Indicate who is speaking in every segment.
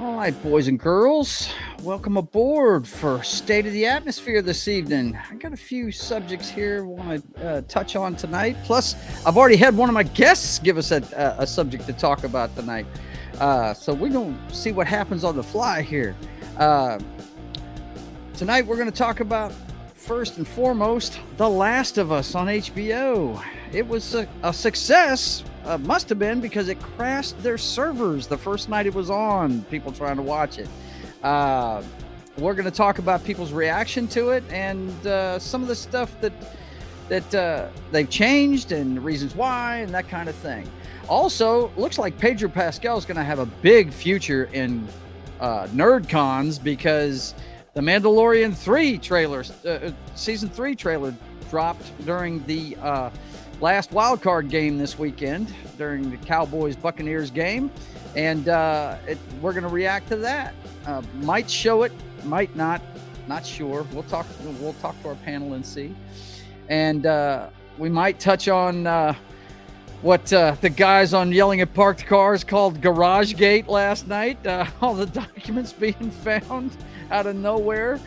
Speaker 1: All right, boys and girls, welcome aboard for State of the Atmosphere this evening. I got a few subjects here I want to touch on tonight. Plus, I've already had one of my guests give us a subject to talk about tonight. So we're going to see what happens on the fly here. Tonight, we're going to talk about, first and foremost, The Last of Us on HBO. It was a success. Must have been, because it crashed their servers the first night it was on, people trying to watch it. We're going to talk about people's reaction to it and some of the stuff that they've changed and reasons why and that kind of thing. Also, looks like Pedro Pascal is going to have a big future in nerd cons, because the Mandalorian 3 trailer, season 3 trailer dropped during the last wild card game this weekend, during the Cowboys-Buccaneers game, and we're going to react to that. Might show it, might not sure. We'll talk to our panel and see, and we might touch on what the guys on Yelling at Parked Cars called Garage Gate last night. All the documents being found out of nowhere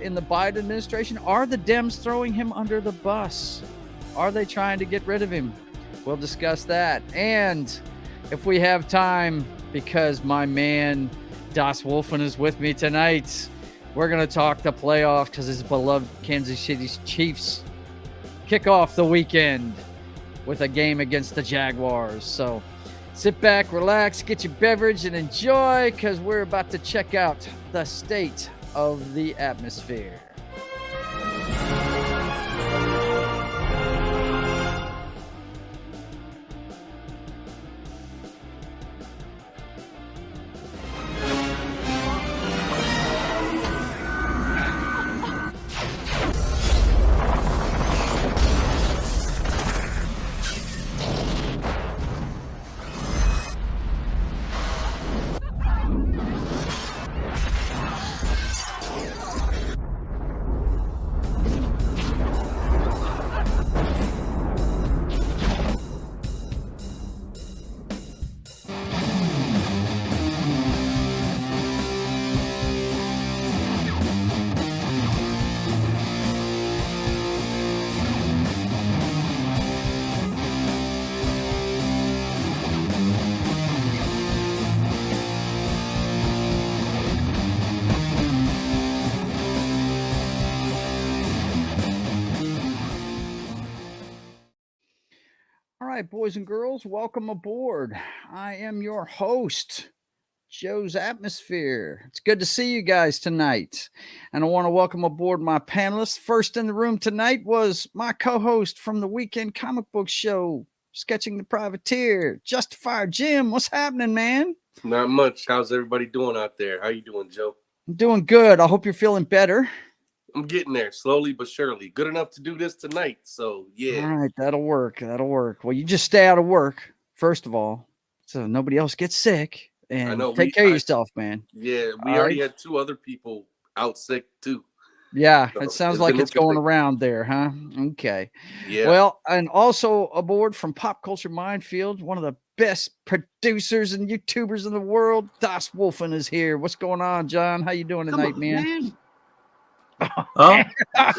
Speaker 1: in the Biden administration. Are the Dems throwing him under the bus? Are they trying to get rid of him? We'll discuss that. And if we have time, because my man Das Wolfen is with me tonight, we're going to talk the playoffs, because his beloved Kansas City Chiefs kick off the weekend with a game against the Jaguars. So sit back, relax, get your beverage, and enjoy, because we're about to check out the State of the Atmosphere. All right, boys and girls, welcome aboard. I am your host, Joe's Atmosphere. It's good to see you guys tonight. And I want to welcome aboard my panelists. First in the room tonight was my co-host from the Weekend Comic Book Show, Sketching the Privateer, Justifier Jim. What's happening, man?
Speaker 2: Not much. How's everybody doing out there? How you doing, Joe?
Speaker 1: I'm doing good. I hope you're feeling better.
Speaker 2: I'm getting there, slowly but surely. Good enough to do this tonight, so yeah.
Speaker 1: All right, that'll work. Well, you just stay out of work, first of all, so nobody else gets sick. And
Speaker 2: I know,
Speaker 1: take care of yourself, man.
Speaker 2: Yeah, we already had 2 other people out sick too.
Speaker 1: Yeah, so it sounds like it's going around there, huh? Okay. Yeah. Well, and also aboard from Pop Culture Minefield, one of the best producers and YouTubers in the world, Das Wolfen is here. What's going on, John? How you doing tonight, man? Oh,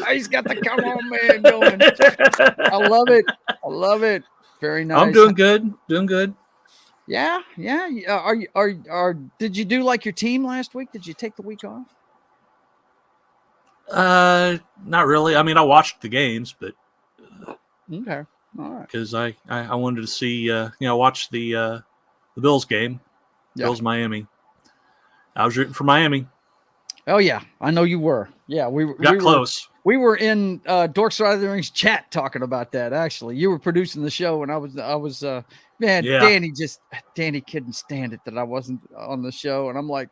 Speaker 1: he's got the come on, man, going. I love it. Very nice.
Speaker 3: I'm doing good.
Speaker 1: Yeah. Are did you do like your team last week? Did you take the week off?
Speaker 3: Not really. I mean, I watched the games, but
Speaker 1: okay, all right.
Speaker 3: Because I wanted to see, watch the Bills game, Bills Miami. I was rooting for Miami.
Speaker 1: Oh yeah, I know you were. Yeah, we
Speaker 3: got close.
Speaker 1: We were in Dork Side of the Rings chat talking about that. Actually, you were producing the show, and I was man. Yeah. Danny couldn't stand it that I wasn't on the show, and I'm like,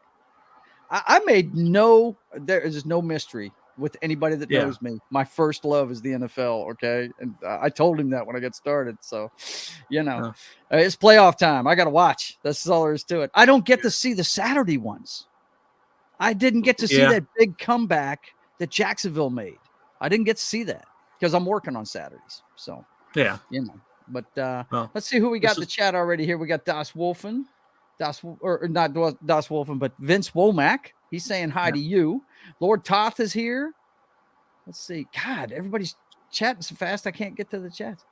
Speaker 1: I made there is no mystery with anybody that knows me. My first love is the NFL. Okay, and I told him that when I got started. So, it's playoff time. I got to watch. That's all there is to it. I don't get to see the Saturday ones. I didn't get to see that big comeback that Jacksonville made. I didn't get to see that because I'm working on Saturdays. So,
Speaker 3: yeah,
Speaker 1: but let's see who we got in the chat already here. We got Das Wolfen. or not Das Wolfen, but Vince Womack. He's saying hi to you. Lord Toth is here. Let's see. God, everybody's chatting so fast I can't get to the chat.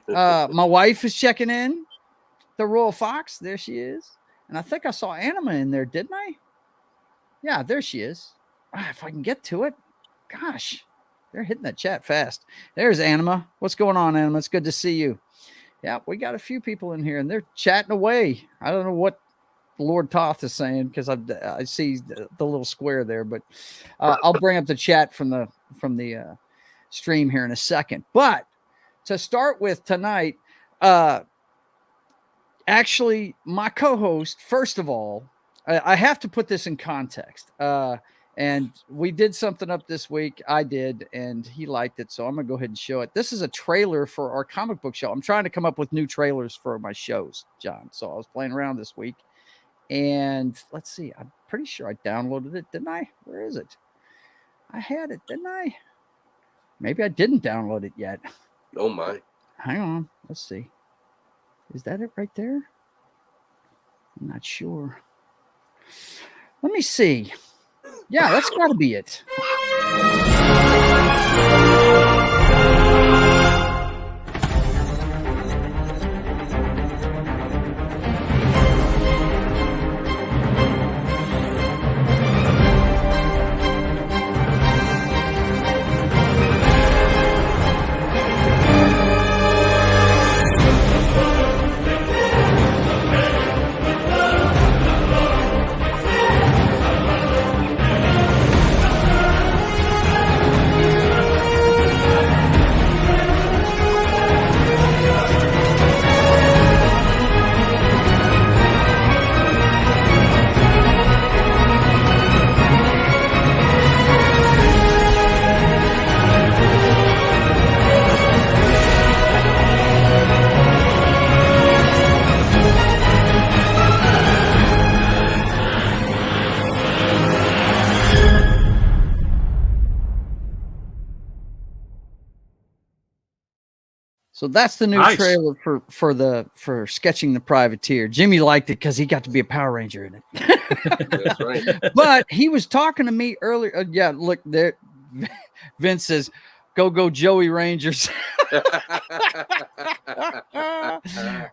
Speaker 1: My wife is checking in. The Royal Fox, there she is. And I think I saw Anima in there, didn't I? Yeah, there she is. If I can get to it. Gosh, they're hitting that chat fast. There's Anima. What's going on, Anima? It's good to see you. Yeah, we got a few people in here, and they're chatting away. I don't know what Lord Toth is saying because I see the little square there, but I'll bring up the chat from the stream here in a second. But to start with tonight, actually, my co-host, first of all, I have to put this in context. And we did something up this week. I did, and he liked it. So I'm going to go ahead and show it. This is a trailer for our comic book show. I'm trying to come up with new trailers for my shows, John. So I was playing around this week. And let's see. I'm pretty sure I downloaded it, didn't I? Where is it? I had it, didn't I? Maybe I didn't download it yet.
Speaker 2: Oh, my.
Speaker 1: Hang on. Let's see. Is that it right there? I'm not sure. Let me see. Yeah, that's got to be it. So that's the new trailer for Sketching the Privateer. Jimmy liked it because he got to be a Power Ranger in it.
Speaker 2: That's right.
Speaker 1: But he was talking to me earlier. Yeah, look there. Vince says, "Go Joey Rangers."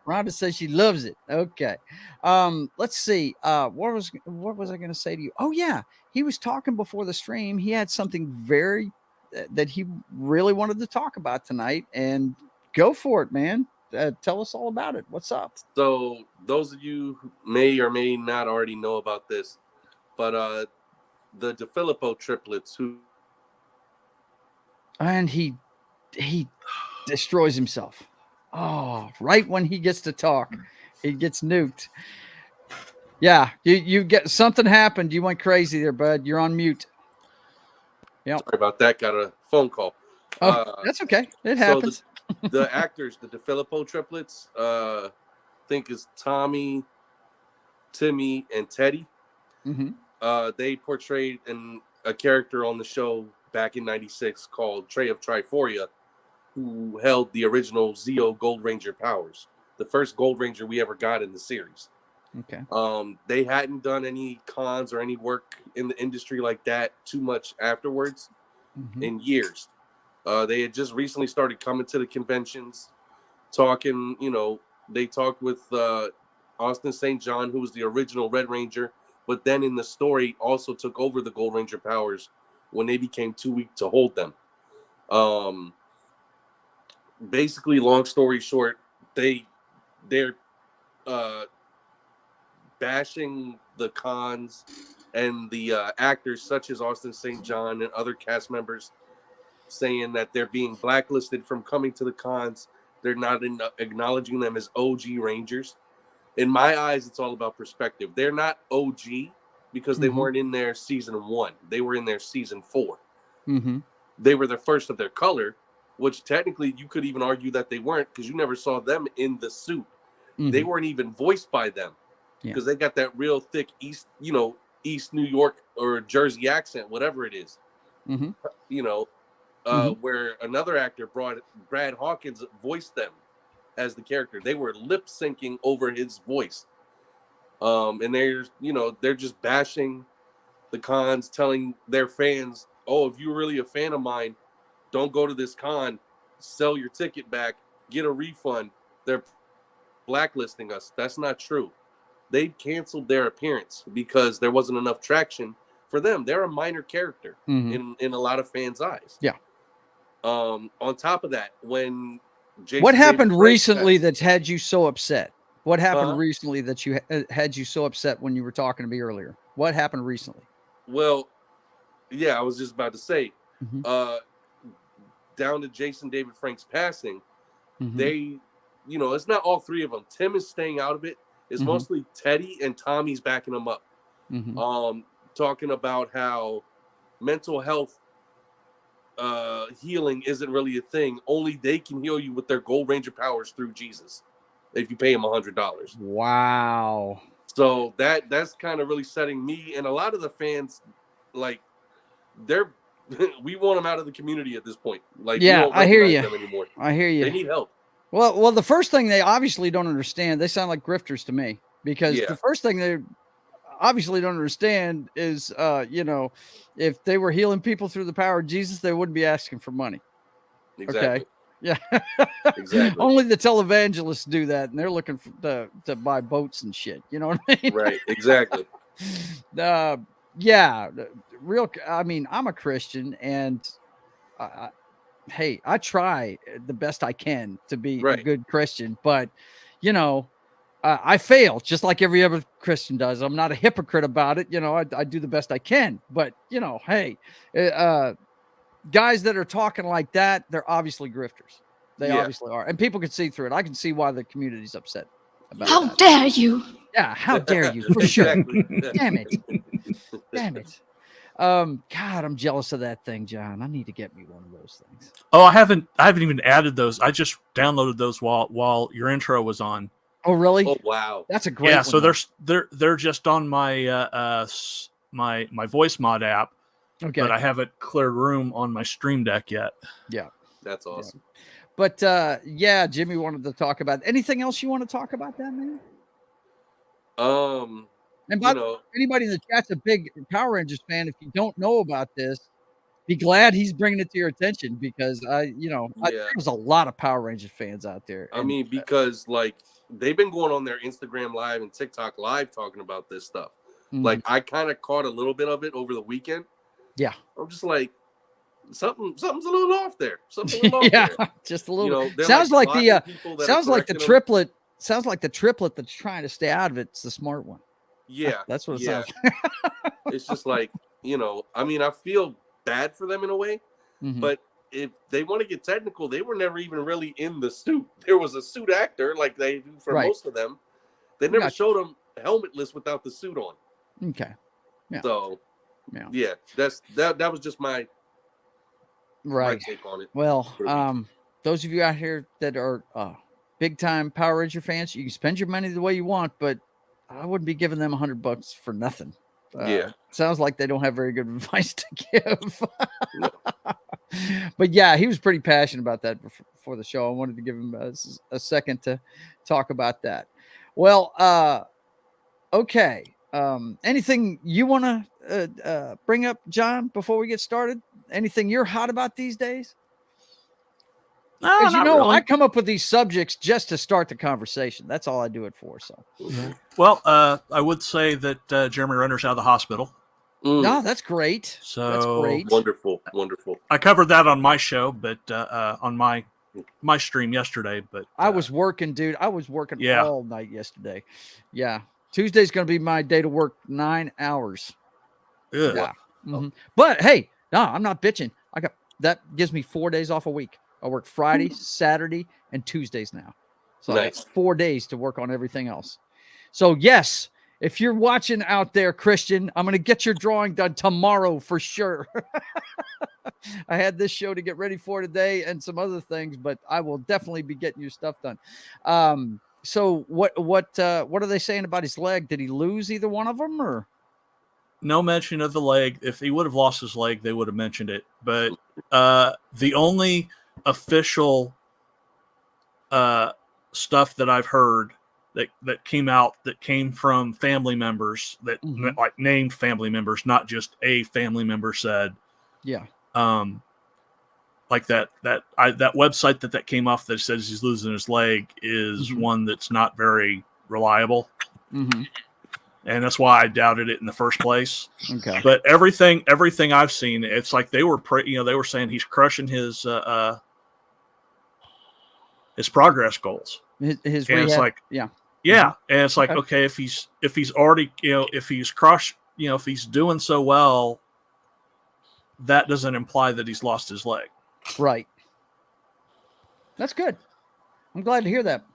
Speaker 1: Rhonda says she loves it. Okay. Let's see. What was I going to say to you? Oh yeah, he was talking before the stream. He had something very that he really wanted to talk about tonight, and go for it, man. Tell us all about it. What's up?
Speaker 2: So those of you who may or may not already know about this, but the DeFilippo triplets
Speaker 1: and he destroys himself. Oh, right when he gets to talk, he gets nuked. Yeah, you get something happened. You went crazy there, bud. You're on mute.
Speaker 2: Yeah. Sorry about that. Got a phone call.
Speaker 1: Oh, that's okay. It happens.
Speaker 2: So the actors, the DeFilippo triplets, I think is Tommy, Timmy, and Teddy.
Speaker 1: Mm-hmm.
Speaker 2: They portrayed a character on the show back in '96 called Trey of Triforia, who held the original Zeo Gold Ranger powers, the first Gold Ranger we ever got in the series.
Speaker 1: Okay.
Speaker 2: They hadn't done any cons or any work in the industry like that too much afterwards in years. They had just recently started coming to the conventions, talking, they talked with Austin St. John, who was the original Red Ranger, but then in the story also took over the Gold Ranger powers when they became too weak to hold them. Basically, long story short, they're bashing the cons and the actors such as Austin St. John and other cast members, saying that they're being blacklisted from coming to the cons. They're not acknowledging them as OG Rangers. In my eyes, it's all about perspective. They're not OG because they weren't in their season 1. They were in their season 4. They were the first of their color, which technically you could even argue that they weren't because you never saw them in the suit. They weren't even voiced by them because they got that real thick East New York or Jersey accent, whatever it is. Where another actor, Brad Hawkins, voiced them as the character. They were lip syncing over his voice. And they're just bashing the cons, telling their fans, "Oh, if you're really a fan of mine, don't go to this con. Sell your ticket back, get a refund." They're blacklisting us. That's not true. They canceled their appearance because there wasn't enough traction for them. They're a minor character in a lot of fans' eyes.
Speaker 1: Yeah.
Speaker 2: On top of that, when
Speaker 1: what happened recently that's had you so upset? What happened recently that you had you so upset when you were talking to me earlier? What happened recently?
Speaker 2: Well, yeah, I was just about to say, down to Jason David Frank's passing, they, it's not all three of them. Tim is staying out of it. It's mostly Teddy and Tommy's backing him up. Talking about how mental health healing isn't really a thing. Only they can heal you with their Gold Ranger powers through Jesus if you pay him $100.
Speaker 1: Wow.
Speaker 2: So that's kind of really setting me and a lot of the fans, like, we want them out of the community at this point. Like,
Speaker 1: yeah, I hear you.
Speaker 2: Them anymore.
Speaker 1: I hear you.
Speaker 2: They need help.
Speaker 1: Well, the first thing they obviously don't understand, they sound like grifters to me, because the first thing they obviously don't understand is, if they were healing people through the power of Jesus, they wouldn't be asking for money.
Speaker 2: Exactly.
Speaker 1: Okay. Yeah.
Speaker 2: Exactly.
Speaker 1: Only the televangelists do that, and they're looking for to buy boats and shit. You know what I mean?
Speaker 2: Right. Exactly.
Speaker 1: Yeah. I mean, I'm a Christian, and hey, I try the best I can to be a good Christian, but I fail just like every other Christian does. I'm not a hypocrite about it. I do the best I can, but hey, guys that are talking like that, they're obviously grifters. They obviously are. And people can see through it. I can see why the community's upset about
Speaker 4: How dare you?
Speaker 1: Yeah, how dare you, for sure. Damn it. Damn it. God, I'm jealous of that thing, John. I need to get me one of those things.
Speaker 3: Oh, I haven't even added those. I just downloaded those while your intro was on.
Speaker 1: Oh, really?
Speaker 2: Oh, wow.
Speaker 1: That's a great one.
Speaker 3: So they're just on my my voice mod app.
Speaker 1: Okay.
Speaker 3: But I haven't cleared room on my Stream Deck yet.
Speaker 1: Yeah.
Speaker 2: That's awesome.
Speaker 1: Yeah. But Jimmy wanted to talk about anything else you want to talk about that, man? And by anybody in the chat's a big Power Rangers fan. If you don't know about this, be glad he's bringing it to your attention, because there's a lot of Power Rangers fans out there.
Speaker 2: I mean, because like they've been going on their Instagram Live and TikTok Live talking about this stuff. Like, I kind of caught a little bit of it over the weekend.
Speaker 1: Yeah,
Speaker 2: I'm just like, something's a little off there. Something a little off there.
Speaker 1: Just a little. Sounds like the triplet. Sounds like the triplet that's trying to stay out of it's the smart one.
Speaker 2: Yeah,
Speaker 1: that's what it sounds
Speaker 2: like. It's just like, I mean, I feel bad for them in a way, but if they want to get technical, they were never even really in the suit. There was a suit actor, like they do for most of them. They never showed them helmetless without the suit on.
Speaker 1: Okay. Yeah.
Speaker 2: So, yeah, that was just my take on it.
Speaker 1: Well, those of you out here that are big time Power Ranger fans, you can spend your money the way you want, but I wouldn't be giving them $100 for nothing. Sounds like they don't have very good advice to give. But yeah, he was pretty passionate about that before the show. I wanted to give him a second to talk about that. Well, okay. Anything you want to bring up, John, before we get started? Anything you're hot about these days? Because really. I come up with these subjects just to start the conversation. That's all I do it for. So,
Speaker 3: well, I would say that Jeremy Renner's out of the hospital.
Speaker 1: No, that's great.
Speaker 3: So
Speaker 1: that's great.
Speaker 2: Wonderful.
Speaker 3: I covered that on my show, but on my stream yesterday. But
Speaker 1: I was working, dude. I was working all night yesterday. Yeah, Tuesday's going to be my day to work 9 hours.
Speaker 3: Ugh.
Speaker 1: Yeah. But hey, no, I'm not bitching. That gives me 4 days off a week. I work Friday, Saturday, and Tuesdays now. So I have 4 days to work on everything else. So yes, if you're watching out there, Christian, I'm going to get your drawing done tomorrow for sure. I had this show to get ready for today and some other things, but I will definitely be getting your stuff done. So what are they saying about his leg? Did he lose either one of them, or?
Speaker 3: No mention of the leg. If he would have lost his leg, they would have mentioned it. But the only official stuff that I've heard that came out that came from family members that like named family members, not just a family member said.
Speaker 1: Yeah.
Speaker 3: Like that website that came off that says he's losing his leg is one that's not very reliable.
Speaker 1: Mm-hmm.
Speaker 3: And that's why I doubted it in the first place.
Speaker 1: Okay.
Speaker 3: But everything I've seen, it's like they were they were saying he's crushing his progress goals.
Speaker 1: His
Speaker 3: and
Speaker 1: rehab,
Speaker 3: it's like,
Speaker 1: yeah.
Speaker 3: And it's like, okay, if he's already, if he's crushed, if he's doing so well, that doesn't imply that he's lost his leg.
Speaker 1: Right. That's good. I'm glad to hear that.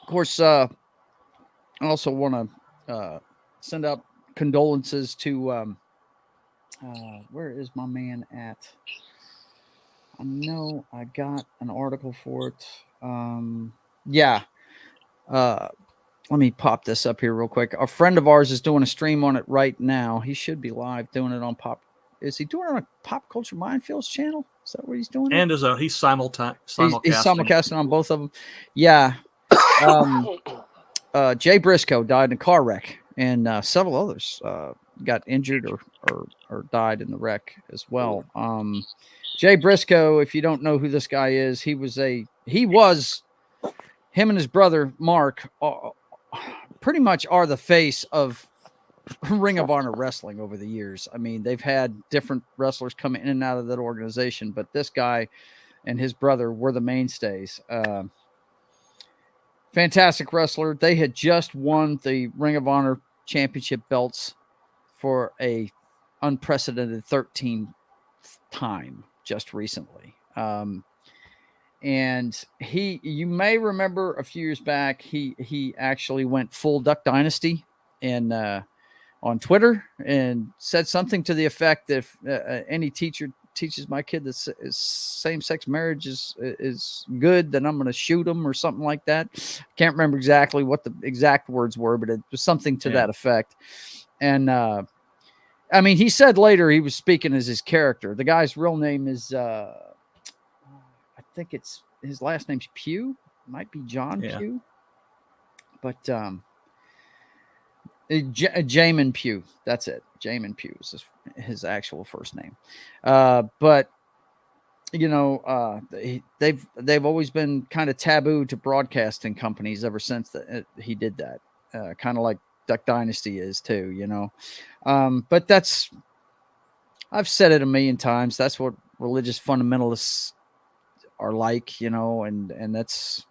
Speaker 1: Of course, I also want to send out condolences to where is my man at? I know I got an article for it. Let me pop this up here real quick. A friend of ours is doing a stream on it right now. He should be live doing it on Pop. Is he doing it on a Pop Culture Minefields channel? Is that where he's doing it?
Speaker 3: And he's simulcasting.
Speaker 1: He's simulcasting on both of them. Yeah. Jay Briscoe died in a car wreck, and several others got injured or died in the wreck as well. Jay Briscoe, if you don't know who this guy is, him and his brother Mark pretty much are the face of Ring of Honor wrestling over the years. I mean, they've had different wrestlers come in and out of that organization, but this guy and his brother were the mainstays. Fantastic wrestler. They had just won the Ring of Honor championship belts for a unprecedented 13th time just recently. And you may remember a few years back, he actually went full Duck Dynasty and on Twitter and said something to the effect that if any teacher teaches my kid that same-sex marriage is good, then I'm going to shoot him or something like that. Can't remember exactly what the exact words were, but it was something to that effect. And I mean, he said later he was speaking as his character. The guy's real name is I think it's his last name's Pugh. Might be John Pugh, but Jamin Pugh. That's it. Jamin Pugh is his actual first name. But you know, they've always been kind of taboo to broadcasting companies ever since he did that. Kind of like Duck Dynasty is too, you know. But I've said it a million times. That's what religious fundamentalists are like, you know, and that's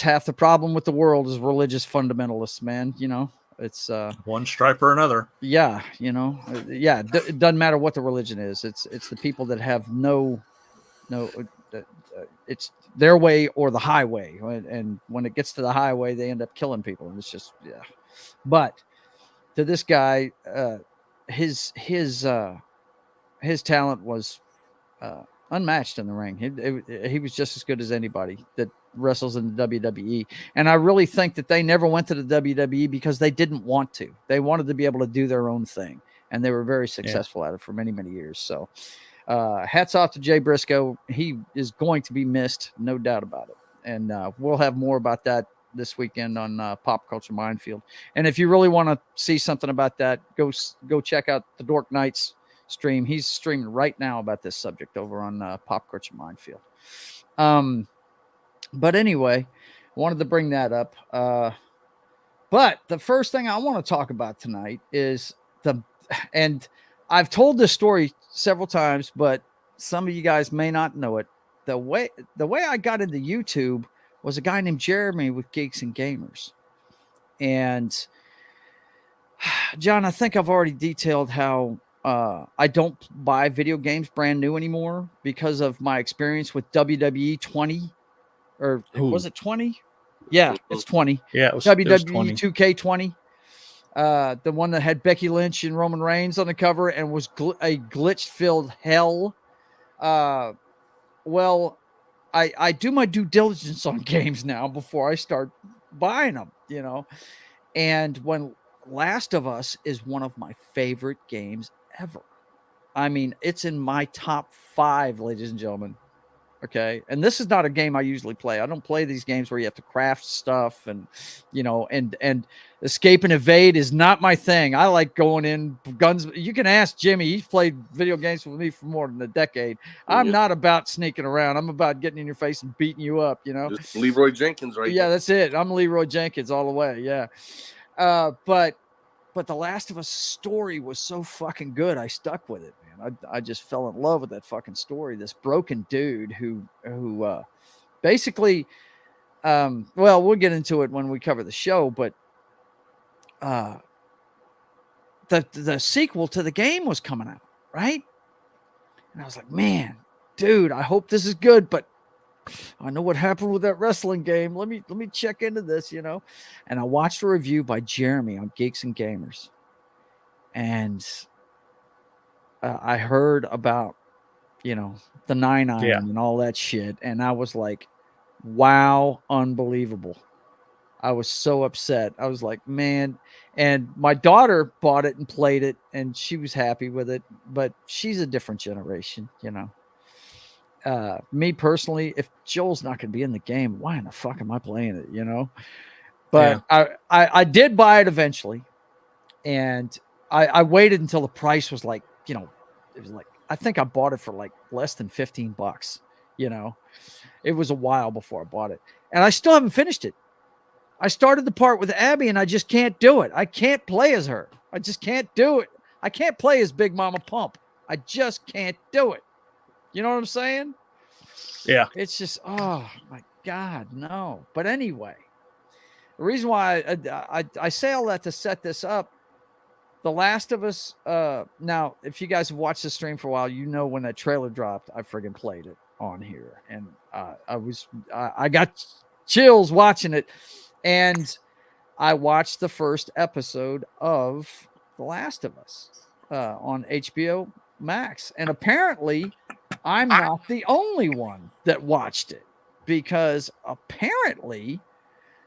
Speaker 1: half the problem with the world is religious fundamentalists, man. You know, it's
Speaker 3: one stripe or another.
Speaker 1: Yeah, you know, it doesn't matter what the religion is. It's the people that have it's their way or the highway, and when it gets to the highway, they end up killing people, and it's just But to this guy, his talent was unmatched in the ring. He was just as good as anybody that wrestles in the WWE. And I really think that they never went to the WWE because they didn't want to. They wanted to be able to do their own thing. And they were very successful at it for many, many years. So hats off to Jay Briscoe. He is going to be missed, no doubt about it. And we'll have more about that this weekend on Pop Culture Minefield. And if you really want to see something about that, go check out the Dork Knights stream. He's streaming right now about this subject over on Pop Culture Minefield. But anyway, wanted to bring that up. But the first thing I want to talk about tonight is and I've told this story several times, but some of you guys may not know it. The way I got into YouTube was a guy named Jeremy with Geeks and Gamers. And John, I think I've already detailed how I don't buy video games brand new anymore because of my experience with WWE 20. Or was it 20? Yeah, it's 20.
Speaker 3: Yeah, it was
Speaker 1: WWE 2K20. The one that had Becky Lynch and Roman Reigns on the cover and was a glitch-filled hell. Well, I do my due diligence on games now before I start buying them, you know. And when Last of Us is one of my favorite games ever. I mean, it's in my top 5, ladies and gentlemen. Okay. And this is not a game I usually play. I don't play these games where you have to craft stuff and, and escape and evade is not my thing. I like going in guns. You can ask Jimmy. He's played video games with me for more than a decade. I'm not about sneaking around. I'm about getting in your face and beating you up, Just
Speaker 2: Leroy Jenkins, right?
Speaker 1: Yeah, that's it. I'm Leroy Jenkins all the way. Yeah. But The Last of Us story was so fucking good. I stuck with it, man. I just fell in love with that fucking story. This broken dude who basically, well, we'll get into it when we cover the show, but the sequel to the game was coming out, right? And I was like, man, dude, I hope this is good, but I know what happened with that wrestling game. Let me check into this, And I watched a review by Jeremy on Geeks and Gamers, and I heard about, the 9-iron and all that shit, and I was like, wow, unbelievable. I was so upset. I was like, man. And my daughter bought it and played it, and she was happy with it, but she's a different generation, Me personally, if Joel's not going to be in the game, why in the fuck am I playing it, But I did buy it eventually, and I waited until the price was like, it was like, I think I bought it for like less than $15, It was a while before I bought it, and I still haven't finished it. I started the part with Abby, and I just can't do it. I can't play as her. I just can't do it. I can't play as Big Mama Pump. I just can't do it. You know what I'm saying?
Speaker 3: Yeah.
Speaker 1: It's just, oh my God, no. But anyway, the reason why I say all that to set this up, The Last of Us, now, if you guys have watched the stream for a while, when that trailer dropped, I friggin' played it on here. And I got chills watching it. And I watched the first episode of The Last of Us on HBO Max. And apparently, I'm not the only one that watched it, because apparently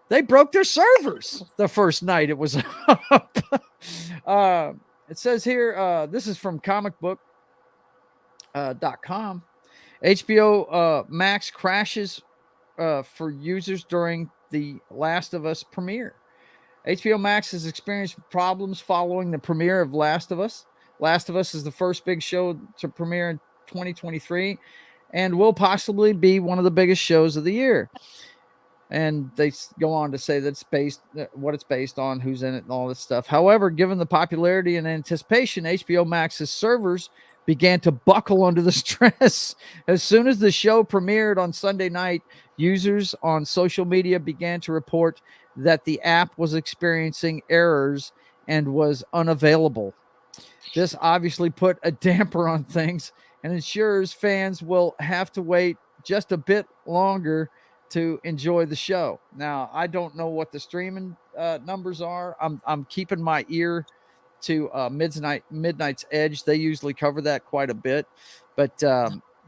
Speaker 1: they broke their servers the first night it was up. It says here, this is from comicbook.com. HBO Max crashes for users during the Last of Us premiere. HBO Max has experienced problems following the premiere of Last of Us. Last of Us is the first big show to premiere in 2023 and will possibly be one of the biggest shows of the year. And they go on to say that's what it's based on, who's in it, and all this stuff. However, given the popularity and anticipation, HBO Max's servers began to buckle under the stress. As soon as the show premiered on Sunday night, users on social media began to report that the app was experiencing errors and was unavailable. This obviously put a damper on things and ensures fans will have to wait just a bit longer to enjoy the show. Now, I don't know what the streaming numbers are. I'm keeping my ear to Midnight's Edge. They usually cover that quite a bit. But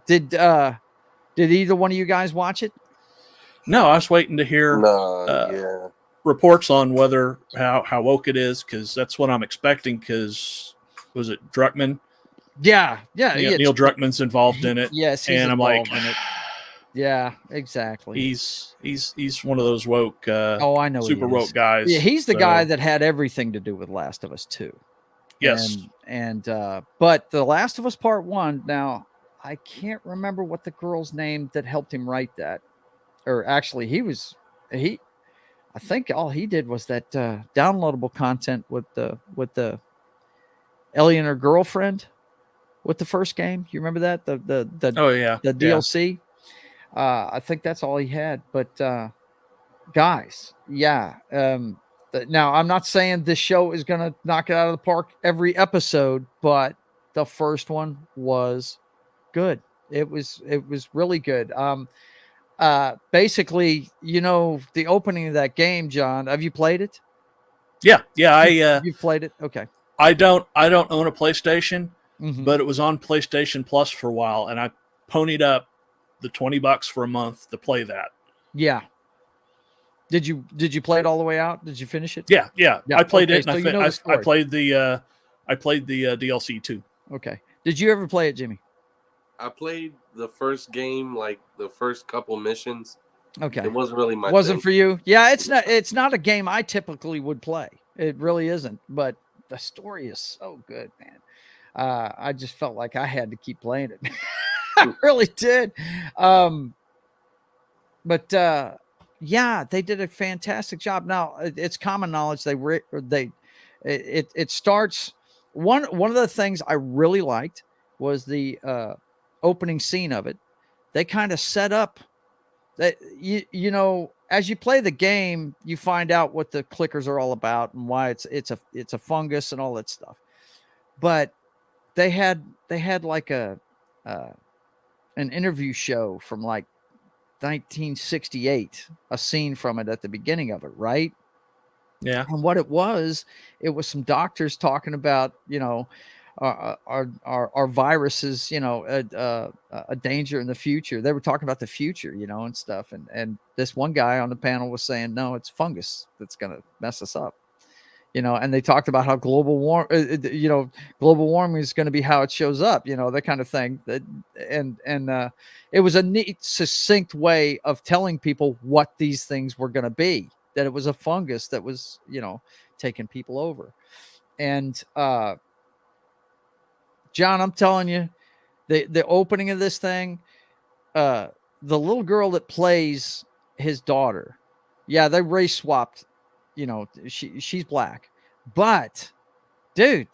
Speaker 1: did either one of you guys watch it?
Speaker 3: No, I was waiting to hear reports on whether how woke it is, because that's what I'm expecting. Because was it Druckmann?
Speaker 1: Yeah.
Speaker 3: Neil Druckmann's involved in it.
Speaker 1: Yes,
Speaker 3: and I'm like,
Speaker 1: in it. Yeah, exactly.
Speaker 3: He's one of those woke.
Speaker 1: I know,
Speaker 3: super woke guys.
Speaker 1: Yeah, he's the guy that had everything to do with Last of Us 2.
Speaker 3: Yes,
Speaker 1: but The Last of Us Part 1. Now, I can't remember what the girl's name that helped him write that, or actually, I think all he did was that downloadable content with the Ellie and her girlfriend with the first game. You remember that the DLC. I think that's all he had. But guys, now I'm not saying this show is going to knock it out of the park every episode, but the first one was good. It was really good. Basically, the opening of that game, John, have you played it?
Speaker 3: Yeah.
Speaker 1: You've played it. Okay.
Speaker 3: I don't own a PlayStation, but it was on PlayStation Plus for a while, and I ponied up the $20 for a month to play that.
Speaker 1: Yeah. Did you play it all the way out? Did you finish it?
Speaker 3: Yeah. I played it. And I played the DLC too.
Speaker 1: Okay. Did you ever play it, Jimmy?
Speaker 2: I played the first game, like the first couple missions.
Speaker 1: Okay.
Speaker 2: It wasn't really my
Speaker 1: Wasn't
Speaker 2: thing.
Speaker 1: for you. Yeah, it's not a game I typically would play. It really isn't. But the story is so good, man. I just felt like I had to keep playing it. I really did. But yeah, they did a fantastic job. Now it's common knowledge it starts one of the things I really liked was the opening scene of it. They kind of set up that you know, as you play the game, you find out what the clickers are all about and why it's a fungus and all that stuff. But they had like an interview show from like 1968, a scene from it at the beginning of it, right?
Speaker 3: Yeah.
Speaker 1: And what it was some doctors talking about, you know, our viruses, you know, a danger in the future. They were talking about the future, you know, and stuff. And this one guy on the panel was saying, no, it's fungus that's going to mess us up. You know, and they talked about how global warming is going to be how it shows up, you know, that kind of thing. And it was a neat, succinct way of telling people what these things were going to be, that it was a fungus that was, you know, taking people over. And John, I'm telling you, the opening of this thing, the little girl that plays his daughter, yeah, they race swapped, you know, she's black, but dude,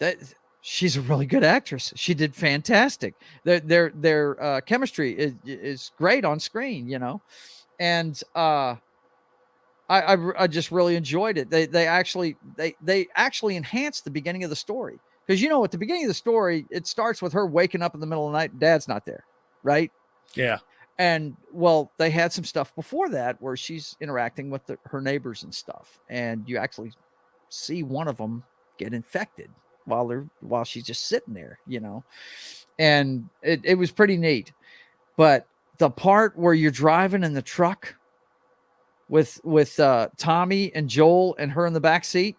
Speaker 1: she's a really good actress. She did fantastic. Their chemistry is great on screen, you know, and I just really enjoyed it. They actually enhanced the beginning of the story, because, you know, at the beginning of the story, it starts with her waking up in the middle of the night, dad's not there, right?
Speaker 3: Yeah.
Speaker 1: And well, they had some stuff before that where she's interacting with her neighbors and stuff, and you actually see one of them get infected while she's just sitting there, you know, and it was pretty neat. But the part where you're driving in the truck with Tommy and Joel and her in the back seat,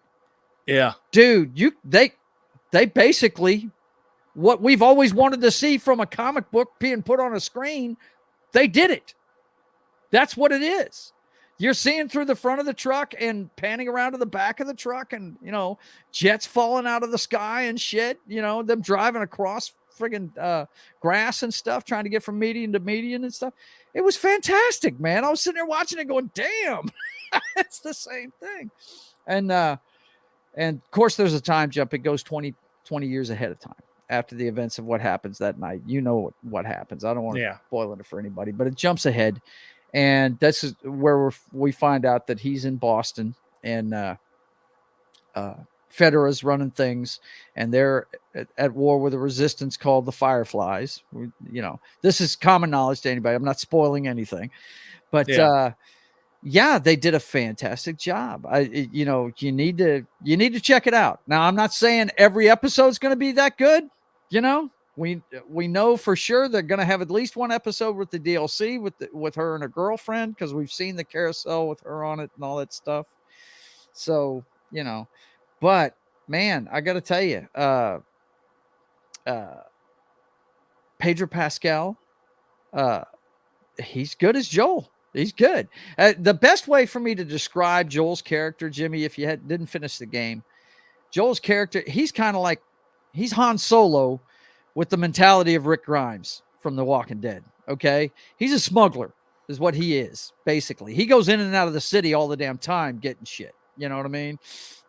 Speaker 3: yeah,
Speaker 1: dude, they basically what we've always wanted to see from a comic book being put on a screen. They did it. That's what it is. You're seeing through the front of the truck and panning around to the back of the truck, and, you know, jets falling out of the sky and shit, you know, them driving across friggin' grass and stuff, trying to get from median to median and stuff. It was fantastic, man. I was sitting there watching it going, damn, it's the same thing. And of course there's a time jump. It goes 20 years ahead of time after the events of what happens that night. You know what happens. I don't want to spoil it for anybody, but it jumps ahead. And this is where we find out that he's in Boston, and Federa's running things, and they're at war with a resistance called the Fireflies. You know, this is common knowledge to anybody. I'm not spoiling anything, but yeah, they did a fantastic job. You know, you need to check it out. Now, I'm not saying every episode is going to be that good. You know, we know for sure they're going to have at least one episode with the DLC with her and her girlfriend, because we've seen the carousel with her on it and all that stuff. So, you know, but man, I got to tell you, Pedro Pascal, he's good as Joel. He's good. The best way for me to describe Joel's character, Jimmy, if you didn't finish the game, Joel's character, he's kind of like, he's Han Solo with the mentality of Rick Grimes from The Walking Dead. Okay. He's a smuggler is what he is. Basically, he goes in and out of the city all the damn time getting shit. You know what I mean?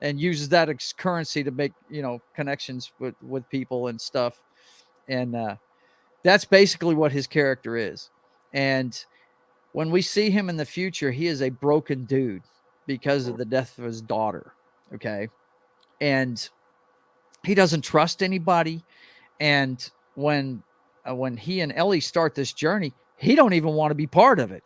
Speaker 1: And uses that as currency to make, you know, connections with people and stuff. And that's basically what his character is. And when we see him in the future, he is a broken dude because of the death of his daughter. Okay. And he doesn't trust anybody. And when he and Ellie start this journey, he don't even want to be part of it.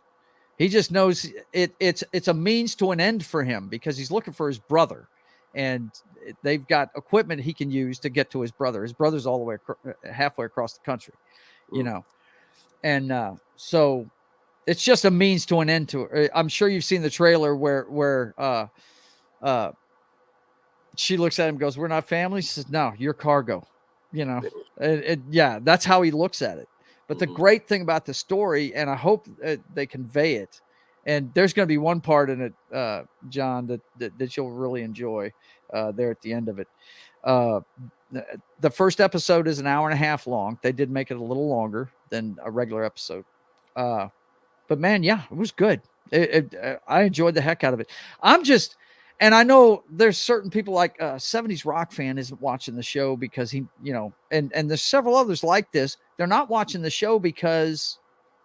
Speaker 1: He just knows it's a means to an end for him, because he's looking for his brother, and they've got equipment he can use to get to his brother. His brother's all the way halfway across the country, you know. And so it's just a means to an end to it. I'm sure you've seen the trailer where she looks at him and goes, "We're not family." She says, "No, you're cargo." You know, yeah, that's how he looks at it. But the great thing about the story, and I hope they convey it, and there's going to be one part in it, John, that you'll really enjoy there at the end of it. The first episode is an hour and a half long. They did make it a little longer than a regular episode. But man, yeah, it was good. I enjoyed the heck out of it. And I know there's certain people like 70s rock fan isn't watching the show because he, and there's several others like this. They're not watching the show because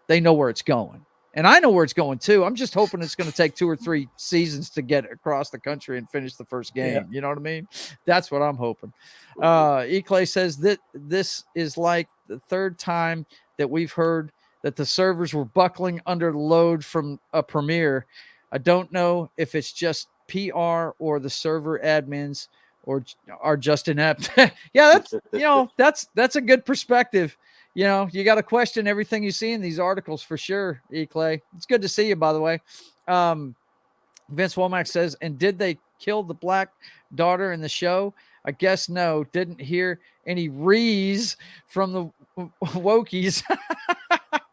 Speaker 1: they know where it's going. And I know where it's going too. I'm just hoping it's going to take 2 or 3 seasons to get across the country and finish the first game. Yeah. You know what I mean? That's what I'm hoping. Eclay says that this is like the third time that we've heard that the servers were buckling under load from a premiere. I don't know if it's just PR or the server admins or are just inept. Yeah, that's a good perspective. You got to question everything you see in these articles for sure, Eclay. It's good to see you, by the way. Vince Womack says, and did they kill the black daughter in the show? I guess no. Didn't hear any rees from the Wokies.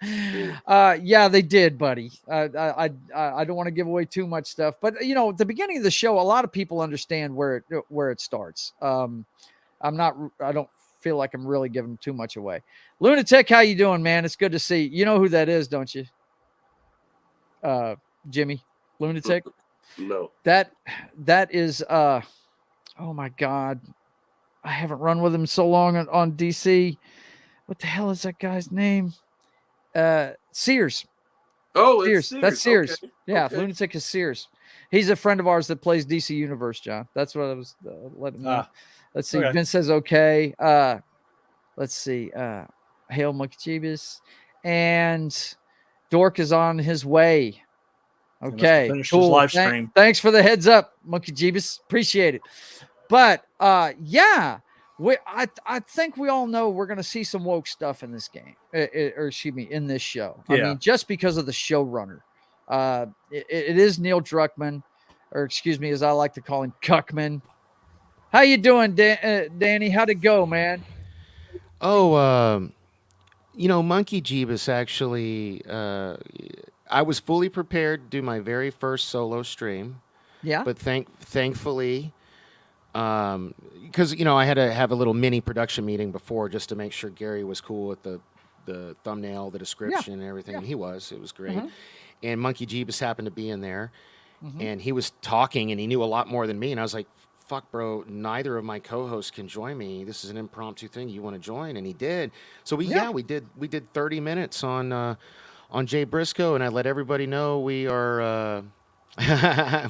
Speaker 1: Yeah, they did, buddy. I don't want to give away too much stuff, but at the beginning of the show, a lot of people understand where it starts. I don't feel like I'm really giving too much away. Lunatic, how you doing, man? It's good to see you. You know who that is, don't you? Jimmy Lunatic.
Speaker 2: No.
Speaker 1: That is oh my God. I haven't run with him so long on DC. What the hell is that guy's name? Sears.
Speaker 2: Oh,
Speaker 1: Sears. That's Sears.
Speaker 2: Okay.
Speaker 1: Yeah,
Speaker 2: okay.
Speaker 1: Lunatic is Sears. He's a friend of ours that plays DC Universe, John. That's what I was letting know. Let's see. Okay. Vince says okay. Let's see. Hail Monkey Jeebus. And Dork is on his way. Okay.
Speaker 3: Finish
Speaker 1: cool.
Speaker 3: his live stream.
Speaker 1: Thanks for the heads up, Monkey Jeebus. Appreciate it. But yeah. I think we all know we're going to see some woke stuff in this game, or excuse me, in this show. Yeah. I mean, just because of the showrunner. It is Neil Druckmann, or excuse me, as I like to call him, Cuckman. How you doing, Danny? How'd it go, man?
Speaker 4: Oh, Monkey Jeebus actually, I was fully prepared to do my very first solo stream.
Speaker 1: Yeah.
Speaker 4: But thankfully... because I had to have a little mini production meeting before just to make sure Gary was cool with the thumbnail, the description, and everything. And it was great. Mm-hmm. And Monkey Jeebus happened to be in there, and he was talking, and he knew a lot more than me. And I was like, "Fuck, bro! Neither of my co-hosts can join me. This is an impromptu thing. You want to join?" And he did. So we did 30 minutes on Jay Briscoe, and I let everybody know we are.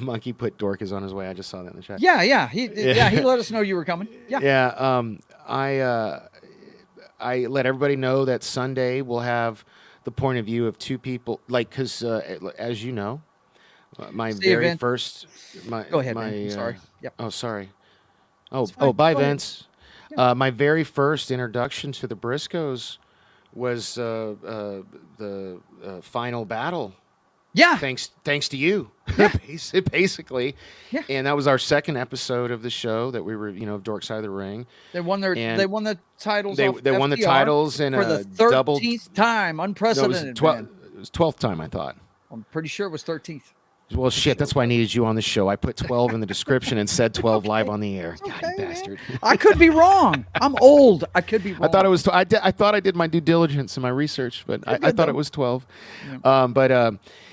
Speaker 4: Monkey put Dork is on his way. I just saw that in the chat.
Speaker 1: Yeah. He let us know you were coming. Yeah.
Speaker 4: Yeah. I let everybody know that Sunday we'll have the point of view of two people, because as you know, my very first.
Speaker 1: Go ahead, man. I'm sorry. Yep.
Speaker 4: Oh, sorry. Bye, Vince. Yeah. My very first introduction to the Briscoes was the final battle.
Speaker 1: Yeah.
Speaker 4: Thanks to you, basically.
Speaker 1: Yeah.
Speaker 4: And that was our second episode of the show that we were, of Dork Side of the Ring.
Speaker 1: They won the titles.
Speaker 4: They won the titles in
Speaker 1: for the 13th time, unprecedented.
Speaker 4: No, it was 12th time, I thought.
Speaker 1: I'm pretty sure it was 13th.
Speaker 4: Well, shit, that's why I needed you on the show. I put 12 in the description and said 12 live on the air. God, you bastard.
Speaker 1: I could be wrong. I'm old. I could be wrong.
Speaker 4: I thought it was. I thought I did my due diligence and my research, but I thought it was 12. Yeah.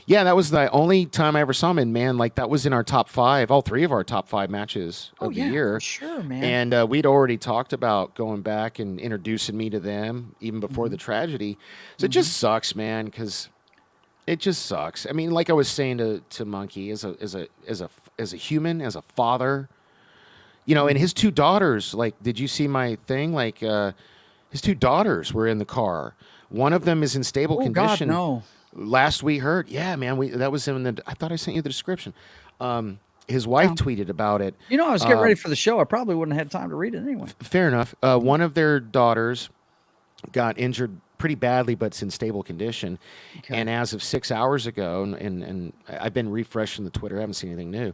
Speaker 4: Yeah, that was the only time I ever saw him. And man, that was in our top 5, all 3 of our top 5 matches of the year.
Speaker 1: For sure, man.
Speaker 4: And we'd already talked about going back and introducing me to them even before the tragedy. So it just sucks, man, because. It just sucks. I mean, like I was saying to Monkey, as a human, as a father, and his 2 daughters. Did you see my thing? His 2 daughters were in the car. One of them is in stable condition.
Speaker 1: God, no.
Speaker 4: Last we heard, yeah, man. That was in the. I thought I sent you the description. His wife tweeted about it.
Speaker 1: I was getting ready for the show. I probably wouldn't have had time to read it anyway.
Speaker 4: Fair enough. One of their daughters got injured pretty badly, but it's in stable condition. Okay. And as of 6 hours ago, and I've been refreshing the Twitter, I haven't seen anything new.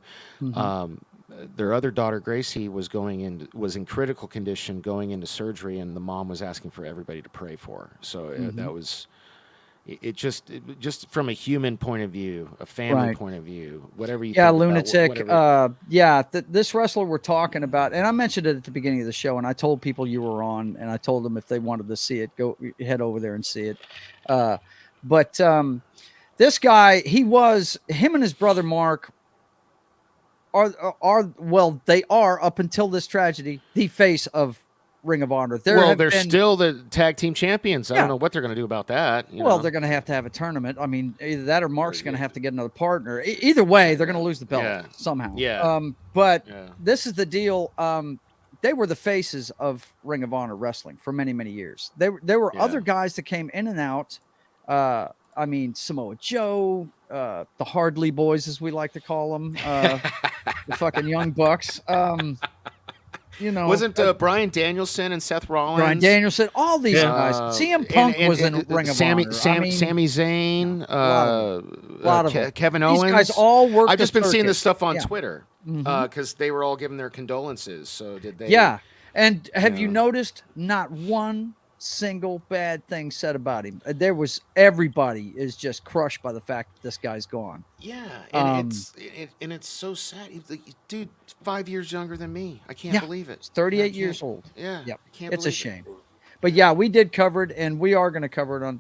Speaker 4: their other daughter Gracie was in critical condition going into surgery, and the mom was asking for everybody to pray for her. So that was it. Just from a human point of view, a family point of view, whatever you think
Speaker 1: lunatic.
Speaker 4: about,
Speaker 1: This wrestler we're talking about, and I mentioned it at the beginning of the show, and I told people you were on, and I told them if they wanted to see it, go head over there and see it. But this guy, him and his brother Mark they are up until this tragedy the face of Ring of Honor.
Speaker 4: They're still the tag team champions. I don't know what they're going to do about that.
Speaker 1: They're going to have a tournament. I mean, either that or Mark's going to have to get another partner. Either way, they're going to lose the belt somehow.
Speaker 4: Yeah.
Speaker 1: But this is the deal. They were the faces of Ring of Honor wrestling for many, many years. There were other guys that came in and out. I mean, Samoa Joe, the Hardley boys, as we like to call them, the fucking Young Bucks.
Speaker 4: Wasn't Bryan Danielson and Seth Rollins?
Speaker 1: Bryan Danielson, all these guys. CM Punk was in Ring of Honor.
Speaker 4: Sami Zayn,
Speaker 1: a lot of
Speaker 4: Kevin Owens.
Speaker 1: These guys all worked.
Speaker 4: I've just been seeing this stuff on Twitter because they were all giving their condolences. So did they?
Speaker 1: Yeah, and have you noticed not one single bad thing said about him? Everybody is just crushed by the fact that this guy's gone.
Speaker 4: Yeah, and it's so sad. Dude, 5 years younger than me. I can't believe it.
Speaker 1: He's 38 years old.
Speaker 4: Yeah,
Speaker 1: yep.
Speaker 4: Can't
Speaker 1: it's
Speaker 4: believe
Speaker 1: a shame. But yeah, we did cover it, and we are going to cover it on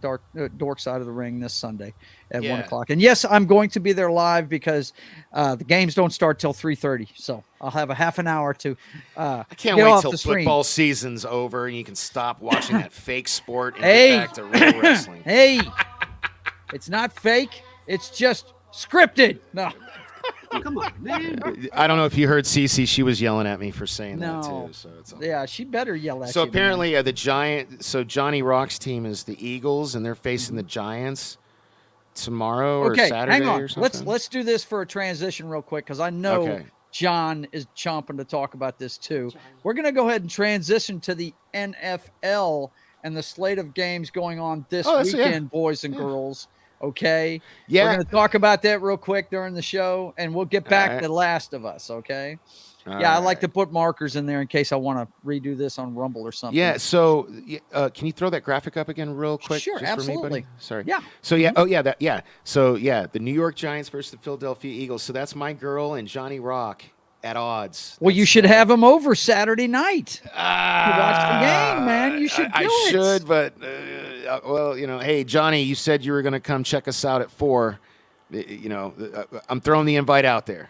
Speaker 1: Dork Side of the Ring this Sunday at 1 o'clock. And yes, I'm going to be there live because the games don't start till 3:30, so I'll have a half an hour to.
Speaker 4: I can't wait till football season's over and you can stop watching that fake sport and get back to real wrestling.
Speaker 1: Hey, it's not fake; it's just scripted. No.
Speaker 2: Come on, man.
Speaker 4: I don't know if you heard Cece. She was yelling at me for saying that too. So
Speaker 1: she better yell at you.
Speaker 4: So apparently, the Johnny Rock's team is the Eagles, and they're facing the Giants tomorrow or Saturday
Speaker 1: hang on.
Speaker 4: or something.
Speaker 1: Let's do this for a transition real quick because I know John is chomping to talk about this too. We're going to go ahead and transition to the NFL and the slate of games going on this weekend, boys and girls. Okay.
Speaker 4: Yeah.
Speaker 1: We're going to talk about that real quick during the show, and we'll get back to Last of Us. Okay. I like to put markers in there in case I want to redo this on Rumble or something.
Speaker 4: Yeah. So, can you throw that graphic up again real quick?
Speaker 1: Sure.
Speaker 4: Just
Speaker 1: absolutely.
Speaker 4: For me, buddy? Sorry.
Speaker 1: Yeah.
Speaker 4: So yeah. Oh yeah. So yeah, the New York Giants versus the Philadelphia Eagles. So that's my girl and Johnny Rock at odds.
Speaker 1: Well, you should have him over Saturday night to watch the game, man. You should do it.
Speaker 4: I should, but hey, Johnny, you said you were going to come check us out at 4. I'm throwing the invite out there.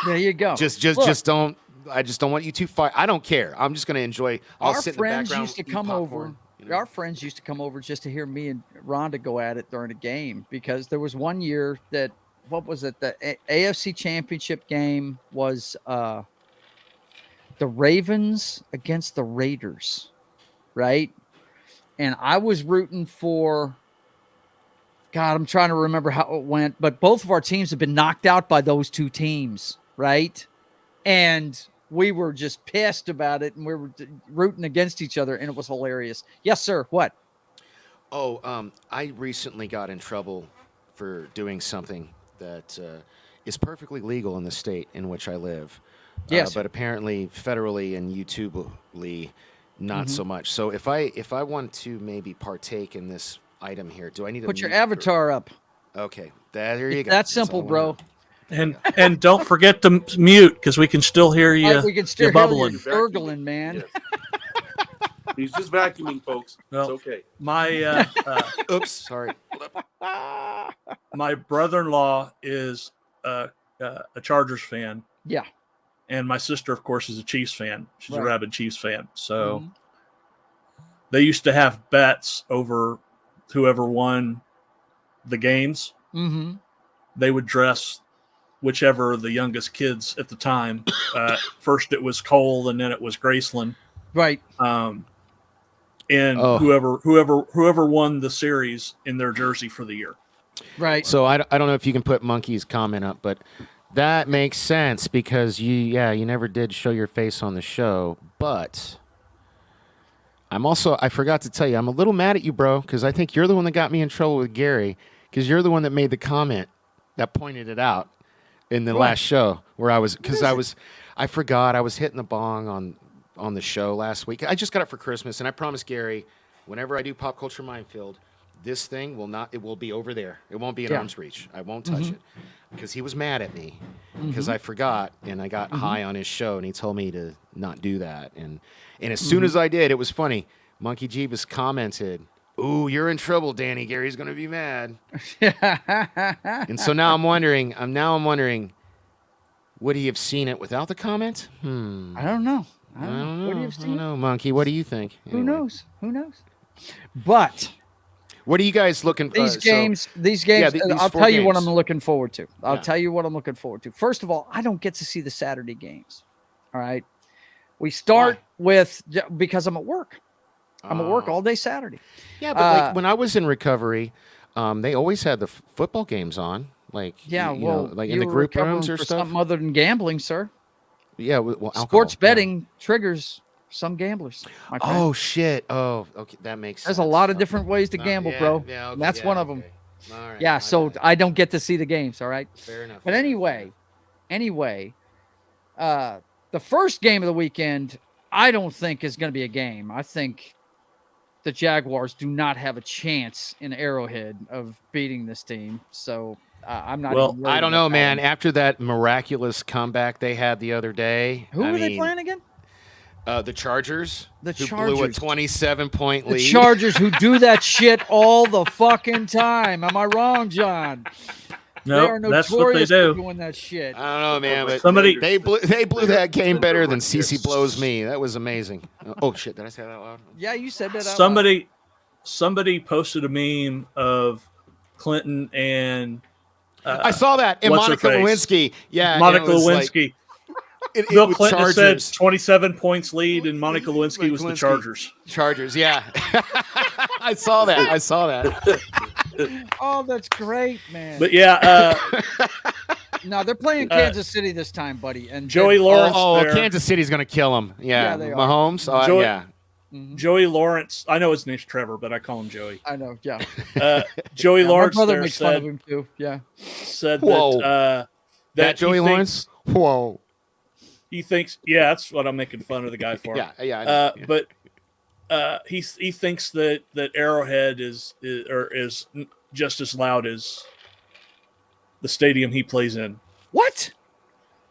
Speaker 1: There you go.
Speaker 4: Just don't. I just don't want you too far. I don't care. I'm just going to enjoy. I'll sit in the background.
Speaker 1: Used to come over. Our friends used to come over just to hear me and Rhonda go at it during a game because there was one year that. What was it? The AFC Championship game was the Ravens against the Raiders, right? And I was rooting for God, I'm trying to remember how it went, but both of our teams have been knocked out by those two teams, right? And we were just pissed about it, and we were rooting against each other, and it was hilarious. Yes, sir. What?
Speaker 4: Oh, I recently got in trouble for doing something that is perfectly legal in the state in which I live.
Speaker 1: Yes.
Speaker 4: But apparently federally and YouTubeally not so much. So if I want to maybe partake in this item here, do I need to
Speaker 1: put your avatar up?
Speaker 4: Okay. There you go.
Speaker 1: That's simple, bro.
Speaker 3: And don't forget to mute because we can still hear you.
Speaker 1: We can still
Speaker 3: bubbling.
Speaker 1: Hear you gurgling, man.
Speaker 2: Yes. He's just vacuuming, folks.
Speaker 3: Well,
Speaker 2: it's okay.
Speaker 3: My
Speaker 4: oops, sorry.
Speaker 3: My brother-in-law is a Chargers fan.
Speaker 1: Yeah.
Speaker 3: And my sister, of course, is a Chiefs fan. She's a
Speaker 1: Right.
Speaker 3: rabid Chiefs fan. So they used to have bets over whoever won the games.
Speaker 1: Mm-hmm.
Speaker 3: They would dress whichever the youngest kids at the time. First it was Cole, and then it was Graceland.
Speaker 1: Right.
Speaker 3: And whoever won the series in their jersey for the year.
Speaker 1: Right.
Speaker 4: So I don't know if you can put Monkey's comment up, but that makes sense because you never did show your face on the show. But I forgot to tell you, I'm a little mad at you, bro, because I think you're the one that got me in trouble with Gary because you're the one that made the comment that pointed it out in the last show where I was I forgot I was hitting the bong on the show last week. I just got it for Christmas, and I promised Gary, whenever I do Pop Culture Minefield, this thing will be over there. It won't be in arm's reach. I won't touch it because he was mad at me because I forgot and I got high on his show, and he told me to not do that. And as soon as I did, it was funny. Monkey Jeebus commented, "Ooh, you're in trouble, Danny. Gary's going to be mad." And so now I'm wondering, would he have seen it without the comment?
Speaker 1: I don't know. I don't know. Would he have
Speaker 4: I
Speaker 1: seen
Speaker 4: don't know, Monkey. What do you think?
Speaker 1: Who knows? Who knows? But
Speaker 4: what are you guys looking for?
Speaker 1: These games.
Speaker 4: Yeah, these
Speaker 1: I'll
Speaker 4: 4
Speaker 1: tell you what
Speaker 4: games.
Speaker 1: I'm looking forward to. I'll
Speaker 4: Yeah.
Speaker 1: tell you what I'm looking forward to. First of all, I don't get to see the Saturday games. All right. We start with because I'm at work. I'm at work all day Saturday.
Speaker 4: Yeah, but like when I was in recovery, they always had the football games on. Like you know, like in the
Speaker 1: you were
Speaker 4: group
Speaker 1: recovering
Speaker 4: rooms or
Speaker 1: for
Speaker 4: stuff.
Speaker 1: something other than gambling, sir.
Speaker 4: Yeah, well, alcohol,
Speaker 1: Sports
Speaker 4: yeah.
Speaker 1: betting triggers some gamblers. My friend.
Speaker 4: Oh shit! Oh, okay, that makes sense.
Speaker 1: There's a lot of
Speaker 4: Okay.
Speaker 1: different ways to gamble, bro.
Speaker 4: Yeah, okay,
Speaker 1: And that's one of them.
Speaker 4: All right,
Speaker 1: Yeah,
Speaker 4: my
Speaker 1: so
Speaker 4: bad.
Speaker 1: I don't get to see the games. All right.
Speaker 4: Fair enough.
Speaker 1: But anyway, the first game of the weekend, I don't think is going to be a game. I think the Jaguars do not have a chance in Arrowhead of beating this team. So I'm not.
Speaker 3: Well,
Speaker 1: even worried
Speaker 4: I don't
Speaker 1: about
Speaker 4: know,
Speaker 1: that
Speaker 4: man.
Speaker 1: one.
Speaker 4: After that miraculous comeback they had the other day,
Speaker 1: Who were they playing again?
Speaker 4: The Chargers.
Speaker 1: The
Speaker 4: who blew a
Speaker 1: Chargers.
Speaker 4: 27-point
Speaker 1: The
Speaker 4: lead.
Speaker 1: Chargers, who do that shit all the fucking time. Am I wrong, John?
Speaker 3: No,
Speaker 1: they are
Speaker 3: that's what they
Speaker 1: notorious for
Speaker 3: do.
Speaker 1: doing that shit.
Speaker 4: I don't know, man, but
Speaker 3: Somebody-
Speaker 4: they blew that game better than CC blows me. That was amazing. Oh shit! Did I say that out loud?
Speaker 1: Yeah, you said that. Out loud.
Speaker 3: Somebody posted a meme of Clinton and
Speaker 4: I saw that. And
Speaker 3: what's her
Speaker 4: Monica
Speaker 3: face?
Speaker 4: Lewinsky. Yeah,
Speaker 3: Monica
Speaker 4: it was
Speaker 3: Lewinsky.
Speaker 4: It
Speaker 3: Bill
Speaker 4: was
Speaker 3: Clinton
Speaker 4: Chargers.
Speaker 3: said 27 points lead, and Monica Lewinsky was the
Speaker 4: Lewinsky.
Speaker 3: Chargers.
Speaker 4: Chargers, yeah. I saw that.
Speaker 1: Oh, that's great, man.
Speaker 3: But yeah,
Speaker 1: No, they're playing Kansas City this time, buddy. And
Speaker 3: Joey Lawrence.
Speaker 4: Oh,
Speaker 3: there.
Speaker 4: Kansas City's going to kill him. Yeah,
Speaker 1: Yeah, they are.
Speaker 4: Mahomes. Oh,
Speaker 3: Joey-
Speaker 4: yeah.
Speaker 3: Joey Lawrence. I know his name's Trevor, but I call him Joey.
Speaker 1: I know, yeah.
Speaker 3: Joey
Speaker 1: Yeah, my
Speaker 3: Lawrence
Speaker 1: brother
Speaker 3: there
Speaker 1: makes fun of
Speaker 3: said,
Speaker 1: him too. Yeah.
Speaker 3: said
Speaker 4: Whoa.
Speaker 3: that
Speaker 4: That Joey
Speaker 3: he
Speaker 4: Lawrence. Whoa.
Speaker 3: He thinks, yeah, that's what I'm making fun of the guy for.
Speaker 4: Yeah. I know. Yeah.
Speaker 3: But he thinks that Arrowhead is just as loud as the stadium he plays in.
Speaker 1: What?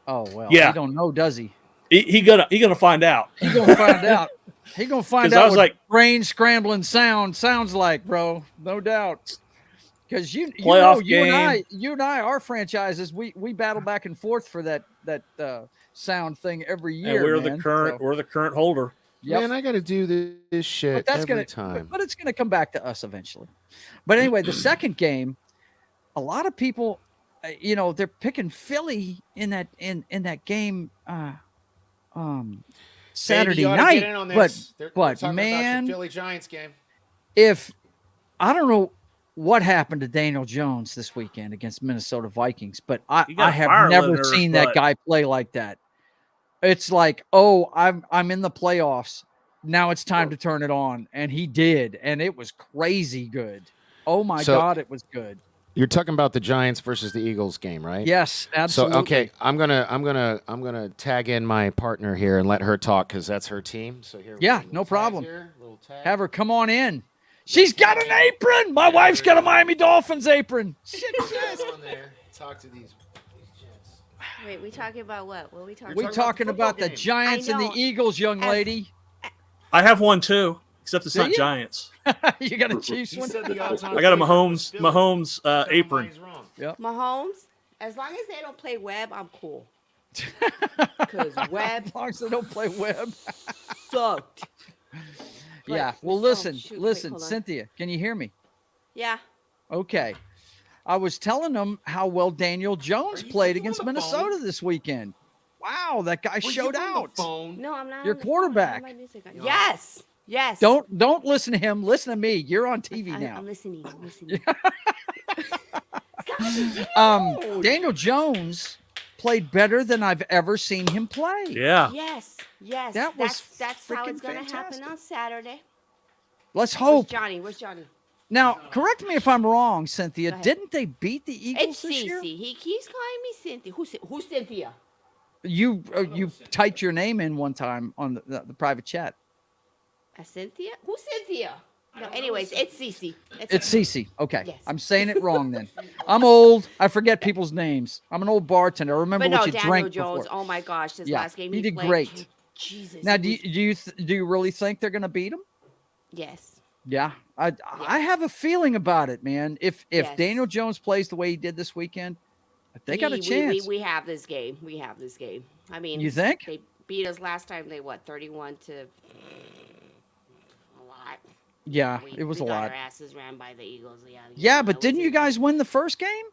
Speaker 1: Oh well.
Speaker 3: Yeah.
Speaker 1: He don't know, does he?
Speaker 3: He gonna find out.
Speaker 1: He gonna find out. He gonna find
Speaker 3: 'Cause I
Speaker 1: out
Speaker 3: was
Speaker 1: what
Speaker 3: like-
Speaker 1: brain scrambling sounds like, bro. No doubt. Because you
Speaker 3: Playoff
Speaker 1: know, you
Speaker 3: game.
Speaker 1: and I, our franchises, we battle back and forth for that sound thing every year.
Speaker 3: And we're
Speaker 1: man.
Speaker 3: the current holder.
Speaker 1: Yep.
Speaker 4: Man, I got to do this shit
Speaker 1: But that's
Speaker 4: every
Speaker 1: gonna,
Speaker 4: time.
Speaker 1: but it's gonna come back to us eventually. But anyway, the second game, a lot of people, they're picking Philly in that game Saturday
Speaker 4: Baby, you ought to
Speaker 1: night.
Speaker 4: get in on this. They're
Speaker 1: But
Speaker 4: talking about
Speaker 1: man,
Speaker 4: your Philly Giants game.
Speaker 1: if I don't know what happened to Daniel Jones this weekend against Minnesota Vikings, but
Speaker 3: He got
Speaker 1: I
Speaker 3: a
Speaker 1: have
Speaker 3: fire
Speaker 1: never
Speaker 3: lit in
Speaker 1: seen
Speaker 3: his
Speaker 1: that
Speaker 3: butt.
Speaker 1: guy play like that. It's like, oh, I'm in the playoffs. Now it's time to turn it on. And he did, and it was crazy good. Oh my
Speaker 4: So-
Speaker 1: God, it was good.
Speaker 4: You're talking about the Giants versus the Eagles game, right?
Speaker 1: Yes, absolutely.
Speaker 4: So okay, I'm gonna tag in my partner here and let her talk because that's her team. So here,
Speaker 1: Yeah,
Speaker 4: little
Speaker 1: no
Speaker 4: tag
Speaker 1: problem.
Speaker 4: here, little tag.
Speaker 1: Have her come on in. She's got an apron. My wife's got a Miami Dolphins apron.
Speaker 4: Shit, on there. Talk to these gents.
Speaker 5: Wait, we talking about what? What are we talking
Speaker 1: We're
Speaker 5: about?
Speaker 1: talking about the
Speaker 4: game.
Speaker 1: Giants
Speaker 5: I
Speaker 1: and the
Speaker 5: know.
Speaker 1: Eagles, young
Speaker 5: As-
Speaker 1: lady.
Speaker 3: I have one too, except it's
Speaker 1: Do
Speaker 3: not
Speaker 1: you?
Speaker 3: Giants.
Speaker 1: You got a Chiefs
Speaker 4: He
Speaker 1: one?
Speaker 4: said the odds on
Speaker 3: I got a
Speaker 4: Philly
Speaker 3: Mahomes
Speaker 4: versus Philly.
Speaker 3: apron.
Speaker 4: Somebody's wrong.
Speaker 5: Mahomes, as long as they don't play Webb, I'm cool. Because Webb
Speaker 1: As long as they don't play web.
Speaker 5: sucked.
Speaker 1: Yeah.
Speaker 5: But-
Speaker 1: Well,
Speaker 5: oh,
Speaker 1: listen,
Speaker 5: shoot, wait,
Speaker 1: listen,
Speaker 5: hold on.
Speaker 1: Cynthia, can you hear me?
Speaker 5: Yeah.
Speaker 1: Okay. I was telling them how well Daniel Jones
Speaker 4: Are you
Speaker 1: played
Speaker 4: on
Speaker 1: against
Speaker 4: the
Speaker 1: Minnesota
Speaker 4: phone?
Speaker 1: this weekend. Wow, that guy
Speaker 4: Were you
Speaker 1: showed
Speaker 4: on the
Speaker 1: out.
Speaker 4: phone?
Speaker 5: No, I'm not.
Speaker 1: Your
Speaker 5: on the phone. I have
Speaker 1: quarterback.
Speaker 5: my music on. Yes. Yes.
Speaker 1: Don't listen to him. Listen to me. You're on TV now.
Speaker 5: I'm listening. I'm listening.
Speaker 1: Daniel Jones played better than I've ever seen him play.
Speaker 3: Yeah.
Speaker 5: Yes. Yes.
Speaker 1: That was
Speaker 5: that's how
Speaker 1: freaking
Speaker 5: it's gonna happen
Speaker 1: fantastic.
Speaker 5: on Saturday.
Speaker 1: Let's
Speaker 5: Where's
Speaker 1: hope.
Speaker 5: Johnny? Where's Johnny?
Speaker 1: Now, correct me if I'm wrong, Cynthia.
Speaker 5: Go ahead.
Speaker 1: Didn't they beat the Eagles
Speaker 5: It's
Speaker 1: this year?
Speaker 5: Cece. He keeps calling me Cynthia. Who's Cynthia?
Speaker 1: You typed your name in one time on the private chat.
Speaker 5: Cynthia? Who's Cynthia? No, anyways, it's Cece.
Speaker 1: It's Cece. Okay.
Speaker 5: Yes.
Speaker 1: I'm saying it wrong then. I'm old. I forget people's names. I'm an old bartender. I remember
Speaker 5: But no,
Speaker 1: what you
Speaker 5: Daniel
Speaker 1: drank
Speaker 5: Jones.
Speaker 1: before.
Speaker 5: Oh my gosh, this
Speaker 1: Yeah,
Speaker 5: last game
Speaker 1: he did
Speaker 5: played,
Speaker 1: great.
Speaker 5: Jesus.
Speaker 1: Now, do you really think they're going to beat him?
Speaker 5: Yes.
Speaker 1: Yeah. I have a feeling about it, man. If
Speaker 5: Yes.
Speaker 1: Daniel Jones plays the way he did this weekend, they got a chance.
Speaker 5: We have this game. We have this game. I mean,
Speaker 1: You think?
Speaker 5: they beat us last time? They 31 to a lot.
Speaker 1: Yeah, it was
Speaker 5: we
Speaker 1: a
Speaker 5: got
Speaker 1: lot.
Speaker 5: our asses ran by the Eagles.
Speaker 1: Yeah,
Speaker 5: that
Speaker 1: but
Speaker 5: was
Speaker 1: didn't you
Speaker 5: it.
Speaker 1: guys win the first game?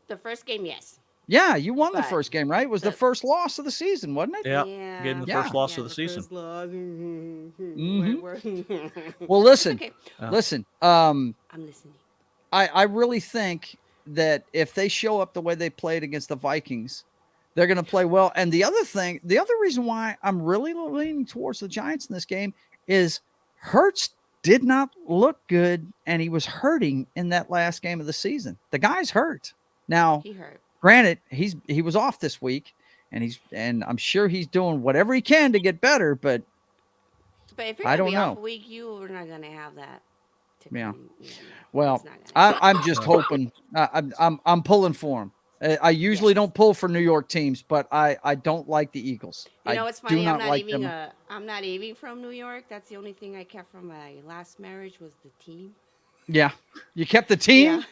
Speaker 5: The first game, yes.
Speaker 1: Yeah, you won the
Speaker 5: But
Speaker 1: first game, right? It was the first loss of the season, wasn't it?
Speaker 3: Yeah,
Speaker 5: Yeah.
Speaker 3: getting the
Speaker 1: Yeah.
Speaker 3: first loss of the season.
Speaker 5: First loss.
Speaker 1: Well, listen,
Speaker 5: Okay,
Speaker 1: listen.
Speaker 5: I'm listening.
Speaker 1: I really think that if they show up the way they played against the Vikings, they're going to play well. And the other reason why I'm really leaning towards the Giants in this game is Hurts did not look good, and he was hurting in that last game of the season. The guy's hurt. Now,
Speaker 5: He hurt.
Speaker 1: granted, he was off this week, and I'm sure he's doing whatever he can to get better, but
Speaker 5: But if you're
Speaker 1: I
Speaker 5: gonna
Speaker 1: don't
Speaker 5: be off
Speaker 1: know.
Speaker 5: a week, you are not gonna have that.
Speaker 1: Yeah.
Speaker 5: It's
Speaker 1: well,
Speaker 5: not gonna happen.
Speaker 1: I'm just hoping. I'm pulling for him. I usually
Speaker 5: Yes.
Speaker 1: don't pull for New York teams, but I don't like the Eagles.
Speaker 5: You know,
Speaker 1: I
Speaker 5: it's
Speaker 1: do
Speaker 5: funny.
Speaker 1: not
Speaker 5: I'm not
Speaker 1: like
Speaker 5: even
Speaker 1: them.
Speaker 5: I'm not even from New York. That's the only thing I kept from my last marriage was the team.
Speaker 1: Yeah, you kept the team.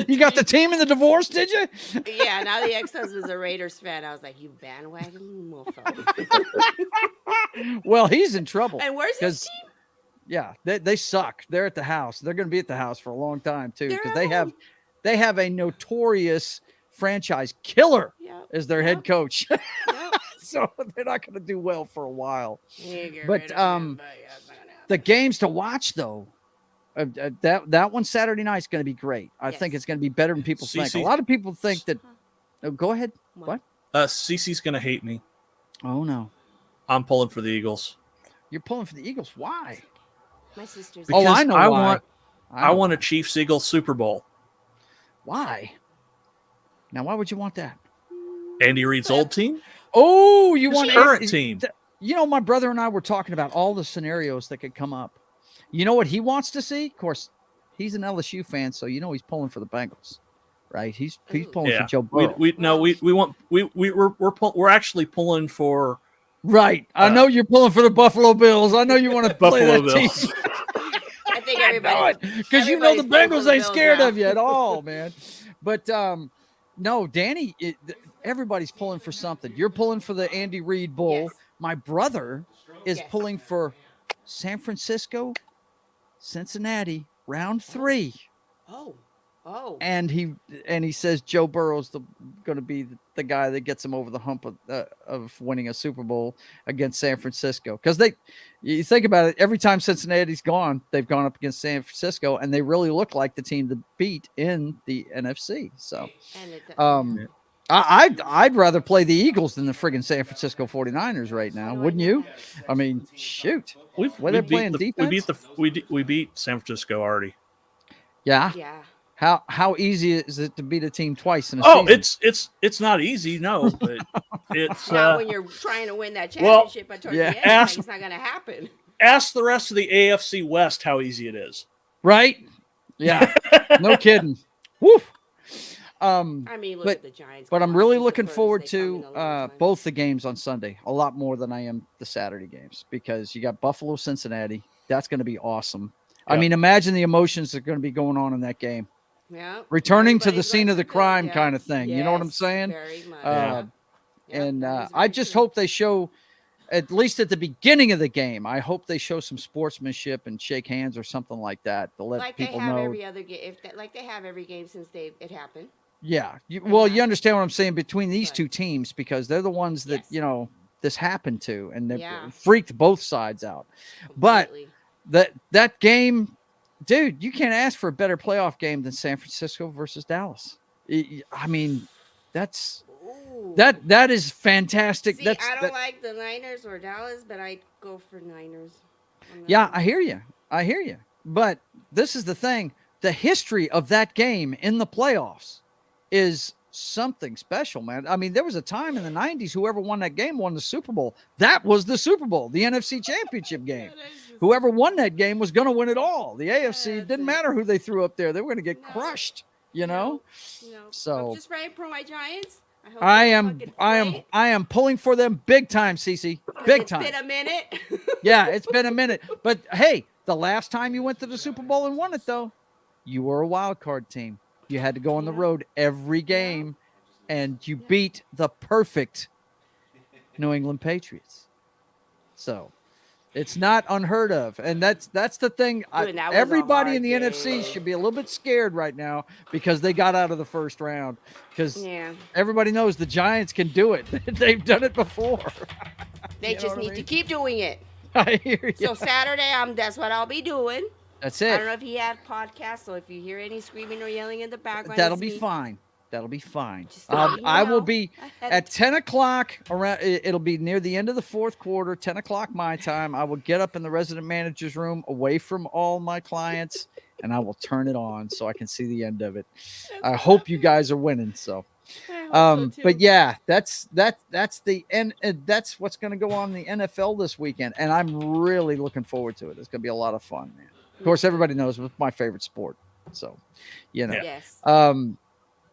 Speaker 1: You got the team in the divorce, did you?
Speaker 5: Yeah. Now the ex-husband's a Raiders fan. I was like, you bandwagon mofo.
Speaker 1: Well, he's in trouble.
Speaker 5: And where's his
Speaker 1: 'Cause-
Speaker 5: team?
Speaker 1: Yeah, they suck. They're at the house. They're going to be at the house for a long time too,
Speaker 5: They're
Speaker 1: because
Speaker 5: at
Speaker 1: they have a notorious franchise killer
Speaker 5: Yep.
Speaker 1: as their head coach.
Speaker 5: Yep.
Speaker 1: So they're not going to do well for a while.
Speaker 5: Yeah, get
Speaker 1: But,
Speaker 5: rid of him, yeah, it's not gonna happen.
Speaker 1: The games to watch though, that one Saturday night is going to be great. I think
Speaker 5: Yes.
Speaker 1: it's going to be better than people think. A
Speaker 3: CC
Speaker 1: lot of people think that. Oh, go ahead. What?
Speaker 3: Cece's gonna hate me.
Speaker 1: Oh no,
Speaker 3: I'm pulling for the Eagles.
Speaker 1: you're pulling for the Eagles. Why?
Speaker 5: My sister's.
Speaker 1: Oh, I know
Speaker 3: I
Speaker 1: why.
Speaker 3: I want a Chiefs Eagles Super Bowl.
Speaker 1: Why? Now, why would you want that?
Speaker 3: Andy Reid's old team,
Speaker 1: Oh, you want
Speaker 3: his current team.
Speaker 1: You know, my brother and I were talking about all the scenarios that could come up. You know what he wants to see? Of course, he's an LSU fan, so you know he's pulling for the Bengals, right? He's pulling for
Speaker 3: Yeah,
Speaker 1: Joe Burrow.
Speaker 3: we're actually pulling for
Speaker 1: Right. I know you're pulling for the Buffalo Bills. I know you want to play
Speaker 3: Buffalo
Speaker 1: that
Speaker 3: Bills.
Speaker 1: team.
Speaker 5: I think everybody.
Speaker 1: Because you know the
Speaker 5: Everybody's pulling for
Speaker 1: Bengals
Speaker 5: the
Speaker 1: ain't
Speaker 5: Bills
Speaker 1: scared
Speaker 5: now.
Speaker 1: of you at all, man. But no, Danny, everybody's pulling for something. You're pulling for the Andy Reid Bowl.
Speaker 5: Yes.
Speaker 1: My brother is
Speaker 5: Yes.
Speaker 1: pulling for San Francisco, Cincinnati, round 3.
Speaker 5: Oh.
Speaker 1: And he says Joe Burrow's going to be the guy that gets him over the hump of winning a Super Bowl against San Francisco. Because you think about it, every time Cincinnati's gone, they've gone up against San Francisco, and they really look like the team to beat in the NFC. So,
Speaker 5: And
Speaker 1: I'd rather play the Eagles than the friggin' San Francisco 49ers right now, wouldn't you? I mean, shoot.
Speaker 3: we
Speaker 1: they're playing defense?
Speaker 3: we beat San Francisco already.
Speaker 1: Yeah.
Speaker 5: yeah.
Speaker 1: How easy is it to beat a team twice in a
Speaker 3: Oh,
Speaker 1: season?
Speaker 3: it's not easy, no, but it's
Speaker 5: Not when you're trying to win that
Speaker 3: well,
Speaker 5: championship, but towards
Speaker 1: yeah.
Speaker 5: the end, it's not going to happen.
Speaker 3: ask the rest of the AFC West how easy it is.
Speaker 1: Right? Yeah. No kidding. Woo.
Speaker 5: I mean, look at the Giants.
Speaker 1: But
Speaker 5: Come
Speaker 1: I'm
Speaker 5: on,
Speaker 1: really
Speaker 5: it's the
Speaker 1: looking
Speaker 5: furthest
Speaker 1: forward
Speaker 5: they come in
Speaker 1: to
Speaker 5: a long time.
Speaker 1: both the games on Sunday a lot more than I am the Saturday games, because you got Buffalo, Cincinnati. That's going to be awesome. I
Speaker 3: Yeah.
Speaker 1: mean, imagine the emotions that are going to be going on in that game.
Speaker 5: Yeah.
Speaker 1: Returning to the
Speaker 5: Everybody's
Speaker 1: scene
Speaker 5: going
Speaker 1: of the
Speaker 5: to
Speaker 1: crime
Speaker 5: yeah.
Speaker 1: kind of thing. You know what I'm
Speaker 5: Yes,
Speaker 1: saying?
Speaker 5: Very much.
Speaker 1: Uh,
Speaker 5: Yep,
Speaker 1: And
Speaker 5: that is
Speaker 1: I
Speaker 5: very
Speaker 1: just
Speaker 5: true.
Speaker 1: hope they show, at least at the beginning of the game, I hope they show some sportsmanship and shake hands or something like that to let
Speaker 5: like they
Speaker 1: people
Speaker 5: have
Speaker 1: know.
Speaker 5: every other game, like they have every game since it happened.
Speaker 1: Yeah. Well, you understand what I'm saying between these
Speaker 5: Right.
Speaker 1: two teams, because they're the ones that,
Speaker 5: Yes.
Speaker 1: this happened to, and they
Speaker 5: Yeah.
Speaker 1: freaked both sides out. But
Speaker 5: Completely.
Speaker 1: that game, dude, you can't ask for a better playoff game than San Francisco versus Dallas. I mean, that's
Speaker 5: Ooh.
Speaker 1: that is fantastic.
Speaker 5: See, I don't like the Niners or Dallas, but I go for Niners.
Speaker 1: Yeah, I hear you. But this is the thing. The history of that game in the playoffs is something special, man. I mean, there was a time in the 90s, whoever won that game won the Super Bowl. That was the Super Bowl, the NFC Championship game. Whoever won that game was going to win it all. The AFC didn't matter who they threw up there. They were going to get crushed, you know? So
Speaker 5: I'm just ready for my Giants.
Speaker 1: I am pulling for them big time, Cece. Big time.
Speaker 5: It's been a minute.
Speaker 1: Yeah, it's been a minute. But hey, the last time you went to the Super Bowl and won it, though, you were a wild card team. You had to go on the road every game, and you beat the perfect New England Patriots. So it's not unheard of. And that's the thing. Everybody in the NFC should be a little bit scared right now because they got out of the first round. Because everybody knows the Giants can do it. They've done it before.
Speaker 5: They just need to keep doing it.
Speaker 1: I hear you.
Speaker 5: So Saturday, that's what I'll be doing.
Speaker 1: That's it.
Speaker 5: I don't know if he had podcasts, so if you hear any screaming or yelling in the background,
Speaker 1: that'll be fine. That'll be fine.
Speaker 5: Just
Speaker 1: I will be at 10 o'clock around. It'll be near the end of the fourth quarter, 10 o'clock my time. I will get up in the resident manager's room away from all my clients, and I will turn it on so I can see the end of it. I hope you guys are winning. So, but yeah, that's the end. That's what's going to go on in the NFL this weekend, and I'm really looking forward to it. It's going to be a lot of fun, man. Of course, everybody knows it's my favorite sport. So, you know.
Speaker 5: Yes.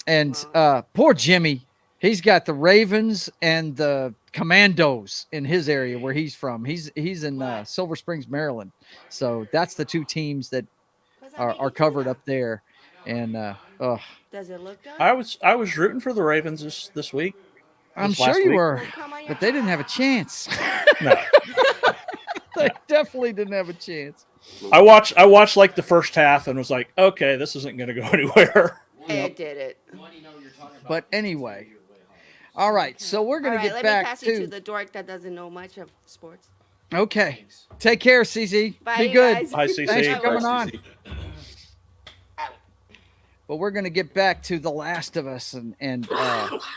Speaker 1: And poor Jimmy, he's got the Ravens and the Commandos in his area where he's from. He's in Silver Springs, Maryland. So that's the two teams that are covered up there. And
Speaker 5: does it look good?
Speaker 3: I was rooting for the Ravens this week.
Speaker 1: I'm sure you were, but they didn't have a chance.
Speaker 3: No.
Speaker 1: They definitely didn't have a chance.
Speaker 3: I watched like the first half and was like, okay, this isn't going to go anywhere.
Speaker 5: It did it.
Speaker 1: But anyway, all right. So we're going to get
Speaker 5: let
Speaker 1: back
Speaker 5: me pass it to the dork that doesn't know much of sports.
Speaker 1: Okay. Take care, CZ.
Speaker 5: Bye,
Speaker 1: Be good.
Speaker 5: guys.
Speaker 3: Hi, CC.
Speaker 1: Thanks for coming
Speaker 2: Bye,
Speaker 1: on.
Speaker 2: CC.
Speaker 1: But we're going to get back to The Last of Us and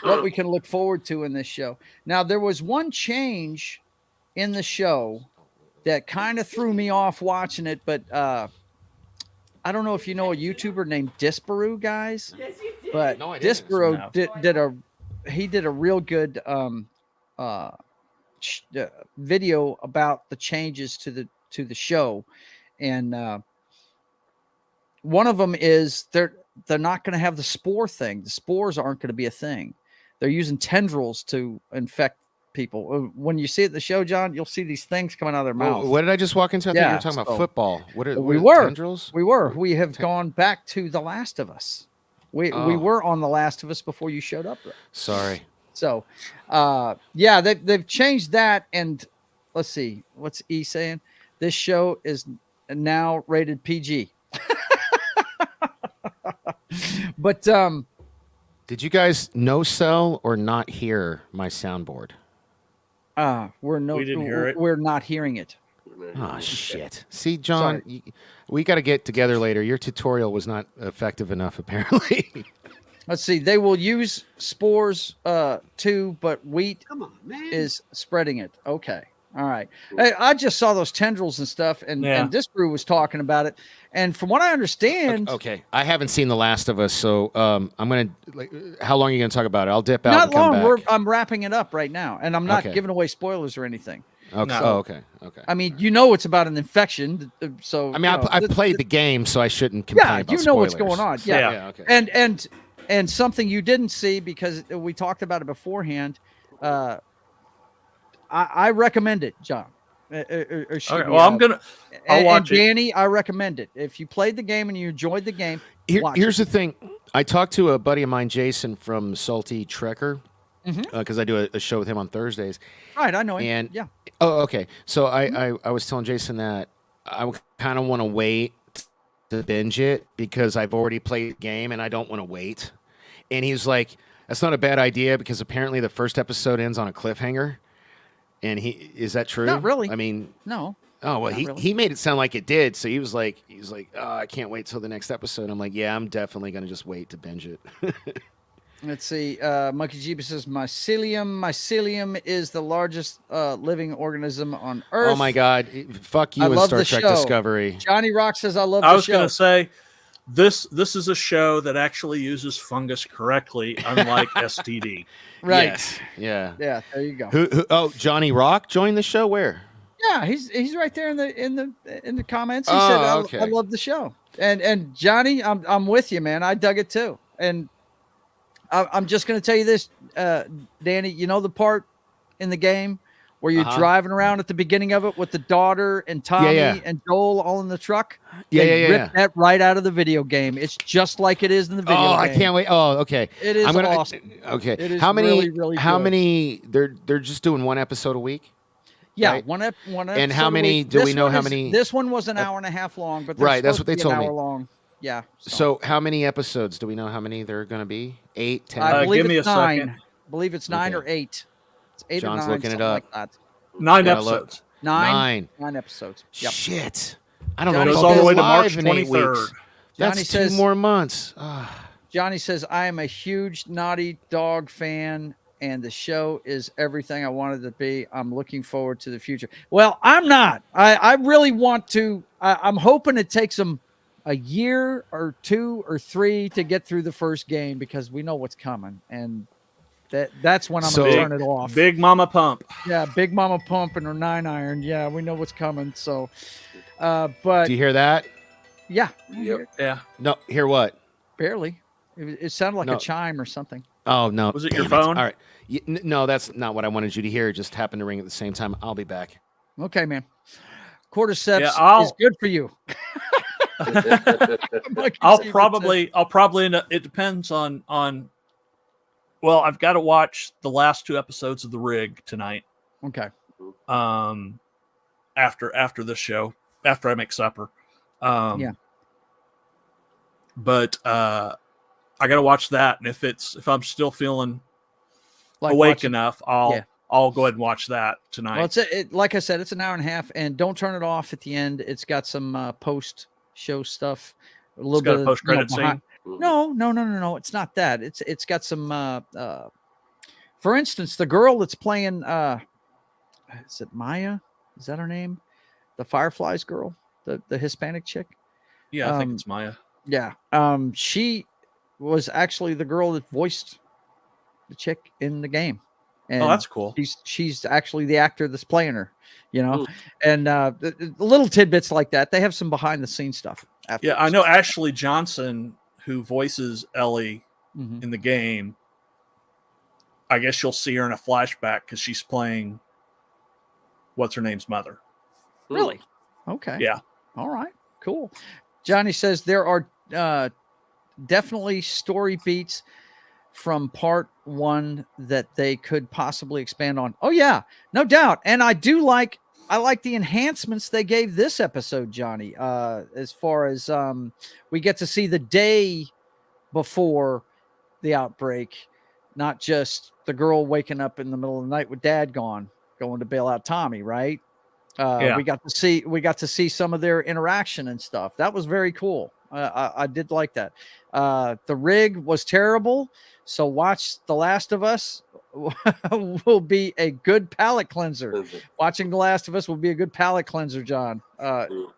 Speaker 1: what we can look forward to in this show. Now, there was one change in the show that kind of threw me off watching it, but I don't know if you know a YouTuber named Disparu, guys.
Speaker 5: Yes, you did.
Speaker 1: But
Speaker 4: No, I didn't.
Speaker 1: Disparu did a real good video about the changes to the show, and one of them is they're not going to have the spore thing. The spores aren't going to be a thing. They're using tendrils to infect people. When you see it in the show, John, you'll see these things coming out of their mouth.
Speaker 4: What did I just walk into? I thought you were talking about football. What are tendrils?
Speaker 1: We have gone back to The Last of Us. We were on The Last of Us before you showed up. Right?
Speaker 4: Sorry.
Speaker 1: So, they've changed that. And let's see, what's E saying? This show is now rated PG. But
Speaker 4: did you guys no sell or not hear my soundboard?
Speaker 3: We didn't hear it.
Speaker 1: We're not hearing it.
Speaker 4: Oh shit! See, John, we got to get together later. Your tutorial was not effective enough, apparently.
Speaker 1: Let's see. They will use spores too, but wheat is spreading it. Okay. All right. Hey, I just saw those tendrils and stuff, and this brew was talking about it. And from what I understand,
Speaker 4: okay, I haven't seen The Last of Us, so I'm gonna. How long are you gonna talk about it? I'll dip out.
Speaker 1: Not
Speaker 4: and come
Speaker 1: long.
Speaker 4: back.
Speaker 1: I'm wrapping it up right now, and I'm not giving away spoilers or anything.
Speaker 4: Okay.
Speaker 3: No.
Speaker 4: Oh, okay.
Speaker 1: I mean, you know, it's about an infection, so
Speaker 4: I mean, I played the game, so I shouldn't complain about
Speaker 1: you know
Speaker 4: spoilers.
Speaker 1: what's going on. Yeah.
Speaker 4: Okay.
Speaker 1: And something you didn't see because we talked about it beforehand. I recommend it, John.
Speaker 3: Okay, well, I'll watch it.
Speaker 1: Danny, I recommend it. If you played the game and you enjoyed the game,
Speaker 4: here's the thing. I talked to a buddy of mine, Jason from Salty Trekker, because I do a show with him on Thursdays.
Speaker 1: Right, I know him.
Speaker 4: And
Speaker 1: yeah.
Speaker 4: Oh, okay. So I was telling Jason that I kind of want to wait to binge it because I've already played the game and I don't want to wait. And he's like, "That's not a bad idea because apparently the first episode ends on a cliffhanger." And is that true?
Speaker 1: Not really.
Speaker 4: I mean,
Speaker 1: no.
Speaker 4: Oh well, he made it sound like it did. So he was like, "Oh, I can't wait till the next episode." I'm like, "Yeah, I'm definitely gonna just wait to binge it."
Speaker 1: Let's see. Monkey Jeeba says mycelium. Mycelium is the largest living organism on Earth.
Speaker 4: Oh my God! Fuck you and Star Trek Discovery.
Speaker 1: Johnny Rock says I love the show.
Speaker 3: I was gonna say, This is a show that actually uses fungus correctly, unlike STD.
Speaker 1: Right.
Speaker 4: Yes. Yeah.
Speaker 1: Yeah. There you go.
Speaker 4: Who? Oh, Johnny Rock joined the show. Where?
Speaker 1: Yeah, he's right there in the comments. He
Speaker 4: Oh,
Speaker 1: said,
Speaker 4: okay.
Speaker 1: I love the show." And Johnny, I'm with you, man. I dug it too. And I'm just going to tell you this, Danny. You know the part in the game where you're driving around at the beginning of it with the daughter and Tommy and Joel all in the truck? They ripped that right out of the video game. It's just like it is in the video game.
Speaker 4: Oh, I can't wait. Oh, okay.
Speaker 1: It is awesome.
Speaker 4: Okay.
Speaker 1: It is
Speaker 4: how many?
Speaker 1: really, really
Speaker 4: how
Speaker 1: good.
Speaker 4: many? They're just doing one episode a week.
Speaker 1: Yeah,
Speaker 4: right?
Speaker 1: one episode.
Speaker 4: And how many?
Speaker 1: Do
Speaker 4: Do we know how many?
Speaker 1: This one was an hour and a half long, but
Speaker 4: Right, that's what they told
Speaker 1: an
Speaker 4: me.
Speaker 1: hour long. Yeah.
Speaker 4: So how many episodes? Do we know how many there are going to be? 8, 10?
Speaker 1: I believe
Speaker 3: give me
Speaker 1: it's
Speaker 3: a
Speaker 1: 9.
Speaker 3: second.
Speaker 1: I believe it's 9 or 8. It's 8
Speaker 4: John's
Speaker 1: or 9.
Speaker 4: looking it
Speaker 1: something
Speaker 4: up.
Speaker 1: Like that.
Speaker 3: 9
Speaker 4: Gotta look.
Speaker 3: episodes.
Speaker 1: 9 episodes. Yep.
Speaker 4: Shit. I don't
Speaker 1: Johnny
Speaker 4: know.
Speaker 3: Goes
Speaker 4: if
Speaker 3: all
Speaker 4: I'll
Speaker 3: the
Speaker 4: be
Speaker 3: way to
Speaker 4: alive
Speaker 3: March
Speaker 4: in 8
Speaker 3: 23rd.
Speaker 4: weeks.
Speaker 1: Johnny
Speaker 4: That's
Speaker 1: says-
Speaker 4: 2 more months. Ah.
Speaker 1: Johnny says, "I am a huge Naughty Dog fan, and the show is everything I wanted to be. I'm looking forward to the future." Well, I'm not. I really want to. I'm hoping it takes them a year or 2 or 3 to get through the first game because we know what's coming, and that's when I'm going to turn it off.
Speaker 3: Big Mama Pump.
Speaker 1: Yeah, Big Mama Pump and her 9-iron. Yeah, we know what's coming. So, but
Speaker 4: Do you hear that?
Speaker 1: yeah,
Speaker 2: Yep.
Speaker 3: Yeah.
Speaker 4: No. Hear what?
Speaker 1: barely. It sounded like
Speaker 4: No.
Speaker 1: a chime or something.
Speaker 4: Oh, no.
Speaker 3: Was it
Speaker 4: Damn
Speaker 3: your phone?
Speaker 4: All right. No, that's not what I wanted you to hear. It just happened to ring at the same time. I'll be back.
Speaker 1: Okay, man. Cordyceps
Speaker 3: Yeah,
Speaker 1: is good for you.
Speaker 3: I'll probably end up, it depends on well, I've got to watch the last 2 episodes of The Rig tonight.
Speaker 1: Okay.
Speaker 3: After this show, after I make supper.
Speaker 1: Yeah.
Speaker 3: But I got to watch that, and if I'm still feeling
Speaker 1: Like
Speaker 3: awake
Speaker 1: watching-
Speaker 3: enough, I'll go ahead and watch that tonight.
Speaker 1: Well, like I said, it's an hour and a half, and don't turn it off at the end. It's got some post-show stuff. A little
Speaker 3: It's got
Speaker 1: bit
Speaker 3: a
Speaker 1: of,
Speaker 3: post-credit
Speaker 1: behind-
Speaker 3: scene.
Speaker 1: No. It's not that. It's got some. For instance, the girl that's playing. Is it Maya? Is that her name? The Fireflies girl, the Hispanic chick.
Speaker 3: Yeah, I think it's Maya.
Speaker 1: Yeah. She was actually the girl that voiced the chick in the game. And
Speaker 3: Oh, that's cool.
Speaker 1: she's actually the actor that's playing her, you know. And the little tidbits like that. They have some behind the scenes stuff.
Speaker 3: Yeah, I know Ashley Johnson, who voices Ellie
Speaker 1: Mhm.
Speaker 3: in the game. I guess you'll see her in a flashback because she's playing what's her name's mother.
Speaker 1: Really? Okay.
Speaker 3: Yeah.
Speaker 1: All right. Cool. Johnny says there are definitely story beats from part 1 that they could possibly expand on. Oh yeah, no doubt. And I like the enhancements they gave this episode, Johnny. As far as we get to see the day before the outbreak, not just the girl waking up in the middle of the night with dad gone, going to bail out Tommy, right? We got to see some of their interaction and stuff. That was very cool. I did like that. The Rig was terrible, so watch The Last of Us will be a good palate cleanser. Watching The Last of Us will be a good palate cleanser, John.
Speaker 3: Well,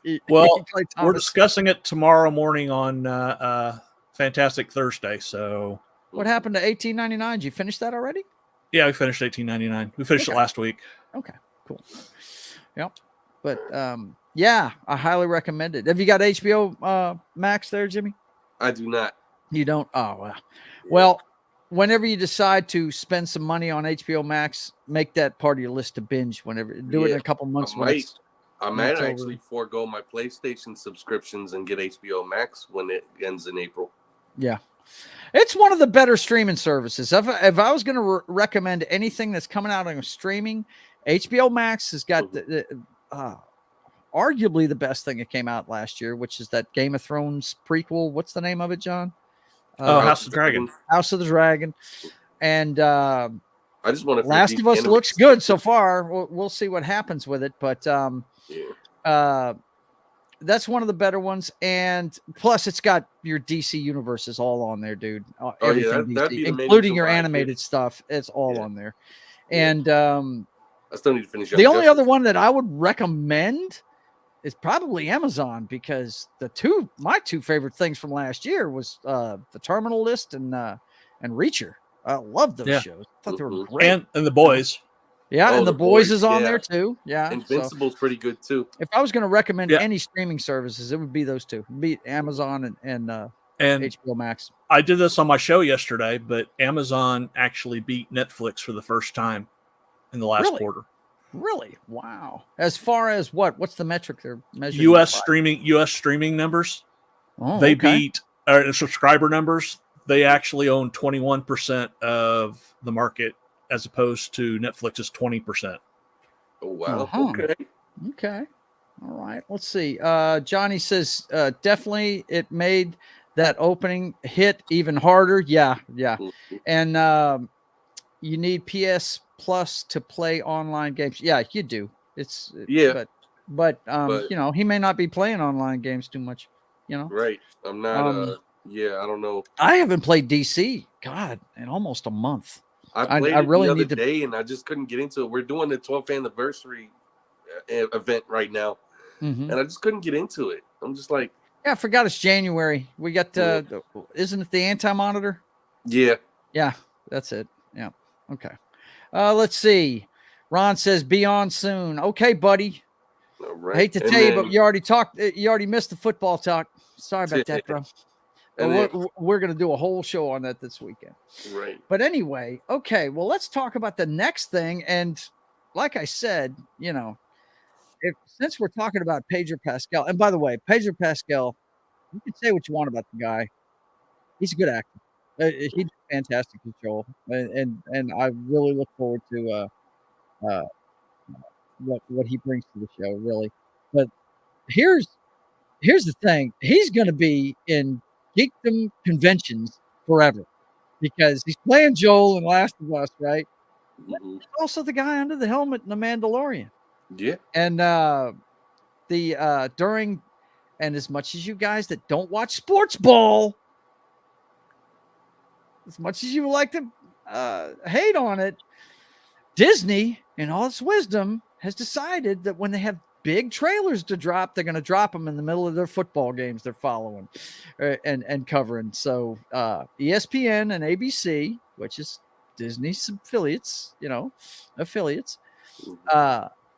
Speaker 3: we're discussing it tomorrow morning on Fantastic Thursday. So
Speaker 1: what happened to 1899? Did you finish that already?
Speaker 3: yeah, we finished 1899. We finished it last week.
Speaker 1: Okay, cool. Yep. But yeah, I highly recommend it. Have you got HBO Max there, Jimmy?
Speaker 2: I do not.
Speaker 1: You don't? Oh, well. Well, whenever you decide to spend some money on HBO Max, make that part of your list to binge whenever. Do it in a couple months.
Speaker 2: I might actually forego my PlayStation subscriptions and get HBO Max when it ends in April.
Speaker 1: Yeah. It's one of the better streaming services. If I was going to recommend anything that's coming out on streaming, HBO Max has got arguably the best thing that came out last year, which is that Game of Thrones prequel. What's the name of it, John?
Speaker 3: House of the Dragon.
Speaker 1: House of the Dragon. And
Speaker 2: I just want to.
Speaker 1: Last of Us looks good so far. We'll see what happens with it, but that's one of the better ones. And plus, it's got your DC universes all on there, dude. Everything
Speaker 2: that'd be the main
Speaker 1: including
Speaker 2: reason
Speaker 1: your
Speaker 2: why I
Speaker 1: animated stuff. It's all on there. And
Speaker 2: I still need to finish.
Speaker 1: the only other one that I would recommend it's probably Amazon, because my two favorite things from last year was the Terminal List and Reacher. I love those
Speaker 3: Yeah.
Speaker 1: shows. I thought they were
Speaker 2: Mhm.
Speaker 1: great.
Speaker 3: And the boys.
Speaker 1: Yeah,
Speaker 2: Oh,
Speaker 1: and
Speaker 2: The
Speaker 1: the boys
Speaker 2: Boys,
Speaker 1: is on
Speaker 2: yeah.
Speaker 1: there too. Yeah. So
Speaker 2: Invincible's pretty good too.
Speaker 1: if I was going to recommend
Speaker 3: Yeah.
Speaker 1: any streaming services, it would be those two. It'd be Amazon and
Speaker 3: And
Speaker 1: HBO Max.
Speaker 3: I did this on my show yesterday, but Amazon actually beat Netflix for the first time in the last
Speaker 1: Really?
Speaker 3: quarter.
Speaker 1: Really? Wow. As far as what's the metric they're measuring?
Speaker 3: U.S.
Speaker 1: by?
Speaker 3: streaming numbers.
Speaker 1: Oh,
Speaker 3: They
Speaker 1: okay.
Speaker 3: beat subscriber numbers. They actually own 21% of the market, as opposed to Netflix's 20%.
Speaker 2: Oh wow.
Speaker 1: Uh-huh.
Speaker 2: Okay.
Speaker 1: Okay. All right. Let's see. Johnny says definitely it made that opening hit even harder. Yeah.
Speaker 2: Mhm.
Speaker 1: And you need PS Plus to play online games. Yeah, you do. It's
Speaker 2: Yeah.
Speaker 1: but
Speaker 2: But-
Speaker 1: you know, he may not be playing online games too much, you know.
Speaker 2: Right. I'm not. Yeah. I don't know.
Speaker 1: I haven't played DC, God, in almost a month.
Speaker 2: I
Speaker 1: I
Speaker 2: played
Speaker 1: really
Speaker 2: it the
Speaker 1: need
Speaker 2: other
Speaker 1: to-
Speaker 2: day, and I just couldn't get into it. We're doing the 12th anniversary event right now,
Speaker 1: Mhm.
Speaker 2: and I just couldn't get into it. I'm just like,
Speaker 1: Yeah, I forgot it's January. We got
Speaker 2: Yeah.
Speaker 1: isn't it the Anti-Monitor?
Speaker 2: yeah.
Speaker 1: Yeah, that's it. Yeah. Okay. Let's see. Ron says be on soon. Okay, buddy.
Speaker 2: All right.
Speaker 1: I hate to
Speaker 2: And
Speaker 1: tell you,
Speaker 2: then-
Speaker 1: but you already missed the football talk. Sorry about that, bro.
Speaker 2: And
Speaker 1: But
Speaker 2: then-
Speaker 1: we're going to do a whole show on that this weekend.
Speaker 2: Right.
Speaker 1: But anyway, okay, well, let's talk about the next thing. And like I said, you know, since we're talking about Pedro Pascal, and by the way, Pedro Pascal, you can say what you want about the guy. He's a good actor. He did fantastic as Joel, and I really look forward to what he brings to the show, really. But here's the thing: he's going to be in geekdom conventions forever because he's playing Joel in Last of Us, right?
Speaker 2: Mhm.
Speaker 1: He's also the guy under the helmet in The Mandalorian.
Speaker 2: Yeah.
Speaker 1: And during, and as much as you guys that don't watch sports ball, as much as you like to hate on it, Disney, in all its wisdom, has decided that when they have big trailers to drop, they're going to drop them in the middle of their football games they're following and covering. So ESPN and ABC, which is Disney's affiliates,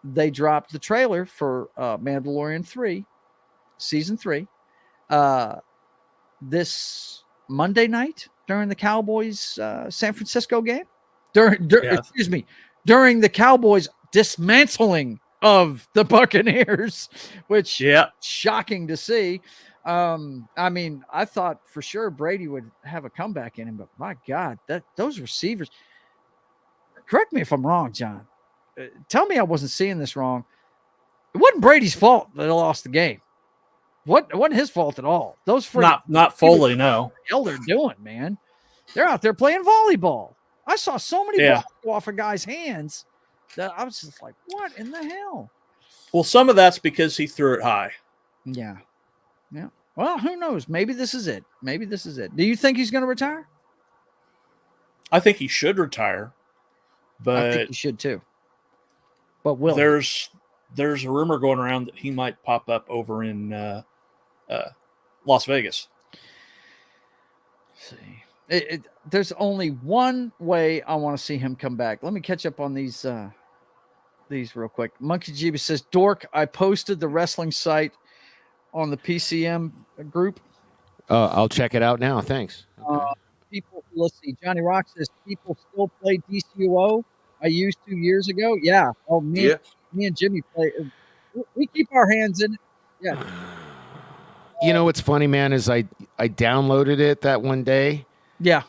Speaker 1: they dropped the trailer for Mandalorian 3, season 3, this Monday night during the Cowboys San Francisco game. During the Cowboys dismantling of the Buccaneers, which shocking to see. I mean, I thought for sure Brady would have a comeback in him, but my God, those receivers. Correct me if I'm wrong, John. Tell me I wasn't seeing this wrong. It wasn't Brady's fault that they lost the game. It wasn't his fault at all. Those
Speaker 3: Not fully, no.
Speaker 1: What the hell they're doing, man? They're out there playing volleyball. I saw so many balls go off a guy's hands that I was just like, what in the hell?
Speaker 3: Well, some of that's because he threw it high.
Speaker 1: Yeah. Well, who knows? Maybe this is it. Do you think he's going to retire?
Speaker 3: I think he should retire,
Speaker 1: I
Speaker 3: but
Speaker 1: think he should too. But will he?
Speaker 3: there's a rumor going around that he might pop up over in Las Vegas.
Speaker 1: Let's see. There's only one way I want to see him come back. Let me catch up on these real quick. Monkey Jeeba says, Dork, I posted the wrestling site on the PCM group.
Speaker 4: I'll check it out now. Thanks. Okay.
Speaker 1: People, let's see. Johnny Rock says people still play DCUO. I used 2 years ago. Yeah. Oh, me and Jimmy play. We keep our hands in it. Yeah.
Speaker 4: You know what's funny, man, is I downloaded it that one day.
Speaker 1: Yeah.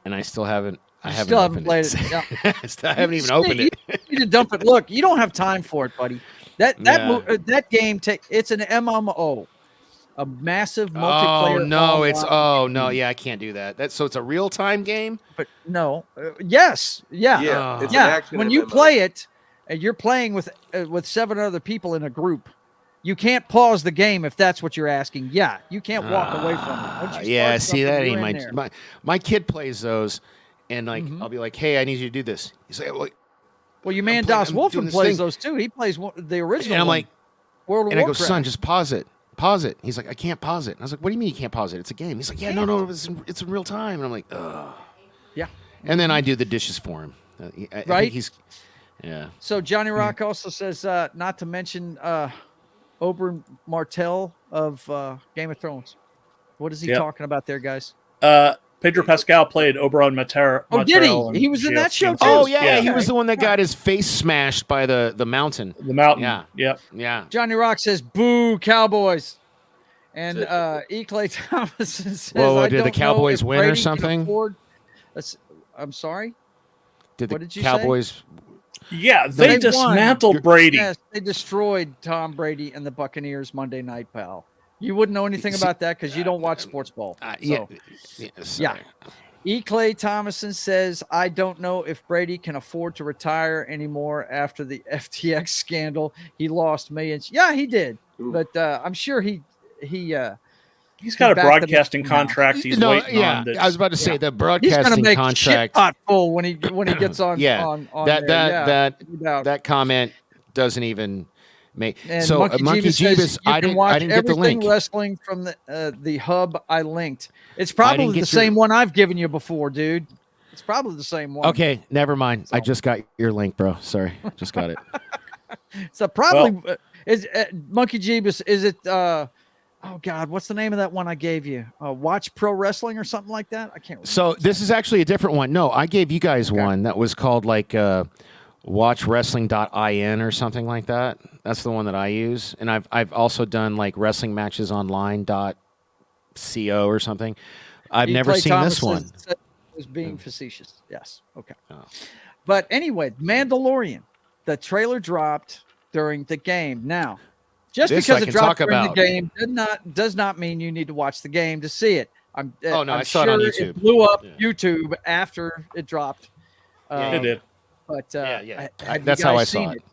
Speaker 4: And I still haven't. I haven't
Speaker 1: still haven't
Speaker 4: opened
Speaker 1: played
Speaker 4: it.
Speaker 1: it. Yeah.
Speaker 4: I haven't even opened it.
Speaker 1: You need to dump it. Look, you don't have time for it, buddy. That game it's an MMO, a massive multiplayer.
Speaker 4: Yeah, I can't do that. So it's a real time game.
Speaker 1: But no, yes, yeah,
Speaker 2: Yeah. It's an
Speaker 1: yeah.
Speaker 2: action
Speaker 1: When you
Speaker 2: MMO.
Speaker 1: play it, and you're playing with 7 other people in a group, you can't pause the game if that's what you're asking. Yeah, you can't walk away from it. Once you start
Speaker 4: See,
Speaker 1: something,
Speaker 4: that
Speaker 1: you're
Speaker 4: ain't
Speaker 1: in there.
Speaker 4: my kid plays those, and like I'll be like, hey, I need you to do this. He's like,
Speaker 1: Well, your man Das
Speaker 4: I'm doing
Speaker 1: Wolfen
Speaker 4: this
Speaker 1: plays
Speaker 4: thing.
Speaker 1: those too. He plays the original.
Speaker 4: And I'm
Speaker 1: one
Speaker 4: like,
Speaker 1: World of
Speaker 4: And I go,
Speaker 1: Warcraft.
Speaker 4: son, just pause it. Pause it. He's like, I can't pause it. And I was like, what do you mean you can't pause it? It's a game. He's like, yeah, no, it's in real time. And I'm like, ugh.
Speaker 1: Yeah.
Speaker 4: And then I do the dishes for him. I
Speaker 1: Right.
Speaker 4: think he's, yeah.
Speaker 1: So Johnny Rock also says, not to mention Oberyn Martell of Game of Thrones. What is he talking about there, guys?
Speaker 3: Pedro Pascal played Oberon Martell.
Speaker 1: Oh, did he? He was in that show, too?
Speaker 4: Oh, yeah,
Speaker 1: Okay.
Speaker 4: he was the one that got his face smashed by the mountain.
Speaker 3: The mountain.
Speaker 4: Yeah.
Speaker 3: Yep.
Speaker 4: Yeah.
Speaker 1: Johnny Rock says, boo, Cowboys. And E. Clay Thomason says,
Speaker 4: Whoa,
Speaker 1: I
Speaker 4: did the
Speaker 1: don't know
Speaker 4: Cowboys
Speaker 1: if
Speaker 4: win or
Speaker 1: Brady can
Speaker 4: something?
Speaker 1: afford- I'm sorry?
Speaker 4: Did the
Speaker 1: What did you say?
Speaker 4: Cowboys?
Speaker 3: Yeah,
Speaker 1: They
Speaker 3: they
Speaker 1: won.
Speaker 3: dismantled Brady.
Speaker 1: Yes, they destroyed Tom Brady and the Buccaneers Monday night, pal. You wouldn't know anything about that because you don't watch sports ball.
Speaker 4: Yeah.
Speaker 1: So,
Speaker 4: Sorry.
Speaker 1: E. Clay Thomason says, I don't know if Brady can afford to retire anymore after the FTX scandal. He lost millions. Yeah, he did. But I'm sure he's
Speaker 3: got a
Speaker 1: back to
Speaker 3: broadcasting
Speaker 1: the-
Speaker 3: contract he's
Speaker 4: No,
Speaker 3: waiting
Speaker 4: yeah,
Speaker 3: on.
Speaker 4: I was about to say the
Speaker 1: He's
Speaker 4: broadcasting
Speaker 1: gonna make
Speaker 4: contract.
Speaker 1: shit pot full when he gets on.
Speaker 4: Yeah,
Speaker 1: on
Speaker 4: that
Speaker 1: there.
Speaker 4: that comment doesn't even make.
Speaker 1: And
Speaker 4: So Monkey
Speaker 1: Jeebus says
Speaker 4: Jeebus,
Speaker 1: you
Speaker 4: I
Speaker 1: can
Speaker 4: didn't
Speaker 1: watch
Speaker 4: get the
Speaker 1: everything
Speaker 4: link.
Speaker 1: wrestling from the hub I linked. It's probably
Speaker 4: get
Speaker 1: the
Speaker 4: your-
Speaker 1: same one I've given you before, dude. It's probably the same one.
Speaker 4: Okay, never mind. I
Speaker 1: So-
Speaker 4: just got your link, bro. Sorry, just got it.
Speaker 1: So probably is Monkey Jeebus. Is it? Oh God, what's the name of that one I gave you? Watch Pro Wrestling or something like that. I can't remember.
Speaker 4: So this is actually a different one. No, I gave you guys one that was called like watchwrestling.in or something like that. That's the one that I use. And I've also done like wrestling matches online.co or something. I've
Speaker 1: E.
Speaker 4: never
Speaker 1: Clay
Speaker 4: seen
Speaker 1: Thomas
Speaker 4: this one.
Speaker 1: Was being facetious. Yes. Okay.
Speaker 4: Oh.
Speaker 1: But anyway, Mandalorian. The trailer dropped during the game. Now, just
Speaker 4: This
Speaker 1: because
Speaker 4: I
Speaker 1: it
Speaker 4: can
Speaker 1: dropped
Speaker 4: talk
Speaker 1: during
Speaker 4: about.
Speaker 1: the game does not mean you need to watch the game to see it. I'm
Speaker 4: I saw it on
Speaker 1: sure
Speaker 4: YouTube.
Speaker 1: It blew up
Speaker 4: Yeah.
Speaker 1: YouTube after it dropped.
Speaker 4: Yeah,
Speaker 3: It did.
Speaker 1: But
Speaker 4: yeah.
Speaker 1: have you
Speaker 4: That's how
Speaker 1: guys
Speaker 4: I saw
Speaker 1: seen
Speaker 4: it.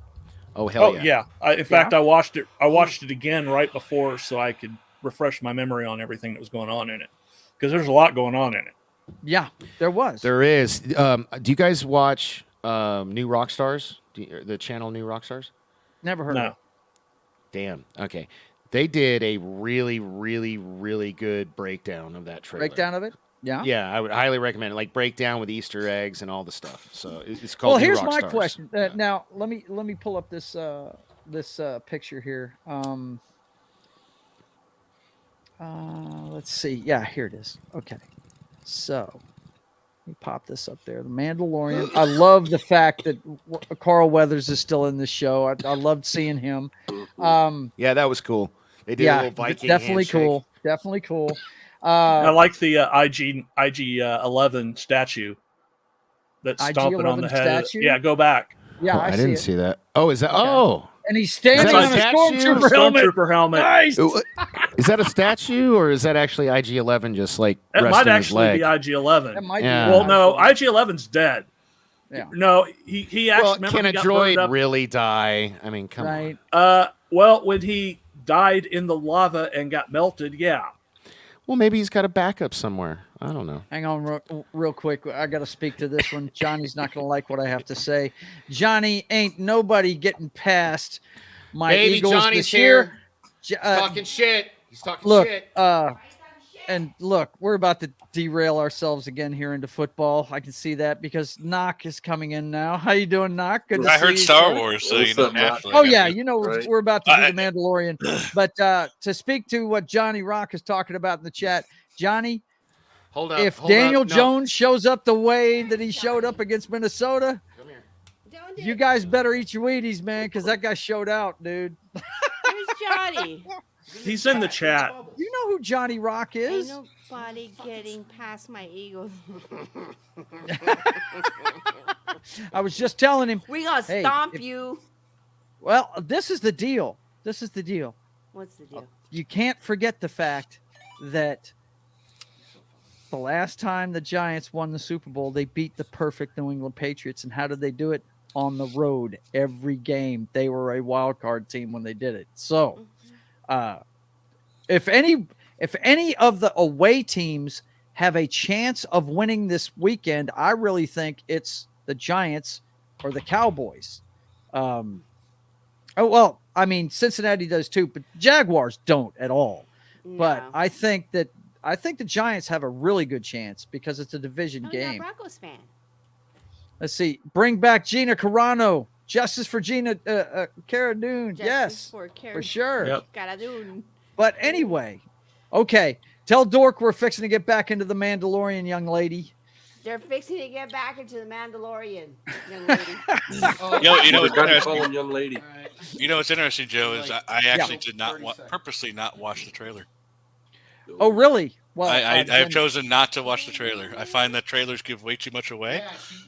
Speaker 4: Oh hell
Speaker 3: Oh
Speaker 4: yeah!
Speaker 3: yeah. In fact, I watched it. I watched it again right before so I could refresh my memory on everything that was going on in it because there's a lot going on in it.
Speaker 1: Yeah, there was.
Speaker 4: There is. Do you guys watch New Rockstars? The channel New Rockstars?
Speaker 1: Never heard of
Speaker 3: No.
Speaker 1: it.
Speaker 4: Damn. Okay. They did a really, really, really good breakdown of that trailer.
Speaker 1: Breakdown of it. Yeah.
Speaker 4: Yeah, I would highly recommend it. Like breakdown with Easter eggs and all the stuff. So it's called.
Speaker 1: Well,
Speaker 4: New
Speaker 1: here's my
Speaker 4: Rockstars.
Speaker 1: question.
Speaker 4: Yeah.
Speaker 1: Now, let me pull up this picture here. Let's see. Yeah, here it is. Okay. So, let me pop this up there. The Mandalorian. I love the fact that Carl Weathers is still in the show. I loved seeing him.
Speaker 4: Yeah, that was cool. They did a
Speaker 1: Yeah,
Speaker 4: little Viking
Speaker 1: definitely
Speaker 4: handshake.
Speaker 1: cool. Definitely cool.
Speaker 3: I like the IG 11 statue that's
Speaker 1: IG
Speaker 3: stomping on the
Speaker 1: 11
Speaker 3: head.
Speaker 1: statue?
Speaker 3: Yeah, go back.
Speaker 1: Yeah,
Speaker 4: Oh,
Speaker 1: I
Speaker 4: I didn't
Speaker 1: it.
Speaker 4: see that. Oh, is that?
Speaker 1: Okay.
Speaker 4: Oh,
Speaker 1: And he's standing
Speaker 4: Is
Speaker 1: on
Speaker 4: that
Speaker 1: a
Speaker 4: a statue?
Speaker 1: stormtrooper helmet.
Speaker 3: Stormtrooper helmet.
Speaker 1: Nice.
Speaker 4: is that a statue or is that actually IG-11 just like
Speaker 3: That
Speaker 4: resting
Speaker 3: might
Speaker 4: his
Speaker 3: actually
Speaker 4: leg?
Speaker 3: be IG-11.
Speaker 1: That might
Speaker 4: Yeah.
Speaker 1: be.
Speaker 3: Well, no, IG-11's dead.
Speaker 1: Yeah.
Speaker 3: No, he actually.
Speaker 4: Well,
Speaker 3: remember
Speaker 4: can
Speaker 3: he
Speaker 4: a
Speaker 3: got burned
Speaker 4: droid
Speaker 3: up?
Speaker 4: really die? I mean, come
Speaker 1: Right.
Speaker 4: on.
Speaker 3: Well, when he died in the lava and got melted, yeah.
Speaker 4: Well, maybe he's got a backup somewhere. I don't know.
Speaker 1: Hang on real quick. I got to speak to this one. Johnny's not going to like what I have to say. Johnny, ain't nobody getting past my
Speaker 4: Baby
Speaker 1: Eagles
Speaker 4: Johnny's
Speaker 1: this year.
Speaker 4: here. Talking shit. He's talking
Speaker 1: Look,
Speaker 4: shit.
Speaker 1: and look, we're about to derail ourselves again here into football. I can see that because Knock is coming in now. How you doing, Knock? Good to
Speaker 6: I
Speaker 1: see
Speaker 6: heard
Speaker 1: you,
Speaker 6: Star
Speaker 1: sir.
Speaker 6: Wars, so
Speaker 2: What's
Speaker 6: you know.
Speaker 2: up, Matt?
Speaker 6: naturally
Speaker 1: Oh
Speaker 6: I got
Speaker 1: yeah,
Speaker 6: it.
Speaker 1: you know
Speaker 2: Right.
Speaker 1: we're about to do the Mandalorian. But to speak to what Johnny Rock is talking about in the chat, Johnny,
Speaker 4: Hold up.
Speaker 1: if
Speaker 4: hold
Speaker 1: Daniel
Speaker 4: up. No.
Speaker 1: Jones shows up the way that he showed up against Minnesota,
Speaker 4: Come here.
Speaker 5: Don't do
Speaker 1: you
Speaker 5: it.
Speaker 1: guys better eat your Wheaties, man, because that guy showed out, dude.
Speaker 5: Where's Johnny?
Speaker 3: He's in the chat.
Speaker 1: You know who Johnny Rock
Speaker 5: Ain't
Speaker 1: is?
Speaker 5: nobody getting past my Eagles.
Speaker 1: I was just telling him.
Speaker 5: We gonna
Speaker 1: Hey,
Speaker 5: stomp
Speaker 1: if-
Speaker 5: you.
Speaker 1: Well, this is the deal. This is the deal.
Speaker 5: What's the deal?
Speaker 1: You can't forget the fact that the last time the Giants won the Super Bowl, they beat the perfect New England Patriots. And how did they do it? On the road, every game. They were a wild card team when they did it. So, if any of the away teams have a chance of winning this weekend, I really think it's the Giants or the Cowboys. I I mean, Cincinnati does too, but Jaguars don't at all. But
Speaker 5: No.
Speaker 1: I think the Giants have a really good chance because it's a division
Speaker 5: I'm not a
Speaker 1: game.
Speaker 5: Broncos fan.
Speaker 1: Let's see. Bring back Gina Carano. Justice for Gina Cara Dune.
Speaker 5: Justice
Speaker 1: Yes,
Speaker 5: for
Speaker 1: sure.
Speaker 3: Yep.
Speaker 5: Cara Dune.
Speaker 1: But anyway, okay. Tell Dork we're fixing to get back into the Mandalorian, young lady.
Speaker 5: They're fixing to get back into the Mandalorian, young lady.
Speaker 6: You know,
Speaker 2: You
Speaker 6: it's
Speaker 2: gotta call
Speaker 6: interesting.
Speaker 2: him young lady.
Speaker 6: You know what's interesting, Joe, is I actually
Speaker 1: Yeah.
Speaker 6: did not purposely not watch the trailer.
Speaker 1: Oh, really? Well,
Speaker 6: I
Speaker 1: then-
Speaker 6: have chosen not to watch the trailer. I find that trailers give way too much away,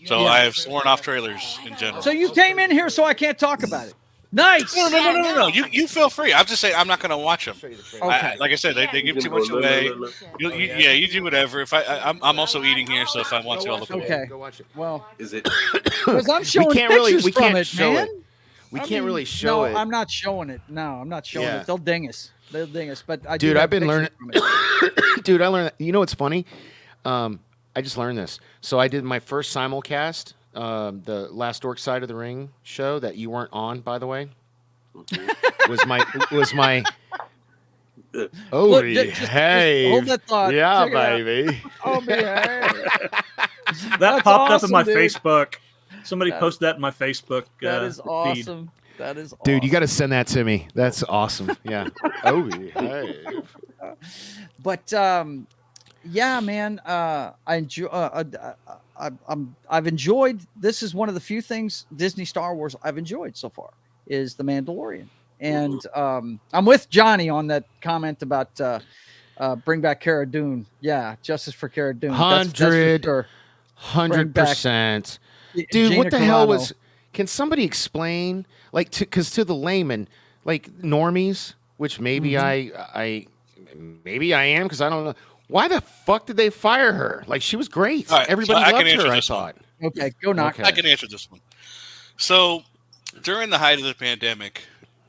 Speaker 6: so
Speaker 1: Yeah.
Speaker 6: I have sworn off trailers in general.
Speaker 1: So you came in here so I can't talk about it. Nice.
Speaker 6: No. You feel free. I'm just saying I'm not going to watch them.
Speaker 1: Okay.
Speaker 6: Like I said, they give too much away. You do whatever. If I'm also eating here, so if I want to, I'll look.
Speaker 1: Okay.
Speaker 4: Go watch it.
Speaker 1: Well,
Speaker 2: Is it?
Speaker 1: because I'm showing
Speaker 4: can't really-
Speaker 1: pictures
Speaker 4: we
Speaker 1: from
Speaker 4: can't
Speaker 1: it,
Speaker 4: show
Speaker 1: man.
Speaker 4: it. We
Speaker 1: I
Speaker 4: can't
Speaker 1: mean,
Speaker 4: really show it.
Speaker 1: No, I'm not showing it. No, I'm not showing
Speaker 4: Yeah.
Speaker 1: it. They'll ding us. They'll ding us. But I
Speaker 4: Dude,
Speaker 1: do have
Speaker 4: I've been
Speaker 1: pictures from it.
Speaker 4: Dude, I learned. You know what's funny? I just learned this. So I did my first simulcast, the Last Dork Side of the Ring show that you weren't on, by the way. was my. Oh,
Speaker 1: Look, just hold that thought.
Speaker 4: Yeah,
Speaker 1: Check it out.
Speaker 4: baby.
Speaker 1: Oh, behave.
Speaker 3: That
Speaker 1: That's
Speaker 3: popped up in my
Speaker 1: awesome, dude.
Speaker 3: Facebook. Somebody
Speaker 1: That-
Speaker 3: posted that in my Facebook.
Speaker 1: That is
Speaker 3: feed.
Speaker 1: awesome. That is awesome.
Speaker 4: Dude, you got to send that to me. That's awesome. Yeah. Oh, behave.
Speaker 1: But yeah, man, I enjoy. I've enjoyed. This is one of the few things Disney Star Wars I've enjoyed so far is the Mandalorian, and I'm with Johnny on that comment about bring back Cara Dune. Yeah, justice for Cara Dune. That's for
Speaker 4: 100.
Speaker 1: sure.
Speaker 4: 100%. Dude,
Speaker 1: Gina
Speaker 4: what the hell
Speaker 1: Carano.
Speaker 4: was? Can somebody explain, like, because to the layman, like normies, which maybe maybe I am because I don't know. Why the fuck did they fire her? Like, she was great.
Speaker 6: All right,
Speaker 4: Everybody
Speaker 6: so I can
Speaker 4: loved
Speaker 6: answer
Speaker 4: her. I
Speaker 6: this one.
Speaker 4: thought.
Speaker 1: Okay, go knock.
Speaker 4: Okay.
Speaker 6: I can answer this one. So, during the height of the pandemic,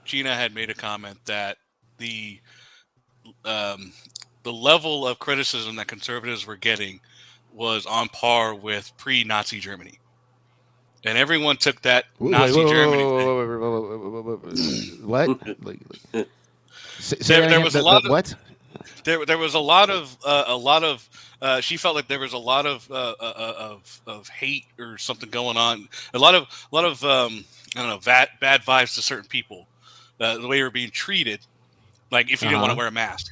Speaker 6: Gina had made a comment that the level of criticism that conservatives were getting was on par with pre-Nazi Germany, and everyone took that Nazi Germany thing.
Speaker 4: What?
Speaker 6: There was a lot of-
Speaker 4: what?
Speaker 6: There was a lot of she felt like there was a lot of hate or something going on. A lot of I don't know, bad vibes to certain people. The way you were being treated, like if you didn't want to wear a mask.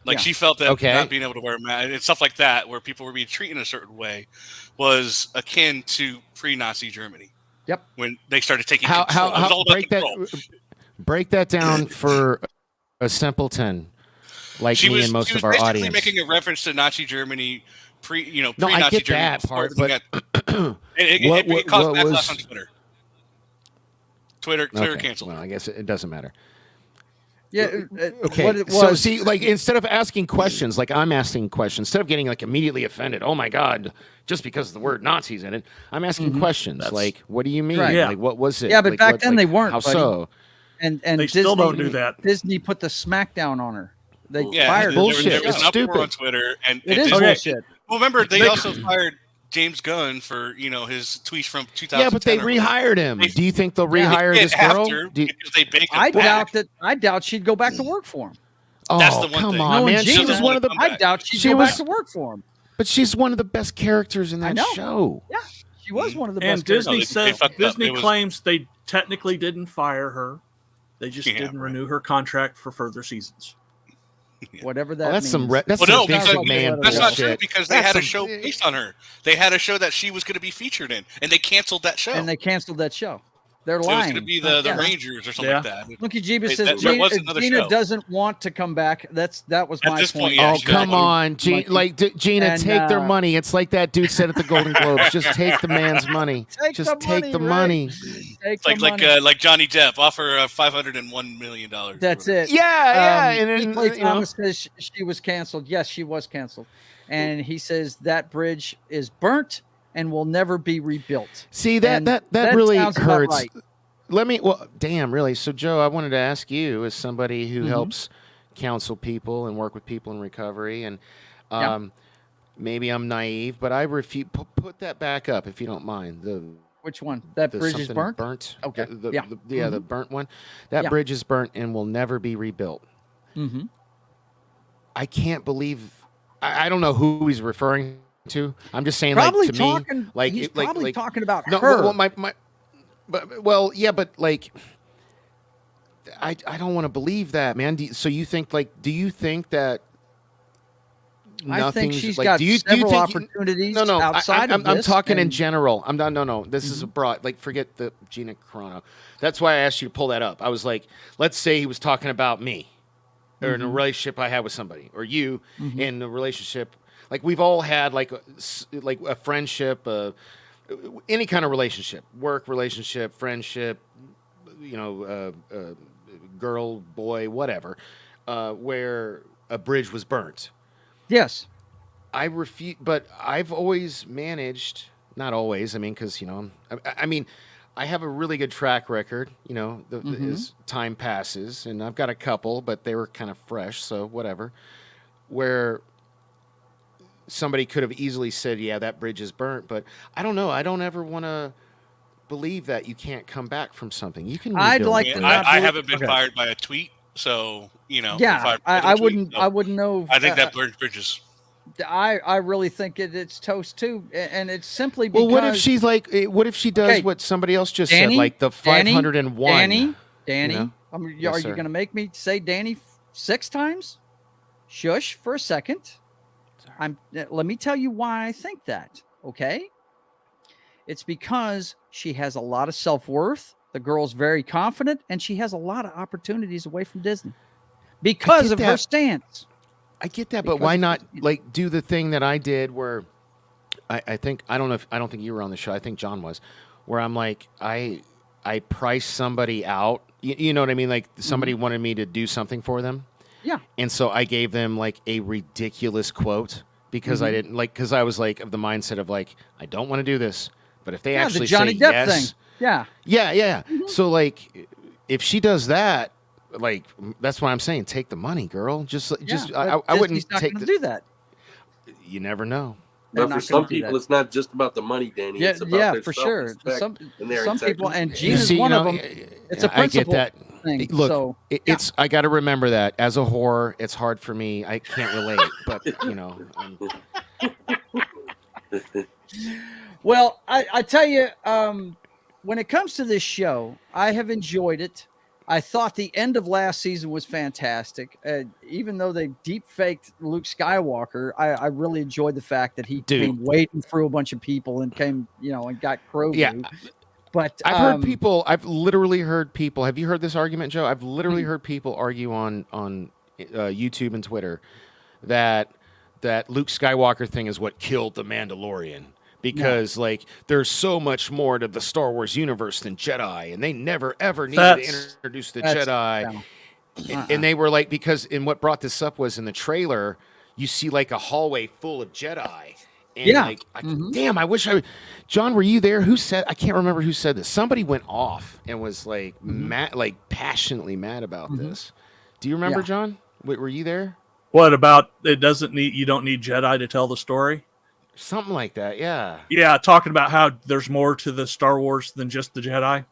Speaker 6: Like
Speaker 1: Yeah.
Speaker 6: she felt that
Speaker 4: Okay.
Speaker 6: not being able to wear a mask and stuff like that, where people were being treated in a certain way, was akin to pre-Nazi Germany.
Speaker 1: Yep.
Speaker 6: When they started taking control. It was
Speaker 4: How
Speaker 6: all about
Speaker 4: break that
Speaker 6: control.
Speaker 4: break that down for a simpleton like me and most
Speaker 6: she
Speaker 4: of
Speaker 6: was
Speaker 4: our
Speaker 6: basically
Speaker 4: audience.
Speaker 6: making a reference to Nazi Germany,
Speaker 4: No,
Speaker 6: pre-Nazi
Speaker 4: I get
Speaker 6: Germany.
Speaker 4: that
Speaker 6: before
Speaker 4: part,
Speaker 6: everything
Speaker 4: but
Speaker 6: got- it
Speaker 4: what
Speaker 6: caused backlash
Speaker 4: was-
Speaker 6: on Twitter. Twitter
Speaker 4: Okay,
Speaker 6: canceled.
Speaker 4: well, I guess it doesn't matter.
Speaker 1: Yeah.
Speaker 4: Okay,
Speaker 1: What it
Speaker 4: so
Speaker 1: was.
Speaker 4: see, like instead of asking questions, like I'm asking questions, instead of getting like immediately offended, oh my god, just because the word Nazis in it, I'm asking questions like, what do you mean?
Speaker 1: Right.
Speaker 3: Yeah.
Speaker 4: Like, what was it?
Speaker 1: Yeah, but
Speaker 4: Like,
Speaker 1: back
Speaker 4: what-
Speaker 1: then
Speaker 4: like,
Speaker 1: they weren't,
Speaker 4: How
Speaker 1: buddy.
Speaker 4: so?
Speaker 1: and
Speaker 3: They
Speaker 1: Disney,
Speaker 3: still don't do that.
Speaker 1: Disney put the smackdown on her. They
Speaker 6: Yeah,
Speaker 1: fired her.
Speaker 4: bullshit.
Speaker 6: There was
Speaker 4: It's
Speaker 6: an uproar
Speaker 4: stupid.
Speaker 6: on Twitter, and
Speaker 1: It is
Speaker 6: Disney-
Speaker 1: bullshit.
Speaker 6: Well, remember they also fired James Gunn for his tweets from 2010.
Speaker 4: Yeah, but they
Speaker 6: or whatever.
Speaker 4: rehired him.
Speaker 6: They-
Speaker 4: Do you think they'll
Speaker 6: They
Speaker 4: rehire
Speaker 6: did
Speaker 4: this girl?
Speaker 6: after
Speaker 4: Do you-
Speaker 6: because they baked
Speaker 1: I
Speaker 6: him back.
Speaker 1: doubt she'd go back to work for him.
Speaker 4: oh,
Speaker 6: That's the one
Speaker 4: come
Speaker 6: thing.
Speaker 4: on,
Speaker 1: Knowing
Speaker 4: man. She
Speaker 1: Gina,
Speaker 4: was one of the,
Speaker 6: Come
Speaker 1: I
Speaker 6: back.
Speaker 1: doubt she'd
Speaker 4: She
Speaker 1: go
Speaker 4: was-
Speaker 1: back to work for him.
Speaker 4: but she's one of the best characters in
Speaker 1: I
Speaker 4: that
Speaker 1: know.
Speaker 4: show.
Speaker 1: Yeah, she was one of the
Speaker 3: And
Speaker 1: best. characters.
Speaker 3: Disney
Speaker 6: they
Speaker 3: says
Speaker 6: fucked up.
Speaker 3: Disney
Speaker 6: It was-
Speaker 3: claims they technically didn't fire her. They just
Speaker 6: Yeah,
Speaker 3: didn't
Speaker 6: right.
Speaker 3: renew her contract for further seasons.
Speaker 1: Whatever that
Speaker 4: Well, that's
Speaker 1: means.
Speaker 4: some that's
Speaker 6: Well,
Speaker 4: some
Speaker 6: no,
Speaker 4: Vince
Speaker 6: because
Speaker 4: McMahon
Speaker 6: that's not true
Speaker 4: bullshit.
Speaker 6: because they
Speaker 4: That's
Speaker 6: had a
Speaker 4: some-
Speaker 6: show based on her. They had a show that she was going to be featured in, and they canceled that show.
Speaker 1: and they canceled that show. They're
Speaker 6: it was
Speaker 1: lying.
Speaker 6: going to be the
Speaker 1: Yeah.
Speaker 6: Rangers or something
Speaker 3: Yeah.
Speaker 6: like that.
Speaker 1: Monkey Jeebus
Speaker 6: There
Speaker 1: says
Speaker 6: was
Speaker 1: Gina,
Speaker 6: another
Speaker 1: Gina
Speaker 6: show.
Speaker 1: doesn't want to come back. That was
Speaker 6: At
Speaker 1: my
Speaker 6: this
Speaker 1: point.
Speaker 6: point, yeah,
Speaker 4: Oh,
Speaker 6: she
Speaker 4: come
Speaker 6: doesn't.
Speaker 4: on, Gina,
Speaker 1: And,
Speaker 4: take their money. It's like that dude said at the Golden Globes. Just take the man's money.
Speaker 1: Take
Speaker 4: Just
Speaker 1: the
Speaker 4: take
Speaker 1: money,
Speaker 4: the
Speaker 1: right.
Speaker 4: money.
Speaker 1: Take
Speaker 6: It's like Johnny Depp offer $501 million.
Speaker 1: That's it.
Speaker 4: Yeah,
Speaker 1: E.
Speaker 4: and
Speaker 1: Clay
Speaker 4: then, you know,
Speaker 1: Thomas says she was canceled. Yes, she was canceled, and he says that bridge is burnt and will never be rebuilt.
Speaker 4: see that
Speaker 1: And
Speaker 4: that really
Speaker 1: sounds about
Speaker 4: hurts.
Speaker 1: right.
Speaker 4: Damn, really. So, Joe, I wanted to ask you, as somebody who
Speaker 1: Mm-hmm.
Speaker 4: helps counsel people and work with people in recovery, and
Speaker 1: Yeah.
Speaker 4: maybe I'm naive, but I refuse. Put that back up if you don't mind.
Speaker 1: Which one? That
Speaker 4: The
Speaker 1: bridge is
Speaker 4: something
Speaker 1: burnt? Okay.
Speaker 4: The burnt one. That
Speaker 1: Yeah.
Speaker 4: bridge is burnt and will never be rebuilt.
Speaker 1: Mm-hmm.
Speaker 4: I can't believe. I don't know who he's referring to. I'm just saying,
Speaker 1: Probably
Speaker 4: like to
Speaker 1: talking.
Speaker 4: me, like
Speaker 1: He's
Speaker 4: it- like
Speaker 1: probably
Speaker 4: like
Speaker 1: talking about
Speaker 4: no.
Speaker 1: her.
Speaker 4: Well, but yeah, but like, I don't want to believe that, man. So you think do you think that?
Speaker 1: I think she's
Speaker 4: like,
Speaker 1: got
Speaker 4: do you
Speaker 1: several
Speaker 4: think
Speaker 1: opportunities
Speaker 4: no,
Speaker 1: outside of
Speaker 4: I'm
Speaker 1: this.
Speaker 4: talking in
Speaker 1: and-
Speaker 4: general. No. This is a broad. Like, forget the Gina Carano. That's why I asked you to pull that up. I was like, let's say he was talking about me, or in a relationship I had with somebody, or you in a relationship. Like, we've all had like a friendship, any kind of relationship, work relationship, friendship, girl, boy, whatever, where a bridge was burnt.
Speaker 1: Yes.
Speaker 4: I refuse, but I've always managed, not always, I mean, because, I have a really good track record, as time passes, and I've got a couple, but they were kind of fresh, so whatever, where somebody could have easily said, yeah, that bridge is burnt, but I don't know. I don't ever want to believe that you can't come back from something. You can
Speaker 1: I'd
Speaker 4: rebuild
Speaker 1: like
Speaker 4: a
Speaker 1: to
Speaker 4: bridge.
Speaker 1: not
Speaker 6: I
Speaker 1: believe-
Speaker 6: haven't been
Speaker 1: okay.
Speaker 6: fired by a tweet, so
Speaker 1: Yeah,
Speaker 6: if
Speaker 1: I
Speaker 6: tweet,
Speaker 1: wouldn't.
Speaker 6: so
Speaker 1: I wouldn't know.
Speaker 6: I think that bridge is.
Speaker 1: I really think it's toast too, and it's simply because.
Speaker 4: Well, what if she's like? What if she does
Speaker 1: Okay,
Speaker 4: what somebody else just
Speaker 1: Danny,
Speaker 4: said, like the
Speaker 1: Danny,
Speaker 4: 501?
Speaker 1: Danny,
Speaker 4: know?
Speaker 1: are
Speaker 4: Yes,
Speaker 1: you
Speaker 4: sir.
Speaker 1: going to make me say Danny 6 times? Shush for a second. Let me tell you why I think that. Okay, it's because she has a lot of self-worth. The girl's very confident, and she has a lot of opportunities away from Disney because of her
Speaker 4: that.
Speaker 1: stance.
Speaker 4: I get that, but
Speaker 1: Because
Speaker 4: why
Speaker 1: of
Speaker 4: not
Speaker 1: his-
Speaker 4: like do the thing that I did where I think I don't think you were on the show. I think John was, where I'm like I priced somebody out. You know what I mean? Like somebody wanted me to do something for them.
Speaker 1: Yeah.
Speaker 4: And so I gave them like a ridiculous quote because I didn't because I was like of the mindset of like I don't want to do this, but if they
Speaker 1: Yeah,
Speaker 4: actually
Speaker 1: the Johnny
Speaker 4: say
Speaker 1: Depp
Speaker 4: yes,
Speaker 1: thing. Yeah.
Speaker 4: yeah. So like if she does that. Like that's what I'm saying. Take the money, girl. Just
Speaker 1: but
Speaker 4: I wouldn't
Speaker 1: Disney's not
Speaker 4: take
Speaker 1: gonna
Speaker 4: the.
Speaker 1: do that.
Speaker 4: You never know.
Speaker 1: They're
Speaker 2: But
Speaker 1: not
Speaker 2: for some
Speaker 1: gonna do
Speaker 2: people,
Speaker 1: that.
Speaker 2: it's not just about the money, Danny.
Speaker 1: Yeah,
Speaker 2: It's about
Speaker 1: yeah,
Speaker 2: their
Speaker 1: for sure.
Speaker 2: self-respect and their
Speaker 1: Some people,
Speaker 2: integrity.
Speaker 1: and
Speaker 4: You
Speaker 1: Gina's
Speaker 4: see,
Speaker 1: one of them.
Speaker 4: I
Speaker 1: It's a
Speaker 4: get
Speaker 1: principle
Speaker 4: that.
Speaker 1: thing.
Speaker 4: Look,
Speaker 1: so
Speaker 4: it's I got to remember that as a whore, it's hard for me. I can't relate, but
Speaker 1: well, I tell you, when it comes to this show, I have enjoyed it. I thought the end of last season was fantastic. Even though they deep faked Luke Skywalker, I really enjoyed the fact that he came wading through a bunch of people and came, and got Grogu.
Speaker 4: Yeah.
Speaker 1: But
Speaker 4: I've heard people. I've literally heard people. Have you heard this argument, Joe? I've literally heard people argue on YouTube and Twitter that Luke Skywalker thing is what killed the Mandalorian. Because like there's so much more to the Star Wars universe than Jedi, and they never ever needed to introduce the Jedi. And they were like, because and what brought this up was in the trailer, you see like a hallway full of Jedi. And like, damn, I wish John, were you there? Who said? I can't remember who said this. Somebody went off and was like mad, like passionately mad about this. Do you remember, John? Were you there?
Speaker 3: What about you don't need Jedi to tell the story?
Speaker 4: Something like that, yeah.
Speaker 3: Yeah, talking about how there's more to the Star Wars than just the Jedi.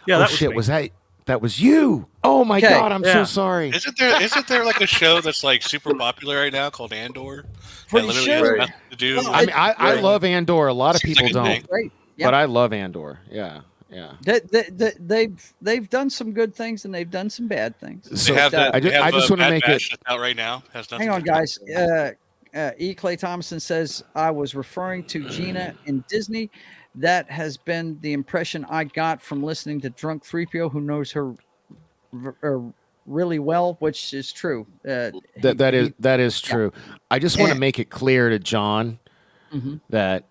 Speaker 3: Yeah, that was
Speaker 4: shit,
Speaker 3: me.
Speaker 4: that was you? Oh my God, I'm so sorry.
Speaker 6: Isn't there like a show that's like super popular right now called Andor?
Speaker 1: Pretty
Speaker 6: that literally
Speaker 1: sure.
Speaker 6: has nothing to do.
Speaker 1: Well,
Speaker 4: I mean, I love Andor. A lot of
Speaker 6: Seems
Speaker 4: people
Speaker 6: like a
Speaker 4: don't,
Speaker 6: thing.
Speaker 1: Great. Yeah.
Speaker 4: but I love Andor. Yeah.
Speaker 1: They've done some good things and they've done some bad things.
Speaker 6: They have that.
Speaker 4: I just want to make it.
Speaker 6: that's out right now. Has nothing
Speaker 1: Hang on,
Speaker 6: to do with
Speaker 1: guys. E. Clay Thomason says, I was referring to Gina in Disney. That has been the impression I got from listening to Drunk 3PO, who knows her really well, which is true.
Speaker 4: That is true. I just want to make it clear to John that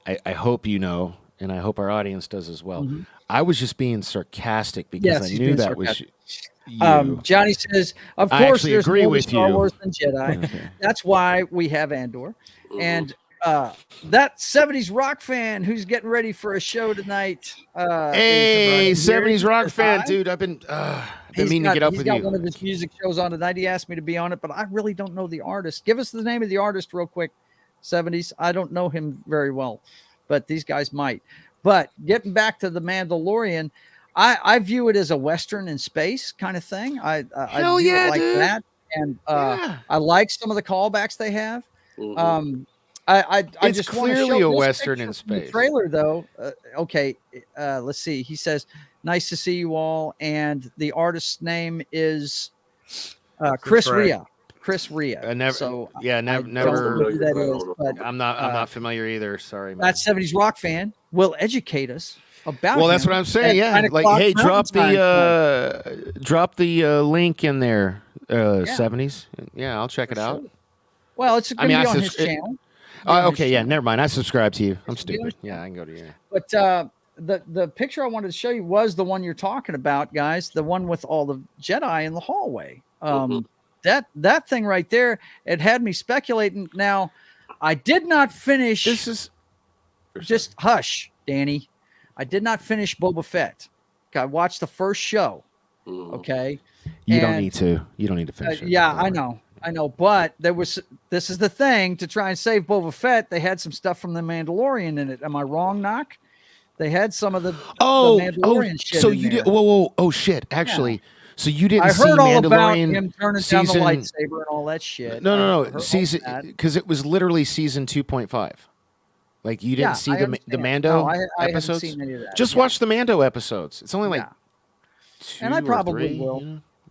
Speaker 4: I hope you know, and I hope our audience does as well. I was just being sarcastic because I knew that was you.
Speaker 1: Johnny says, of
Speaker 4: I
Speaker 1: course,
Speaker 4: actually
Speaker 1: there's
Speaker 4: agree
Speaker 1: more to
Speaker 4: with
Speaker 1: Star
Speaker 4: you.
Speaker 1: Wars than Jedi.
Speaker 4: Okay.
Speaker 1: That's why we have Andor. And that 70s rock fan who's getting ready for a show tonight.
Speaker 4: Hey,
Speaker 1: is
Speaker 4: 70s rock
Speaker 1: here.
Speaker 4: fan, dude. I've been meaning to get up with you.
Speaker 1: He's got one of his music shows on tonight. He asked me to be on it, but I really don't know the artist. Give us the name of the artist real quick, 70s. I don't know him very well, but these guys might. But getting back to the Mandalorian, I view it as a Western in space kind of thing. I
Speaker 4: Hell
Speaker 1: view
Speaker 4: yeah,
Speaker 1: it like
Speaker 4: dude.
Speaker 1: that. And
Speaker 4: Yeah.
Speaker 1: I like some of the callbacks they have.
Speaker 2: Mhm.
Speaker 1: I
Speaker 4: It's
Speaker 1: just want to
Speaker 4: clearly
Speaker 1: show
Speaker 4: a
Speaker 1: this
Speaker 4: Western
Speaker 1: picture
Speaker 4: in
Speaker 1: from the
Speaker 4: space.
Speaker 1: trailer, though. Okay, let's see. He says, "Nice to see you all," and the artist's name is Chris
Speaker 3: Ray.
Speaker 1: Rea. Chris Rea.
Speaker 4: I never,
Speaker 1: So
Speaker 4: yeah,
Speaker 1: I
Speaker 4: never,
Speaker 1: don't
Speaker 4: never.
Speaker 1: know who that
Speaker 2: Hold
Speaker 1: is,
Speaker 2: on,
Speaker 1: but
Speaker 4: I'm not familiar either. Sorry, man.
Speaker 1: that 70s rock fan will educate us about.
Speaker 4: Well, that's
Speaker 1: him
Speaker 4: what I'm saying.
Speaker 1: at 9
Speaker 4: Yeah, like,
Speaker 1: o'clock
Speaker 4: hey,
Speaker 1: Mountain Time
Speaker 4: drop the link in there.
Speaker 1: Yeah.
Speaker 4: 70s. Yeah, I'll check
Speaker 1: for
Speaker 4: it out.
Speaker 1: sure. Well, it's
Speaker 4: I
Speaker 1: going
Speaker 4: mean,
Speaker 1: to be
Speaker 4: I
Speaker 1: on his
Speaker 4: subscri-
Speaker 1: channel.
Speaker 4: Okay, yeah, never mind. I subscribe to you. I'm
Speaker 1: It's gonna be on
Speaker 4: stupid.
Speaker 1: his
Speaker 4: Yeah, I can go to you.
Speaker 1: But the picture I wanted to show you was the one you're talking about, guys. The one with all the Jedi in the hallway. That thing right there, it had me speculating. Now, I did not finish.
Speaker 4: This is
Speaker 1: Just hush, Danny. I did not finish Boba Fett. I watched the first show. Okay.
Speaker 4: You don't
Speaker 1: And,
Speaker 4: need to. You don't need to finish it.
Speaker 1: yeah,
Speaker 4: Don't
Speaker 1: I
Speaker 4: worry.
Speaker 1: know. I know. But this is the thing, to try and save Boba Fett, they had some stuff from the Mandalorian in it. Am I wrong, Knock? They had some of the Mandalorian shit.
Speaker 4: So
Speaker 1: in
Speaker 4: you
Speaker 1: there.
Speaker 4: did. Whoa. Oh shit. Actually, so you didn't
Speaker 1: I
Speaker 4: see
Speaker 1: heard all about
Speaker 4: Mandalorian
Speaker 1: him turning
Speaker 4: season.
Speaker 1: down the lightsaber and all that shit.
Speaker 4: No,
Speaker 1: I
Speaker 4: no,
Speaker 1: heard
Speaker 4: no.
Speaker 1: all
Speaker 4: Season,
Speaker 1: that.
Speaker 4: because it was literally season 2.5. Like, you didn't see
Speaker 1: I
Speaker 4: the
Speaker 1: understand.
Speaker 4: Mando
Speaker 1: No, I haven't
Speaker 4: episodes.
Speaker 1: seen any of that.
Speaker 4: Just watch the Mando episodes. It's only like
Speaker 1: Yeah.
Speaker 4: 2
Speaker 1: And I
Speaker 4: or
Speaker 1: probably
Speaker 4: 3,
Speaker 1: will.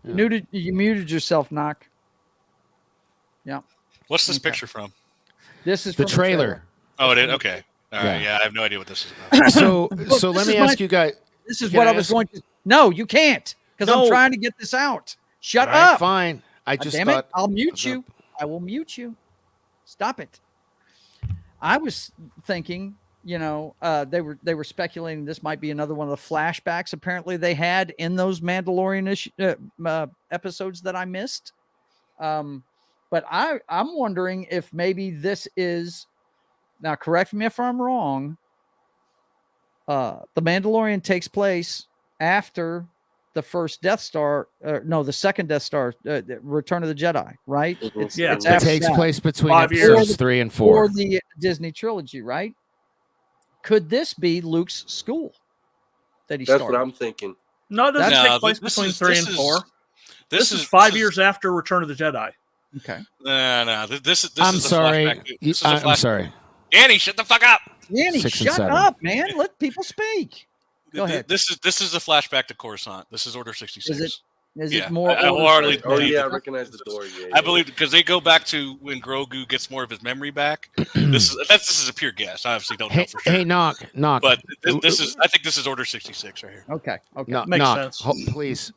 Speaker 4: you know?
Speaker 1: You muted yourself, Knock. Yeah.
Speaker 6: What's this
Speaker 1: Okay.
Speaker 6: picture from?
Speaker 1: This is
Speaker 4: The
Speaker 1: from
Speaker 4: trailer.
Speaker 6: Oh, it is? Okay. All right.
Speaker 4: Yeah.
Speaker 6: Yeah, I have no idea what this is about.
Speaker 4: So
Speaker 1: Look,
Speaker 4: let
Speaker 1: this
Speaker 4: me
Speaker 1: is my-
Speaker 4: ask you guys.
Speaker 1: This is
Speaker 4: Can
Speaker 1: what
Speaker 4: I
Speaker 1: I was
Speaker 4: ask-
Speaker 1: going to. No, you can't, because I'm
Speaker 4: No.
Speaker 1: trying to get this out. Shut
Speaker 4: All right,
Speaker 1: up.
Speaker 4: fine. I
Speaker 1: God
Speaker 4: just
Speaker 1: damn
Speaker 4: thought.
Speaker 1: it. I'll mute you. I will mute you. Stop it. I was thinking, they were speculating this might be another one of the flashbacks apparently they had in those Mandalorian episodes that I missed. But I'm wondering if maybe this is, now correct me if I'm wrong, the Mandalorian takes place after the first Death Star, the second Death Star, Return of the Jedi, right? It's
Speaker 3: Yeah,
Speaker 4: It
Speaker 1: after
Speaker 4: takes
Speaker 1: that.
Speaker 4: place between
Speaker 3: 5 years.
Speaker 4: episodes 3 and 4.
Speaker 1: Or the Disney trilogy, right? Could this be Luke's school that he
Speaker 2: That's
Speaker 1: started?
Speaker 2: what I'm thinking.
Speaker 3: No, it doesn't
Speaker 6: No,
Speaker 3: take place
Speaker 6: this
Speaker 3: between
Speaker 6: is-
Speaker 3: 3
Speaker 6: this
Speaker 3: and
Speaker 6: is-
Speaker 3: 4.
Speaker 6: This
Speaker 3: is 5 years after Return of the Jedi.
Speaker 1: Okay.
Speaker 6: No. This
Speaker 4: I'm
Speaker 6: is a
Speaker 4: sorry.
Speaker 6: flashback. This is a
Speaker 4: I'm
Speaker 6: flashback.
Speaker 4: sorry.
Speaker 6: Danny, shut the fuck up.
Speaker 1: Danny,
Speaker 4: 6 and
Speaker 1: shut
Speaker 4: 7.
Speaker 1: up, man. Let people speak. Go ahead.
Speaker 6: This is a flashback to Coruscant. This is Order 66.
Speaker 1: Is it? Is
Speaker 6: Yeah,
Speaker 1: it more?
Speaker 6: I
Speaker 1: Order
Speaker 6: wholeheartedly
Speaker 1: 66?
Speaker 2: Oh
Speaker 6: believe
Speaker 2: yeah, I
Speaker 6: that.
Speaker 2: recognize the door. Yeah,
Speaker 6: I believe because they go back to when Grogu gets more of his memory back. This is a pure guess. I obviously don't know
Speaker 4: Hey,
Speaker 6: for sure.
Speaker 4: hey, knock.
Speaker 6: But I think this is Order 66 right here.
Speaker 1: Okay. Okay.
Speaker 3: Makes
Speaker 4: knock.
Speaker 3: sense.
Speaker 4: Please,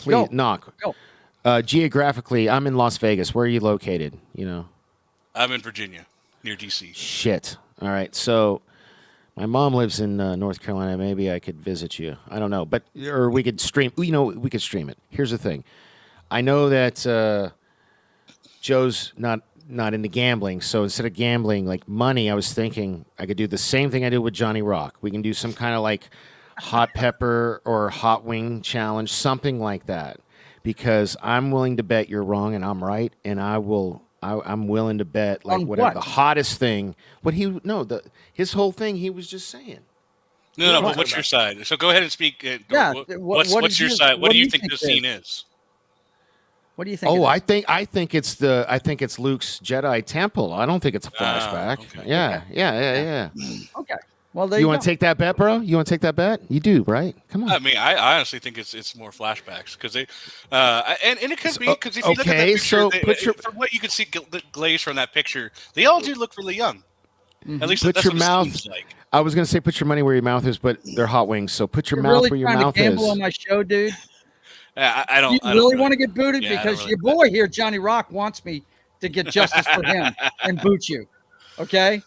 Speaker 1: Go.
Speaker 4: knock.
Speaker 1: Go.
Speaker 4: Geographically, I'm in Las Vegas. Where are you located?
Speaker 6: I'm in Virginia, near DC.
Speaker 4: Shit. All right. So my mom lives in North Carolina. Maybe I could visit you. I don't know, or we could stream. We could stream it. Here's the thing. I know that Joe's not into gambling, so instead of gambling like money, I was thinking I could do the same thing I did with Johnny Rock. We can do some kind of like hot pepper or hot wing challenge, something like that. Because I'm willing to bet you're wrong and I'm right, and I'm willing to bet like
Speaker 1: On
Speaker 4: whatever
Speaker 1: what?
Speaker 4: the hottest thing. His whole thing he was just saying.
Speaker 6: No, but what's your side? So go ahead and speak.
Speaker 1: Yeah,
Speaker 6: What's
Speaker 1: is
Speaker 6: your
Speaker 1: your-
Speaker 6: side? What
Speaker 1: what
Speaker 6: do you think the scene is?
Speaker 1: What do you think?
Speaker 4: Oh,
Speaker 1: it is?
Speaker 4: I think it's Luke's Jedi temple. I don't think it's a flashback.
Speaker 6: okay.
Speaker 4: Yeah.
Speaker 1: Okay. Well, there
Speaker 4: You
Speaker 1: you
Speaker 4: want
Speaker 1: go.
Speaker 4: to take that bet, bro? You want to take that bet? You do, right? Come on.
Speaker 6: I mean, I honestly think it's more flashbacks because they, and it could be because if you look at that
Speaker 4: okay,
Speaker 6: picture,
Speaker 4: so put your-
Speaker 6: from what you can see glazed from that picture, they all do look really young. At least
Speaker 4: Put
Speaker 6: that's
Speaker 4: your
Speaker 6: what
Speaker 4: mouth-
Speaker 6: it seems like.
Speaker 4: I was gonna say put your money where your mouth is, but they're hot wings. So put your
Speaker 1: You're
Speaker 4: mouth
Speaker 1: really
Speaker 4: where your
Speaker 1: trying
Speaker 4: mouth
Speaker 1: to gamble
Speaker 4: is.
Speaker 1: on my show, dude.
Speaker 6: I don't.
Speaker 1: You
Speaker 6: I don't
Speaker 1: really want to get booted
Speaker 6: Yeah, I don't
Speaker 1: because
Speaker 6: really-
Speaker 1: your boy here, Johnny Rock, wants me to get justice for him and boot you. Okay.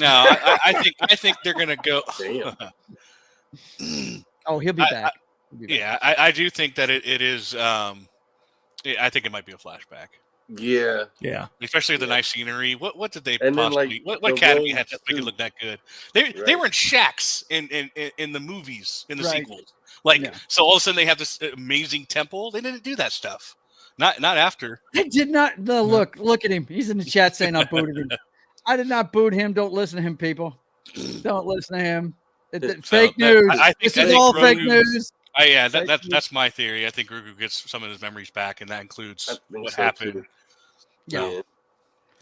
Speaker 6: No, I think they're gonna go.
Speaker 2: Damn.
Speaker 1: Oh, he'll be back. He'll be back.
Speaker 6: Yeah, I do think that it is. I think it might be a flashback,
Speaker 2: Yeah.
Speaker 3: Yeah.
Speaker 6: especially the nice scenery. What did they
Speaker 2: And then,
Speaker 6: possibly?
Speaker 2: like,
Speaker 6: what
Speaker 2: the
Speaker 6: academy
Speaker 2: roads,
Speaker 6: had to make it
Speaker 2: too.
Speaker 6: look that good? They
Speaker 2: Right.
Speaker 6: were in shacks in the movies in the
Speaker 1: Right.
Speaker 6: sequels. Like
Speaker 1: Yeah.
Speaker 6: so, all of a sudden they have this amazing temple. They didn't do that stuff. Not after.
Speaker 1: I did not. Look at him. He's in the chat saying I booted him. I did not boot him. Don't listen to him, people. Don't listen to him.
Speaker 6: So
Speaker 1: Fake news.
Speaker 6: I think
Speaker 1: This is all fake news.
Speaker 6: Yeah,
Speaker 1: Fake
Speaker 6: that's my theory. I think Grogu gets some of his memories back, and that includes what
Speaker 2: so,
Speaker 6: happened.
Speaker 2: too.
Speaker 1: Yeah.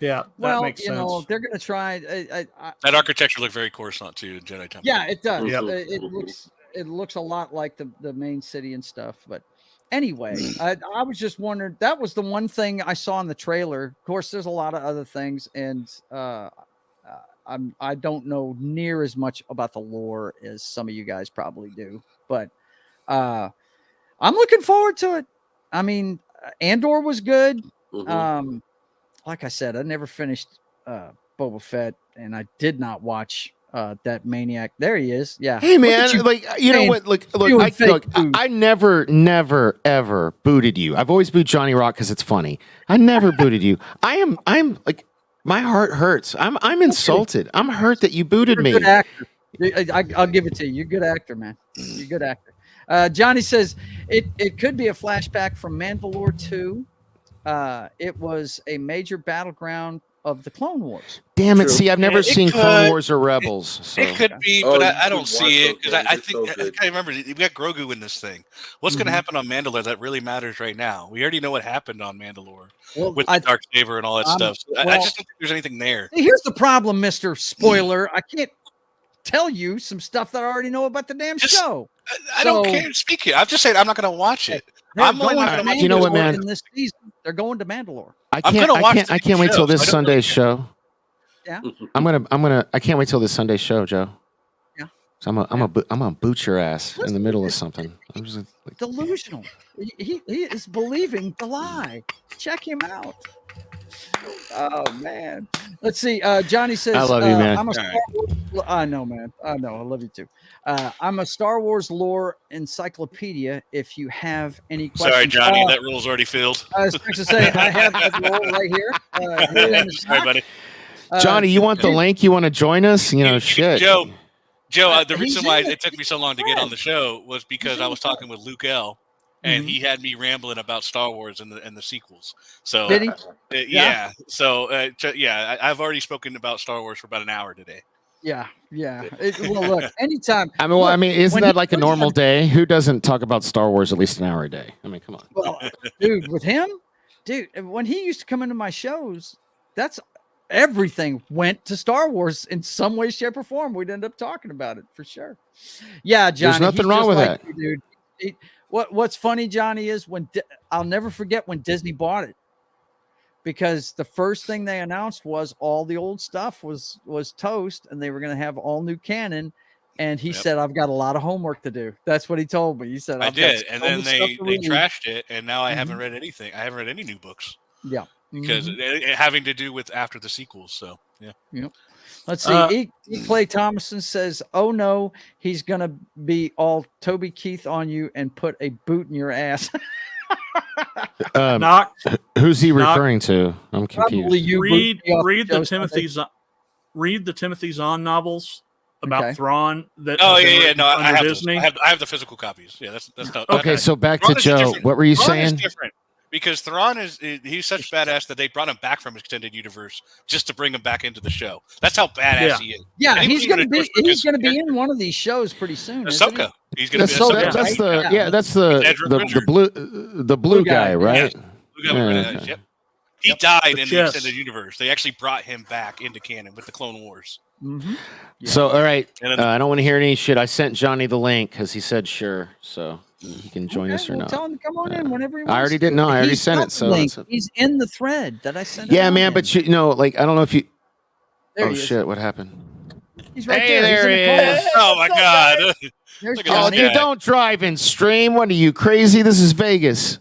Speaker 3: Yeah, that
Speaker 1: Well,
Speaker 3: makes sense.
Speaker 1: they're going to try.
Speaker 6: That architecture looked very Coruscant too in Jedi Temple.
Speaker 1: Yeah, it does.
Speaker 3: Yep.
Speaker 1: It looks a lot like the main city and stuff. But anyway, I was just wondering. That was the one thing I saw in the trailer. Of course, there's a lot of other things, and I don't know near as much about the lore as some of you guys probably do. But I'm looking forward to it. I mean, Andor was good. Like I said, I never finished Boba Fett, and I did not watch that Maniac. There he is. Yeah.
Speaker 4: Hey man, you know what? Look, I never, ever booted you. I've always booed Johnny Rock because it's funny. I never booted you. I'm like, my heart hurts. I'm insulted. I'm hurt that you booted me.
Speaker 1: Good actor. I'll give it to you. You're a good actor, man. You're a good actor. Johnny says it could be a flashback from Mandalore 2. It was a major battleground of the Clone Wars.
Speaker 4: Damn it! See, I've never seen Clone Wars or Rebels. So.
Speaker 6: It could be, but I don't see it because I think I can't remember. We got Grogu in this thing. What's going to happen on Mandalore that really matters right now? We already know what happened on Mandalore with the Dark Saber and all that stuff. So I just don't think there's anything there.
Speaker 1: Here's the problem, Mr. Spoiler. I can't tell you some stuff that I already know about the damn show.
Speaker 6: I don't care. Speak it. I'm just saying I'm not going to watch it.
Speaker 1: I'm going to Mandalore.
Speaker 4: You know what, man?
Speaker 1: In this season, they're going to Mandalore.
Speaker 4: I can't wait till this Sunday's show.
Speaker 1: Yeah.
Speaker 4: I can't wait till this Sunday's show, Joe.
Speaker 1: Yeah.
Speaker 4: So I'm gonna boot your ass in the middle of something. I'm just like,
Speaker 1: delusional. He is believing the lie. Check him out. Oh man. Let's see. Johnny says,
Speaker 4: I love you, man.
Speaker 1: I'm a Star Wars. I know, man. I know. I love you too. I'm a Star Wars lore encyclopedia. If you have any questions,
Speaker 6: sorry, Johnny, that rule's already filled.
Speaker 1: I was going to say I have that role right here.
Speaker 6: Sorry, buddy.
Speaker 4: Johnny, you want the link? You want to join us? You know, shit.
Speaker 6: Joe. The reason why it took me so long to get on the show was because I was talking with Luke L. And he had me rambling about Star Wars and the sequels. So
Speaker 1: did he?
Speaker 6: Yeah. So I've already spoken about Star Wars for about an hour today.
Speaker 1: Yeah. Well, look, anytime.
Speaker 4: I mean, isn't that like a normal day? Who doesn't talk about Star Wars at least an hour a day? I mean, come on.
Speaker 1: Well, dude, with him, when he used to come into my shows, that's everything went to Star Wars in some way, shape, or form. We'd end up talking about it for sure. Yeah, Johnny.
Speaker 4: There's nothing wrong with that,
Speaker 1: you, dude. What's funny, Johnny, is I'll never forget when Disney bought it, because the first thing they announced was all the old stuff was toast, and they were going to have all new canon. And he said, "I've got a lot of homework to do." That's what he told me. He said,
Speaker 6: "I did," and then they trashed it, and now I haven't read anything. I haven't read any new books.
Speaker 1: Yeah,
Speaker 6: because it having to do with after the sequels. So yeah.
Speaker 1: Yep. Let's see. Clay Thomason says, "Oh no, he's gonna be all Toby Keith on you and put a boot in your ass."
Speaker 4: Who's he referring to? I'm confused.
Speaker 3: Read the Timothy Zahn novels about Thrawn.
Speaker 6: No, I have Disney. I have the physical copies. Yeah, that's not
Speaker 4: okay. So back to Joe. What were you saying?
Speaker 6: Because Thrawn he's such badass that they brought him back from extended universe just to bring him back into the show. That's how badass he is.
Speaker 1: Yeah, he's gonna be in one of these shows pretty soon.
Speaker 6: Ahsoka. He's gonna be
Speaker 4: that's the blue guy, right?
Speaker 6: Yep. He died in the extended universe. They actually brought him back into canon with the Clone Wars.
Speaker 1: Mm-hmm. Yeah.
Speaker 4: So all right, I don't want to hear any shit. I sent Johnny the link because he said sure. So he can join us or not.
Speaker 1: Tell him to come on in whenever he wants.
Speaker 4: I already didn't know. I already sent it. So
Speaker 1: he's in the thread that I sent.
Speaker 4: Yeah, man. But I don't know if you. Oh shit! What happened?
Speaker 1: He's right there.
Speaker 4: He is.
Speaker 6: Oh my god!
Speaker 4: Oh, dude, don't drive and stream. What are you crazy? This is Vegas.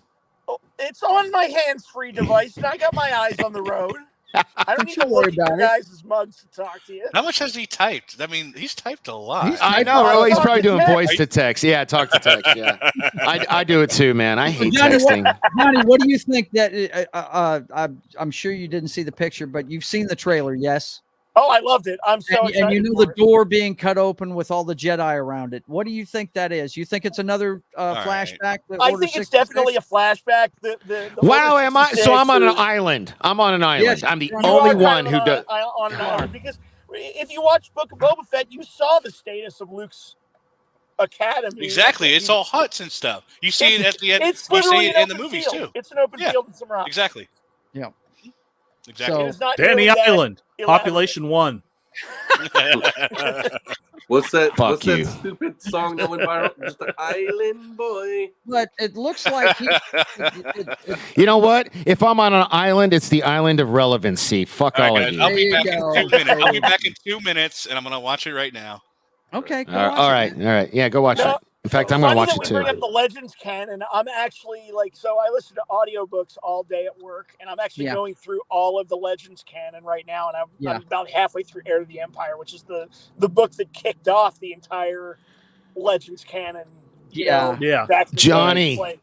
Speaker 7: It's on my hands-free device, and I got my eyes on the road. I don't need to worry about guys' mugs to talk to you.
Speaker 6: How much has he typed? I mean, he's typed a lot.
Speaker 4: I know. Well, he's probably doing voice to text. Yeah, talk to text. Yeah, I do it too, man. I hate texting.
Speaker 1: Johnny, what do you think that? I'm sure you didn't see the picture, but you've seen the trailer, yes?
Speaker 7: Oh, I loved it. I'm so excited.
Speaker 1: And you know the door being cut open with all the Jedi around it. What do you think that is? You think it's another flashback?
Speaker 7: I think it's definitely a flashback.
Speaker 4: Wow, am I? So I'm on an island. I'm on an island.
Speaker 1: Yes,
Speaker 4: I'm the only one who does.
Speaker 7: On an island because if you watch Book of Boba Fett, you saw the status of Luke's academy.
Speaker 6: Exactly. It's all huts and stuff. You see it at the end.
Speaker 7: It's
Speaker 6: You
Speaker 7: literally
Speaker 6: see it
Speaker 7: an
Speaker 6: in the
Speaker 7: open
Speaker 6: movies
Speaker 7: field.
Speaker 6: too.
Speaker 7: It's an open
Speaker 6: Yeah.
Speaker 7: field and some rocks.
Speaker 6: Exactly.
Speaker 1: Yeah.
Speaker 6: Exactly.
Speaker 7: It is not
Speaker 3: Danny
Speaker 7: nearly that
Speaker 3: Island,
Speaker 7: elaborate.
Speaker 3: population 1.
Speaker 2: What's that?
Speaker 4: Fuck
Speaker 2: What's
Speaker 4: you.
Speaker 2: that stupid song that went viral? Just an island boy.
Speaker 1: But it looks like
Speaker 4: You know what? If I'm on an island, it's the island of relevancy. Fuck all
Speaker 6: All right,
Speaker 4: of
Speaker 6: guys,
Speaker 4: you.
Speaker 6: I'll be
Speaker 1: There
Speaker 6: back
Speaker 1: you
Speaker 6: in
Speaker 1: go.
Speaker 6: 2 minutes. I'll be
Speaker 1: There
Speaker 6: back in 2 minutes, and I'm gonna watch it right now.
Speaker 1: okay. Go
Speaker 4: All
Speaker 1: watch
Speaker 4: right,
Speaker 1: it,
Speaker 4: all
Speaker 1: man.
Speaker 4: right. Yeah, go watch
Speaker 7: No,
Speaker 4: it. In fact, I'm going to watch
Speaker 7: Funny
Speaker 4: it
Speaker 7: that we bring
Speaker 4: too.
Speaker 7: up the Legends canon. I'm actually so I listen to audiobooks all day at work, and I'm actually
Speaker 1: Yeah.
Speaker 7: going through all of the Legends canon right now, and
Speaker 1: Yeah.
Speaker 7: I'm about halfway through Heir to the Empire, which is the book that kicked off the entire Legends canon. You
Speaker 1: Yeah.
Speaker 7: know,
Speaker 3: Yeah.
Speaker 7: back in the day.
Speaker 4: Johnny.
Speaker 7: Like,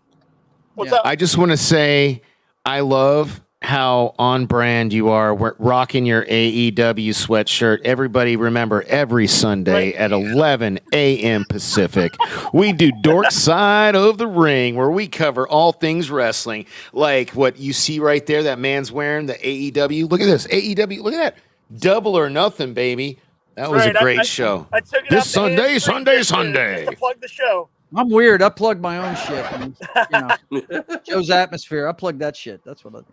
Speaker 7: what's
Speaker 1: Yeah.
Speaker 7: up?
Speaker 4: I just want to say I love how on brand you are. We're rocking your AEW sweatshirt. Everybody remember, every Sunday at 11 a.m. Pacific, we do Dork Side of the Ring, where we cover all things wrestling. Like what you see right there, that man's wearing the AEW. Look at this. AEW, look at that. Double or nothing, baby. That was a
Speaker 7: Right,
Speaker 4: great show.
Speaker 7: I took it
Speaker 4: This
Speaker 7: out the
Speaker 4: Sunday,
Speaker 7: hands-free
Speaker 4: Sunday,
Speaker 7: just to plug the show.
Speaker 1: I'm weird. I plug my own shit. And, Joe's Atmosfere. I plug that shit. That's what I do.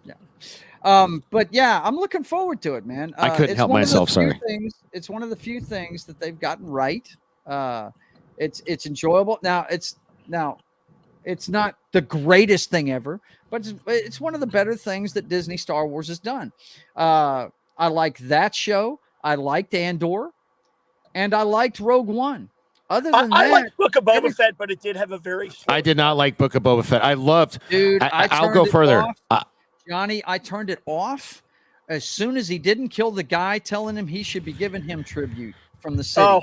Speaker 1: Yeah. But yeah, I'm looking forward to it, man.
Speaker 4: I couldn't
Speaker 1: it's
Speaker 4: help
Speaker 1: one of the
Speaker 4: myself,
Speaker 1: few
Speaker 4: sorry.
Speaker 1: It's one of the few things that they've gotten right. It's enjoyable. Now it's not the greatest thing ever, but it's one of the better things that Disney Star Wars has done. I like that show. I liked Andor, and I liked Rogue One. Other than
Speaker 7: I
Speaker 1: that,
Speaker 7: liked Book of Boba Fett, but it did have a very slow
Speaker 4: I did not like Book of Boba Fett. I loved.
Speaker 1: dude.
Speaker 4: I'll go
Speaker 1: turned it
Speaker 4: further.
Speaker 1: off. Johnny, I turned it off as soon as he didn't kill the guy telling him he should be giving him tribute from the city.
Speaker 7: Oh.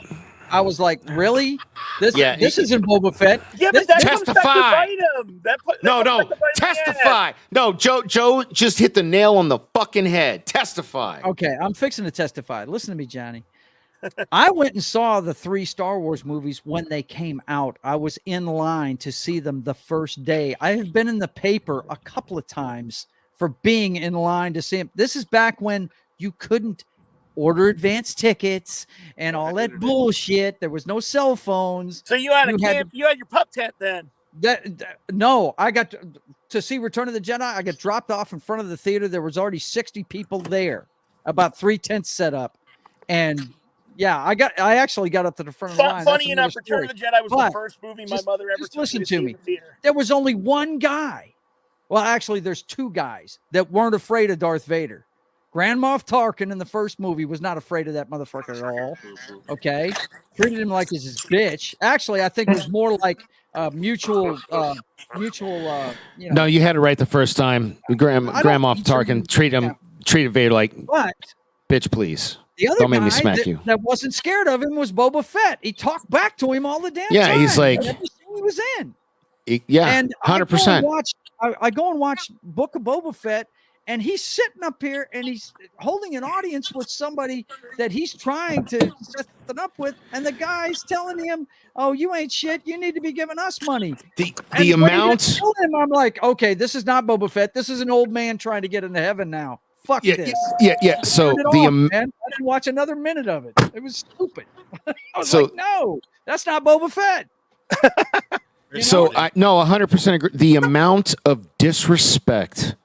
Speaker 1: I was like, really? This isn't Boba Fett.
Speaker 7: Yeah, but that comes back to
Speaker 4: Testify.
Speaker 7: bite him.
Speaker 4: No, testify. No, Joe just hit the nail on the fucking head. Testify.
Speaker 1: Okay, I'm fixing to testify. Listen to me, Johnny. I went and saw the 3 Star Wars movies when they came out. I was in line to see them the first day. I have been in the paper a couple of times for being in line to see them. This is back when you couldn't order advance tickets and all that bullshit. There was no cell phones.
Speaker 7: So you had you had your pup tent then.
Speaker 1: No, I got to see Return of the Jedi. I got dropped off in front of the theater. There was already 60 people there, about 3 tents set up, and yeah, I actually got up to the front of the line.
Speaker 7: Funny enough, Return of the Jedi was the first movie my mother ever took
Speaker 1: listen
Speaker 7: me
Speaker 1: to
Speaker 7: see
Speaker 1: me.
Speaker 7: in the theater.
Speaker 1: There was only one guy. Well, actually, there's 2 guys that weren't afraid of Darth Vader. Grand Moff Tarkin in the first movie was not afraid of that motherfucker at all. Okay, treated him like he's his bitch. Actually, I think it was more like mutual.
Speaker 4: No, you had it right the first time. Grand Moff Tarkin treated Vader like bitch, please.
Speaker 1: The other
Speaker 4: Don't make me
Speaker 1: guy
Speaker 4: smack you.
Speaker 1: that wasn't scared of him was Boba Fett. He talked back to him all the damn time.
Speaker 4: Yeah, he's like,
Speaker 1: every scene he was in.
Speaker 4: And 100%.
Speaker 1: I go and watch Book of Boba Fett, and he's sitting up here and he's holding an audience with somebody that he's trying to set something up with, and the guy's telling him, "Oh, you ain't shit. You need to be giving us money."
Speaker 4: The amount.
Speaker 1: I'm like, okay, this is not Boba Fett. This is an old man trying to get into heaven now. Fuck this.
Speaker 4: Yeah. So
Speaker 1: man. I didn't watch another minute of it. It was stupid. I was like, no, that's not Boba Fett.
Speaker 4: I 100% agree. The amount of disrespect.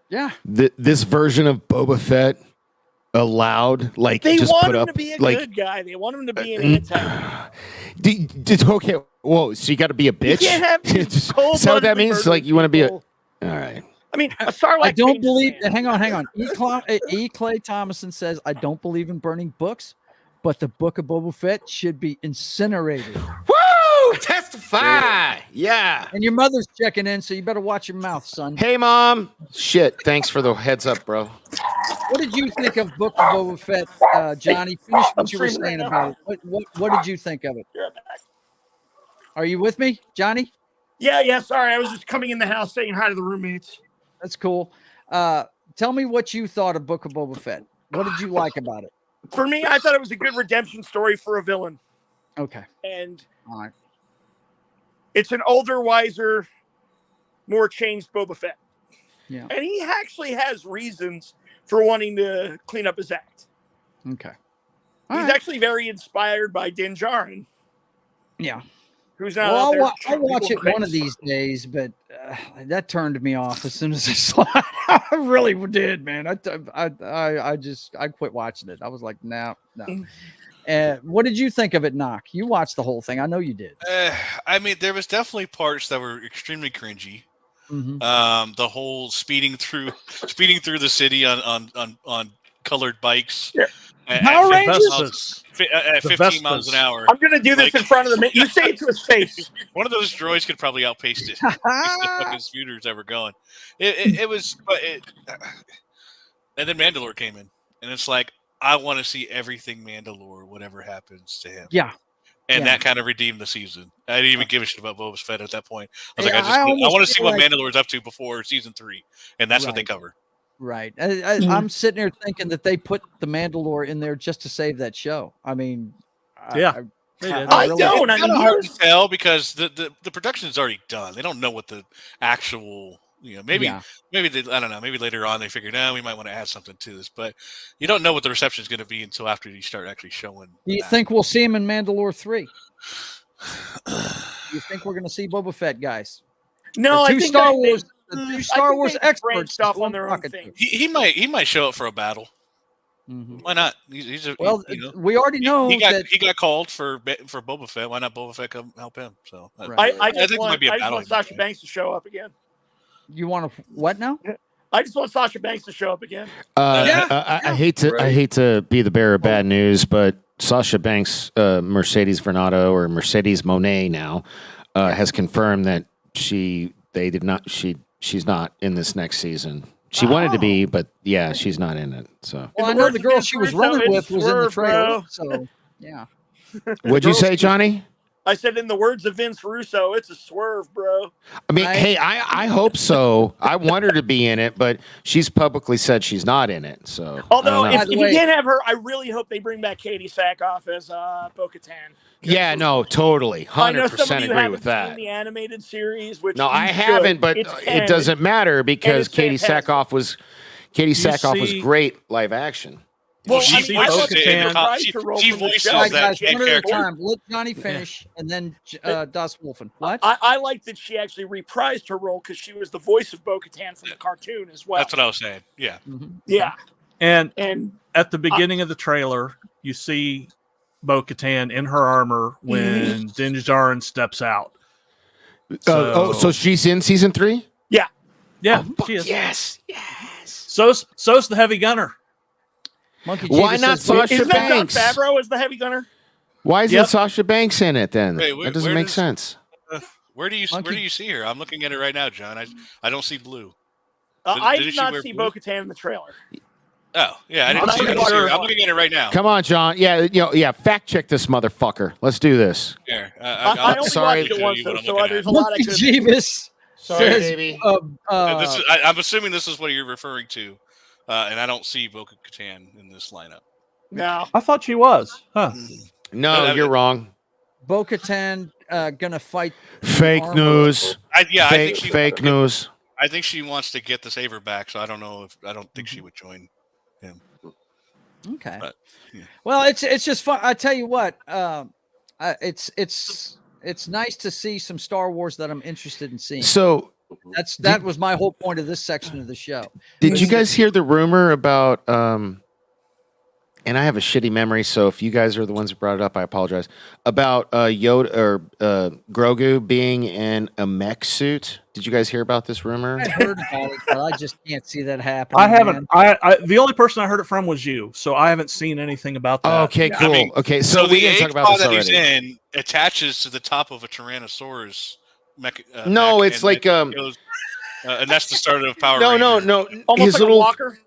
Speaker 1: Yeah.
Speaker 4: This version of Boba Fett allowed, like,
Speaker 7: they
Speaker 4: just
Speaker 7: want
Speaker 4: put
Speaker 7: him
Speaker 4: up,
Speaker 7: to be a
Speaker 4: like,
Speaker 7: good guy. They want him to be an anti.
Speaker 4: Okay. Whoa. So you got to be a bitch.
Speaker 7: You can't have
Speaker 4: Is that what that means? Like you want to be a. All right.
Speaker 7: I mean, a Sarlacc
Speaker 1: I don't
Speaker 7: changes
Speaker 1: believe.
Speaker 7: man.
Speaker 1: Hang on. E. Clay Thomason says, "I don't believe in burning books, but the Book of Boba Fett should be incinerated."
Speaker 4: Woo! Testify. Yeah.
Speaker 1: And your mother's checking in, so you better watch your mouth, son.
Speaker 4: Hey, Mom. Shit. Thanks for the heads up, bro.
Speaker 1: What did you think of Book of Boba Fett, Johnny? Finish what you were saying about it. What did you think of it? Are you with me, Johnny?
Speaker 7: Yeah. Sorry, I was just coming in the house saying hi to the roommates.
Speaker 1: That's cool. Tell me what you thought of Book of Boba Fett. What did you like about it?
Speaker 7: For me, I thought it was a good redemption story for a villain.
Speaker 1: Okay.
Speaker 7: And
Speaker 1: all right.
Speaker 7: It's an older, wiser, more changed Boba Fett.
Speaker 1: Yeah.
Speaker 7: And he actually has reasons for wanting to clean up his act.
Speaker 1: Okay. All
Speaker 7: He's
Speaker 1: right.
Speaker 7: actually very inspired by Din Djarin,
Speaker 1: Yeah.
Speaker 7: who's not
Speaker 1: Well,
Speaker 7: out there
Speaker 1: I'll
Speaker 7: shooting
Speaker 1: watch
Speaker 7: people
Speaker 1: it
Speaker 7: in the
Speaker 1: one of
Speaker 7: face.
Speaker 1: these days, but that turned me off as soon as I saw it. I really did, man. I quit watching it. I was like, no. What did you think of it, Knock? You watched the whole thing. I know you did.
Speaker 6: I mean, there was definitely parts that were extremely cringy.
Speaker 1: Mm-hmm.
Speaker 6: The whole speeding through the city on colored bikes.
Speaker 7: Yeah.
Speaker 1: Power Rangers?
Speaker 6: At 15 miles an hour.
Speaker 7: I'm going to do this in front of the. You say it to his face.
Speaker 6: One of those droids could probably outpace it. The fucking scooters ever going. It was, and then Mandalore came in, and it's like I want to see everything Mandalore, whatever happens to him.
Speaker 1: Yeah.
Speaker 6: And that kind of redeemed the season. I didn't even give a shit about Boba Fett at that point. I was like, I want to see what Mandalore's up to before season 3, and that's what they cover.
Speaker 1: Right. I'm sitting there thinking that they put the Mandalore in there just to save that show. I mean,
Speaker 3: they did.
Speaker 7: I don't. I mean,
Speaker 6: hard to tell because the production is already done. They don't know what the actual, maybe they, I don't know. Maybe later on they figured, we might want to add something to this, but you don't know what the reception is going to be until after you start actually showing.
Speaker 1: Do you think we'll see him in Mandalore 3? Do you think we're going to see Boba Fett, guys?
Speaker 7: No,
Speaker 1: the
Speaker 7: I
Speaker 1: two
Speaker 7: think
Speaker 1: Star
Speaker 7: they-
Speaker 1: Wars, the two Star Wars experts
Speaker 7: stuff on their own thing.
Speaker 6: He might show up for a battle.
Speaker 1: Mm-hmm.
Speaker 6: Why not?
Speaker 1: We already know that
Speaker 6: he got called for Boba Fett. Why not Boba Fett come help him? So
Speaker 7: I
Speaker 6: think it might be a
Speaker 7: I just
Speaker 6: battle.
Speaker 7: want Sasha Banks to show up again.
Speaker 1: You want to what now?
Speaker 7: I just want Sasha Banks to show up again.
Speaker 4: I hate to be the bearer of bad news, but Sasha Banks, Mercedes Vernado or Mercedes Monet now, has confirmed that she's not in this next season. She wanted to be, but yeah, she's not in it. So
Speaker 1: well, I know the girl she was running with was in the trailer. So yeah.
Speaker 4: What'd you say, Johnny?
Speaker 7: I said, in the words of Vince Russo, it's a swerve, bro.
Speaker 4: I mean, hey, I hope so. I want her to be in it, but she's publicly said she's not in it. So,
Speaker 7: although if you can't have her, I really hope they bring back Katie Sackhoff as Bo-Katan.
Speaker 4: Yeah, no, totally, 100% agree with that.
Speaker 7: Seen the animated series, which
Speaker 4: I haven't, but it doesn't matter because Katie Sackhoff was great live action.
Speaker 6: Well, she voices that character.
Speaker 1: Let Johnny finish, and then Das Wolfen. What?
Speaker 7: I like that she actually reprised her role because she was the voice of Bo-Katan from the cartoon as well.
Speaker 6: That's what I was saying. Yeah.
Speaker 1: Mm-hmm.
Speaker 7: Yeah.
Speaker 3: And at the beginning of the trailer, you see Bo-Katan in her armor when Din Djarin steps out.
Speaker 4: So she's in season 3?
Speaker 7: Yeah.
Speaker 3: Yeah, she is.
Speaker 4: Yes.
Speaker 3: So's the heavy gunner.
Speaker 4: Why not Sasha Banks?
Speaker 7: Jon Favreau as the heavy gunner?
Speaker 4: Why isn't Sasha Banks in it then?
Speaker 6: Hey,
Speaker 4: that doesn't make sense.
Speaker 6: Where do you see her? I'm looking at it right now, John. I don't see blue.
Speaker 7: I did not see Bo-Katan in the trailer.
Speaker 6: Oh, yeah, I didn't see her. I'm looking at it right now.
Speaker 4: Come on, John. Yeah, fact check this motherfucker. Let's do this.
Speaker 6: Here,
Speaker 7: I only watched it once, so there's a lot I could.
Speaker 1: Jeebus.
Speaker 4: Sorry, baby.
Speaker 6: I'm assuming this is what you're referring to, and I don't see Bo-Katan in this lineup.
Speaker 7: No,
Speaker 3: I thought she was. Huh?
Speaker 4: No, you're wrong.
Speaker 1: Bo-Katan gonna fight.
Speaker 4: Fake news.
Speaker 6: Fake
Speaker 4: news.
Speaker 6: I think she wants to get the saber back, so I don't think she would join him.
Speaker 1: Okay.
Speaker 6: But, yeah.
Speaker 1: Well, it's just fun. I tell you what, it's nice to see some Star Wars that I'm interested in seeing.
Speaker 4: So
Speaker 1: that was my whole point of this section of the show.
Speaker 4: Did you guys hear the rumor about? And I have a shitty memory, so if you guys are the ones who brought it up, I apologize. About Yoda or Grogu being in a mech suit. Did you guys hear about this rumor?
Speaker 1: I heard about it, but I just can't see that happening.
Speaker 3: I haven't. I the only person I heard it from was you, so I haven't seen anything about that.
Speaker 4: Okay, cool. I mean, okay, so we didn't talk about this already.
Speaker 6: He's in attaches to the top of a Tyrannosaurus mech.
Speaker 4: No, it's like
Speaker 6: and that's the start of Power
Speaker 4: No,
Speaker 6: Rangers.
Speaker 4: no.
Speaker 7: Almost
Speaker 4: His
Speaker 7: like
Speaker 4: little
Speaker 7: a walker.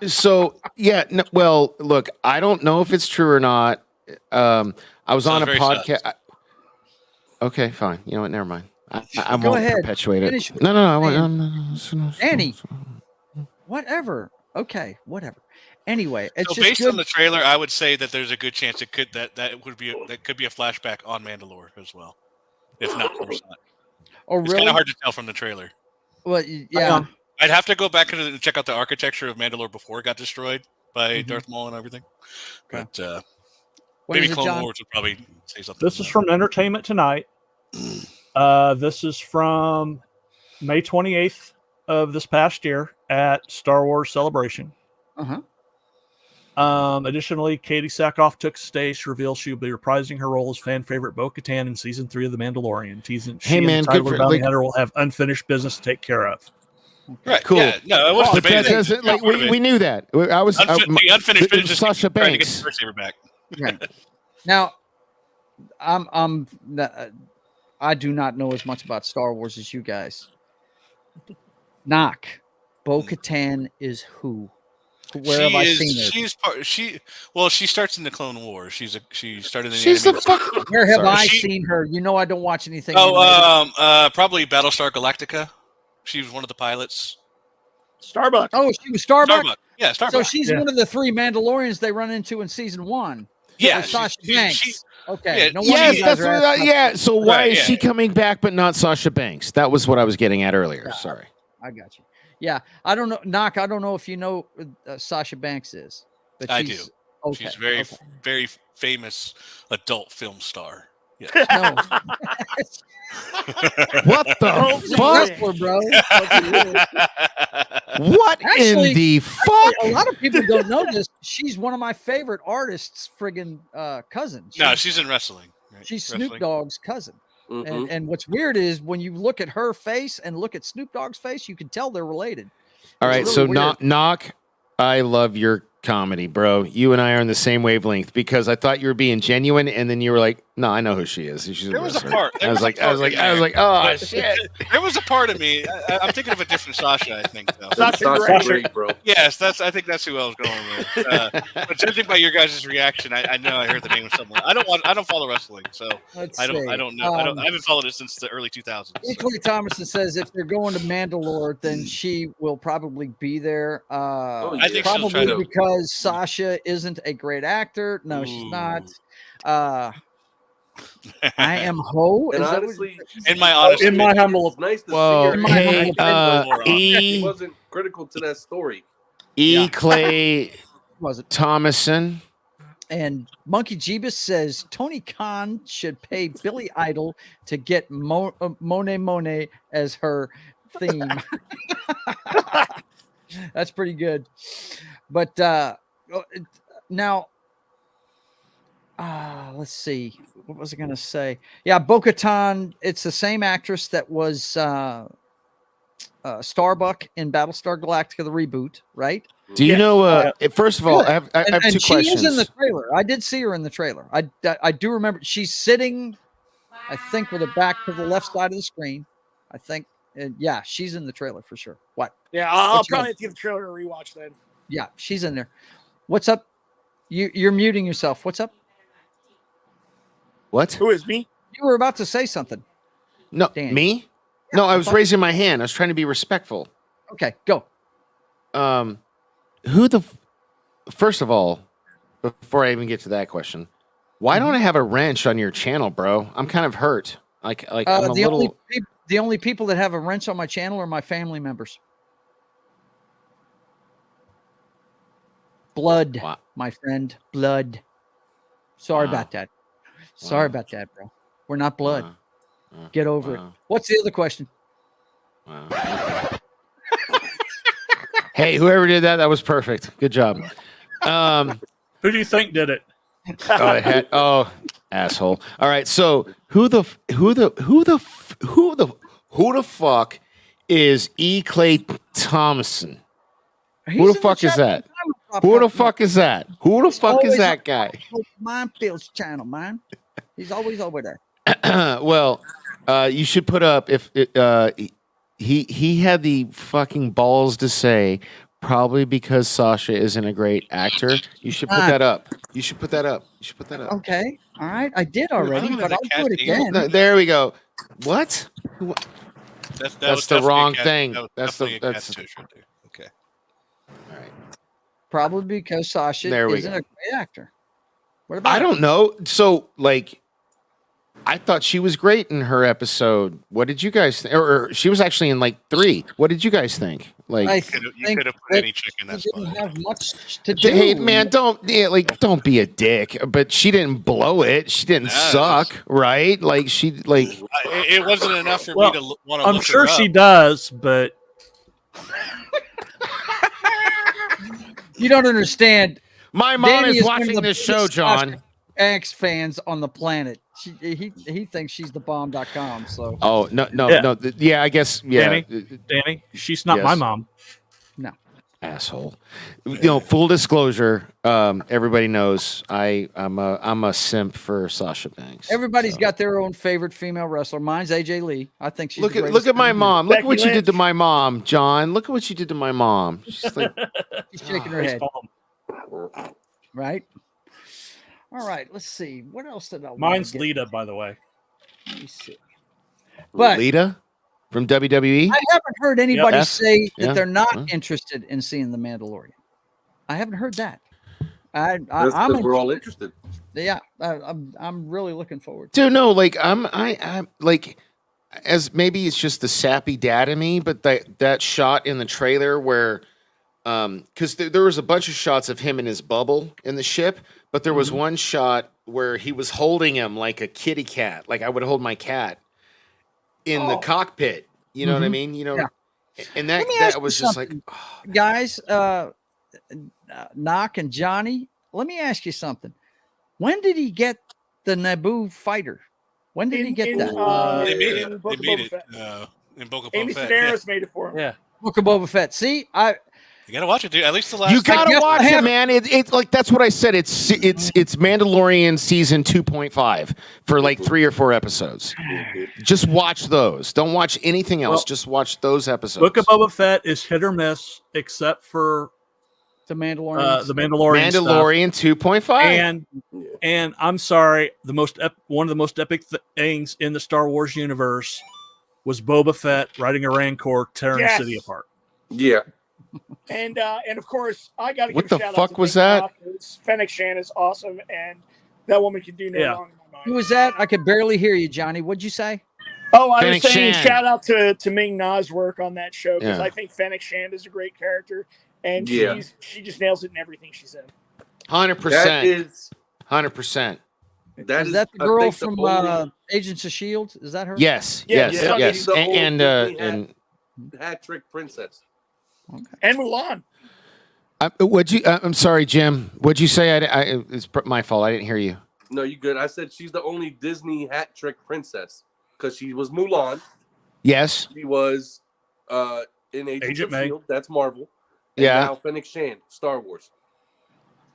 Speaker 4: So yeah, well, look, I don't know if it's true or not. I was on a podcast. Okay, fine. You know what? Never mind. I won't perpetuate it. No.
Speaker 1: Annie. Whatever. Okay, whatever. Anyway, it's
Speaker 6: so
Speaker 1: just
Speaker 6: based on the trailer, I would say that there's a good chance that could be a flashback on Mandalore as well. If not, it's not.
Speaker 1: Oh,
Speaker 6: really? It's kind of hard to tell from the trailer.
Speaker 1: Well, yeah.
Speaker 6: I'd have to go back and check out the architecture of Mandalore before it got destroyed by Darth Maul and everything. But
Speaker 1: When
Speaker 6: Maybe
Speaker 1: is it,
Speaker 6: Clone
Speaker 1: John?
Speaker 6: Wars would probably say something.
Speaker 3: This is from Entertainment Tonight. This is from May 28th of this past year at Star Wars Celebration.
Speaker 1: Uh-huh.
Speaker 3: Additionally, Katie Sackhoff took stage to reveal she will be reprising her role as fan favorite Bo-Katan in season 3 of The Mandalorian. Teasing she and the Title Bounty Hunter will have unfinished business to take care of.
Speaker 6: Right.
Speaker 4: Cool.
Speaker 6: Yeah, no, it wasn't
Speaker 4: But that
Speaker 6: debated.
Speaker 4: doesn't, like, we knew that. I was
Speaker 6: The unfinished business.
Speaker 4: Sasha
Speaker 6: trying to get
Speaker 4: Banks.
Speaker 6: the lightsaber back.
Speaker 1: Right. Now, I do not know as much about Star Wars as you guys. Knock. Bo-Katan is who? Where have I seen her?
Speaker 6: She's part. She starts in the Clone Wars. She started in the.
Speaker 4: She's the
Speaker 6: animated-
Speaker 4: fuck.
Speaker 1: Where have
Speaker 4: Sorry.
Speaker 1: I seen her? You know I don't watch anything.
Speaker 6: Probably Battlestar Galactica. She was one of the pilots.
Speaker 7: Starbucks.
Speaker 1: Oh, she was Starbuck.
Speaker 6: Yeah, Starbuck.
Speaker 1: So she's one of the 3 Mandalorians they run into in season 1.
Speaker 6: yeah,
Speaker 1: Sasha
Speaker 6: she-
Speaker 1: Banks.
Speaker 6: she-
Speaker 1: Okay.
Speaker 6: yeah,
Speaker 1: No wonder
Speaker 4: Yes,
Speaker 1: you guys
Speaker 4: that's
Speaker 1: are
Speaker 4: what.
Speaker 1: asking
Speaker 4: Yeah. So why
Speaker 6: Right,
Speaker 4: is
Speaker 6: yeah.
Speaker 4: she coming back but not Sasha Banks? That was what I was getting at earlier.
Speaker 1: Yeah.
Speaker 4: Sorry.
Speaker 1: I got you. Yeah, I don't know. Knock. I don't know if you know Sasha Banks is. But
Speaker 6: I
Speaker 1: she's,
Speaker 6: do.
Speaker 1: Okay.
Speaker 6: She's very,
Speaker 1: okay.
Speaker 6: very famous adult film star. Yeah.
Speaker 1: No.
Speaker 4: What the
Speaker 7: Oh,
Speaker 1: She's a
Speaker 4: fuck?
Speaker 1: wrestler, bro.
Speaker 4: What
Speaker 1: Actually-
Speaker 4: in the fuck?
Speaker 1: A lot of people don't know this. She's one of my favorite artists' friggin' cousin.
Speaker 6: No, she's in wrestling. Right?
Speaker 1: She's Snoop
Speaker 6: Wrestling.
Speaker 1: Dogg's cousin.
Speaker 2: Mhm.
Speaker 1: And what's weird is when you look at her face and look at Snoop Dogg's face, you can tell they're related.
Speaker 4: All
Speaker 1: It's
Speaker 4: right,
Speaker 1: really
Speaker 4: so
Speaker 1: weird.
Speaker 4: knock. I love your comedy, bro. You and I are on the same wavelength because I thought you were being genuine, and then you were like, "No, I know who she is. She's
Speaker 6: There was a
Speaker 4: wrestler."
Speaker 6: part.
Speaker 4: I was like, "Oh shit!"
Speaker 6: There was a part of me. I'm thinking of a different Sasha. I think. Though.
Speaker 7: Sasha
Speaker 2: Sasha
Speaker 7: Grey.
Speaker 2: Grey, bro.
Speaker 6: Yes, I think that's who I was going with. But judging by your guys' reaction, I know I heard the name of someone. I don't follow wrestling, so
Speaker 1: Let's
Speaker 6: I don't
Speaker 1: see.
Speaker 6: know. I haven't followed it since the early 2000s. so.
Speaker 1: Clay Thomason says if they're going to Mandalore, then she will probably be there.
Speaker 2: yeah.
Speaker 6: I think she'll
Speaker 1: probably
Speaker 6: try to-
Speaker 1: because Sasha isn't a great actor. No, she's not. I am Ho.
Speaker 2: And
Speaker 1: Is that what-
Speaker 2: honestly,
Speaker 6: In my honest
Speaker 3: In my
Speaker 6: opinion,
Speaker 3: humble-
Speaker 2: it's nice to
Speaker 4: Whoa,
Speaker 2: see her.
Speaker 4: hey,
Speaker 2: He
Speaker 4: E.
Speaker 2: wasn't critical to that story.
Speaker 4: E. Clay
Speaker 1: was it?
Speaker 4: Thomason.
Speaker 1: And Monkey Jeebus says Tony Khan should pay Billy Idol to get Monet Monet as her theme. That's pretty good. But now, let's see. What was I going to say? Yeah, Bo-Katan. It's the same actress that was Starbuck in Battlestar Galactica, the reboot, right?
Speaker 4: Do you know? First of all, I have
Speaker 1: And
Speaker 4: two
Speaker 1: she
Speaker 4: questions.
Speaker 1: is in the trailer. I did see her in the trailer. I do remember she's sitting, I think, with her back to the left side of the screen. I think, yeah, she's in the trailer for sure. What?
Speaker 7: Yeah, I'll
Speaker 1: What you
Speaker 7: probably
Speaker 1: got?
Speaker 7: have to give the trailer a rewatch then.
Speaker 1: Yeah, she's in there. What's up? You're muting yourself. What's up?
Speaker 4: What?
Speaker 7: Who is me?
Speaker 1: You were about to say something.
Speaker 4: No,
Speaker 1: Dan.
Speaker 4: me? No, I was raising my hand. I was trying to be respectful.
Speaker 1: Okay, go.
Speaker 4: Who the? First of all, before I even get to that question, why don't I have a wrench on your channel, bro? I'm kind of hurt. Like I'm a
Speaker 1: the
Speaker 4: little.
Speaker 1: the only people that have a wrench on my channel are my family members. Blood,
Speaker 4: Wow.
Speaker 1: my friend, blood. Sorry
Speaker 4: Wow.
Speaker 1: about that. Sorry
Speaker 4: Wow.
Speaker 1: about that, bro. We're not blood.
Speaker 4: Wow.
Speaker 1: Get over it.
Speaker 4: Wow.
Speaker 1: What's the other question?
Speaker 4: Wow. Hey, whoever did that was perfect. Good job.
Speaker 3: Who do you think did it?
Speaker 4: Asshole. All right. So who the fuck is E. Clay Thomason? Who
Speaker 1: He's
Speaker 4: the
Speaker 1: in
Speaker 4: fuck is
Speaker 1: chat
Speaker 4: that?
Speaker 1: all the time.
Speaker 4: Who the fuck is that? Who the
Speaker 1: He's
Speaker 4: fuck is
Speaker 1: always
Speaker 4: that
Speaker 1: on
Speaker 4: guy?
Speaker 1: Minefield's channel, man. He's always over there.
Speaker 4: Well, you should put up if he had the fucking balls to say probably because Sasha isn't a great actor. You should put that up. You should put that up. You should put that up.
Speaker 1: Okay. All right. I did already,
Speaker 6: remember
Speaker 1: but
Speaker 6: the
Speaker 1: I'll do it
Speaker 6: cat
Speaker 1: again.
Speaker 4: No, there we go. What?
Speaker 6: That
Speaker 4: That's
Speaker 6: was
Speaker 4: the
Speaker 6: definitely
Speaker 4: wrong
Speaker 6: a cat-
Speaker 4: thing.
Speaker 6: that was
Speaker 4: That's the-
Speaker 6: definitely a
Speaker 4: that's-
Speaker 6: catfish right there. Okay.
Speaker 4: All right.
Speaker 1: Probably because Sasha
Speaker 4: There we
Speaker 1: isn't
Speaker 4: go.
Speaker 1: a great actor. What about
Speaker 4: I don't know. So, like, I thought she was great in her episode. What did you guys think? Or she was actually in like 3. What did you guys think? Like,
Speaker 1: I
Speaker 6: You
Speaker 1: think
Speaker 6: could have put
Speaker 1: that
Speaker 6: any chick in that
Speaker 1: she didn't
Speaker 6: spot.
Speaker 1: have much to do.
Speaker 4: hey man, don't be a dick. But she didn't blow it. She didn't
Speaker 6: Nah,
Speaker 4: suck, right? Like
Speaker 6: It wasn't enough for
Speaker 3: Well,
Speaker 6: me to want to.
Speaker 3: I'm
Speaker 6: look
Speaker 3: sure
Speaker 6: her
Speaker 3: she
Speaker 6: up.
Speaker 3: does, but
Speaker 1: You don't understand.
Speaker 4: my mom
Speaker 1: Danny
Speaker 4: is
Speaker 1: one of
Speaker 4: watching
Speaker 1: the
Speaker 4: this show,
Speaker 1: biggest Sasha
Speaker 4: John.
Speaker 1: X fans on the planet. He thinks she's the bomb.com. So
Speaker 4: Oh no. I guess
Speaker 3: Danny, she's not my
Speaker 4: Yes.
Speaker 3: mom.
Speaker 4: Asshole. Full disclosure. Everybody knows I'm a simp for Sasha Banks.
Speaker 1: everybody's
Speaker 4: so.
Speaker 1: got their own favorite female wrestler. Mine's AJ Lee. I think she's
Speaker 4: Look
Speaker 1: the
Speaker 4: at
Speaker 1: greatest
Speaker 4: my
Speaker 1: ever.
Speaker 4: mom. Look at
Speaker 7: Becky
Speaker 4: what you did
Speaker 7: Lynch.
Speaker 4: to my mom, John. Look at what you did to my mom. She's like,
Speaker 1: She's shaking her head.
Speaker 3: Baseball.
Speaker 1: Right. All right. Let's see. What else did I? want to
Speaker 3: Mine's
Speaker 1: get?
Speaker 3: Lita, by the way.
Speaker 1: Let me see. But
Speaker 4: Lita from WWE.
Speaker 1: I haven't heard anybody
Speaker 4: F?
Speaker 1: say that
Speaker 4: Yeah.
Speaker 1: they're not
Speaker 4: Huh?
Speaker 1: interested in seeing the Mandalorian. I haven't heard that.
Speaker 2: That's
Speaker 1: I'm
Speaker 2: because we're all interested.
Speaker 1: yeah. I'm really looking forward.
Speaker 4: Dude, no, like I'm like, as maybe it's just the sappy dad in me, but that shot in the trailer where, because there was a bunch of shots of him in his bubble in the ship, but there was one shot where he was holding him like a kitty cat, like I would hold my cat in the cockpit. You know what I mean?
Speaker 1: Yeah.
Speaker 4: And
Speaker 1: Let me ask
Speaker 4: that
Speaker 1: you
Speaker 4: was just like,
Speaker 1: something. Guys, Knock and Johnny, let me ask you something. When did he get the Naboo fighter? When did he get that?
Speaker 6: They made
Speaker 7: in
Speaker 6: it.
Speaker 7: Book
Speaker 6: They
Speaker 7: of
Speaker 6: made
Speaker 7: Boba
Speaker 6: it.
Speaker 7: Fett.
Speaker 6: In Book of
Speaker 7: Amy
Speaker 6: Boba Fett. Yeah.
Speaker 7: Sedaris made it for him.
Speaker 3: Yeah.
Speaker 1: Book of Boba Fett. See,
Speaker 6: You gotta watch it, dude. At least the last.
Speaker 4: you gotta
Speaker 1: guess I
Speaker 4: watch it,
Speaker 1: have-
Speaker 4: man. It's like that's what I said. It's Mandalorian season 2.5 for like 3 or 4 episodes. Just watch those. Don't watch anything else.
Speaker 3: Well,
Speaker 4: Just watch those episodes.
Speaker 3: Book of Boba Fett is hit or miss, except for
Speaker 1: the Mandalorian.
Speaker 3: the Mandalorian.
Speaker 4: Mandalorian 2.5.
Speaker 3: Stuff. And I'm sorry, one of the most epic things in the Star Wars universe was Boba Fett riding a Rancor tearing
Speaker 7: Yes.
Speaker 3: the city apart.
Speaker 2: Yeah.
Speaker 7: And of course, I got to
Speaker 4: What
Speaker 7: give a
Speaker 4: the
Speaker 7: shout
Speaker 4: fuck
Speaker 7: out to
Speaker 4: was
Speaker 7: Ming
Speaker 4: that?
Speaker 7: Na, 'cause Fennec Shan is awesome, and that woman can do no
Speaker 3: Yeah.
Speaker 7: wrong in my mind.
Speaker 1: Who was that? I could barely hear you, Johnny. What'd you say?
Speaker 7: Oh, I
Speaker 4: Fennec
Speaker 7: was saying
Speaker 4: Shan.
Speaker 7: shout out to Ming Na's work on that show because
Speaker 4: Yeah.
Speaker 7: I think Fennec Shan is a great character, and
Speaker 2: Yeah.
Speaker 7: she just nails it in everything she's in.
Speaker 4: 100%.
Speaker 2: That is
Speaker 4: 100%.
Speaker 2: that
Speaker 1: Is that the
Speaker 2: I
Speaker 1: girl
Speaker 2: think, the
Speaker 1: from
Speaker 2: only
Speaker 1: Agents of Shield? Is that her?
Speaker 4: Yes.
Speaker 7: Yeah,
Speaker 4: Yes.
Speaker 7: yeah.
Speaker 4: Yes.
Speaker 2: She's the only
Speaker 4: And
Speaker 2: Disney hat trick princess.
Speaker 7: And Mulan.
Speaker 4: I'm sorry, Jim. What'd you say? It's my fault. I didn't hear you.
Speaker 2: No, you good. I said she's the only Disney hat trick princess because she was Mulan.
Speaker 4: Yes.
Speaker 2: She was in Agents
Speaker 3: Agent
Speaker 2: of
Speaker 3: May.
Speaker 2: Shield. That's Marvel. And
Speaker 4: Yeah.
Speaker 2: now Fennec Shan, Star Wars.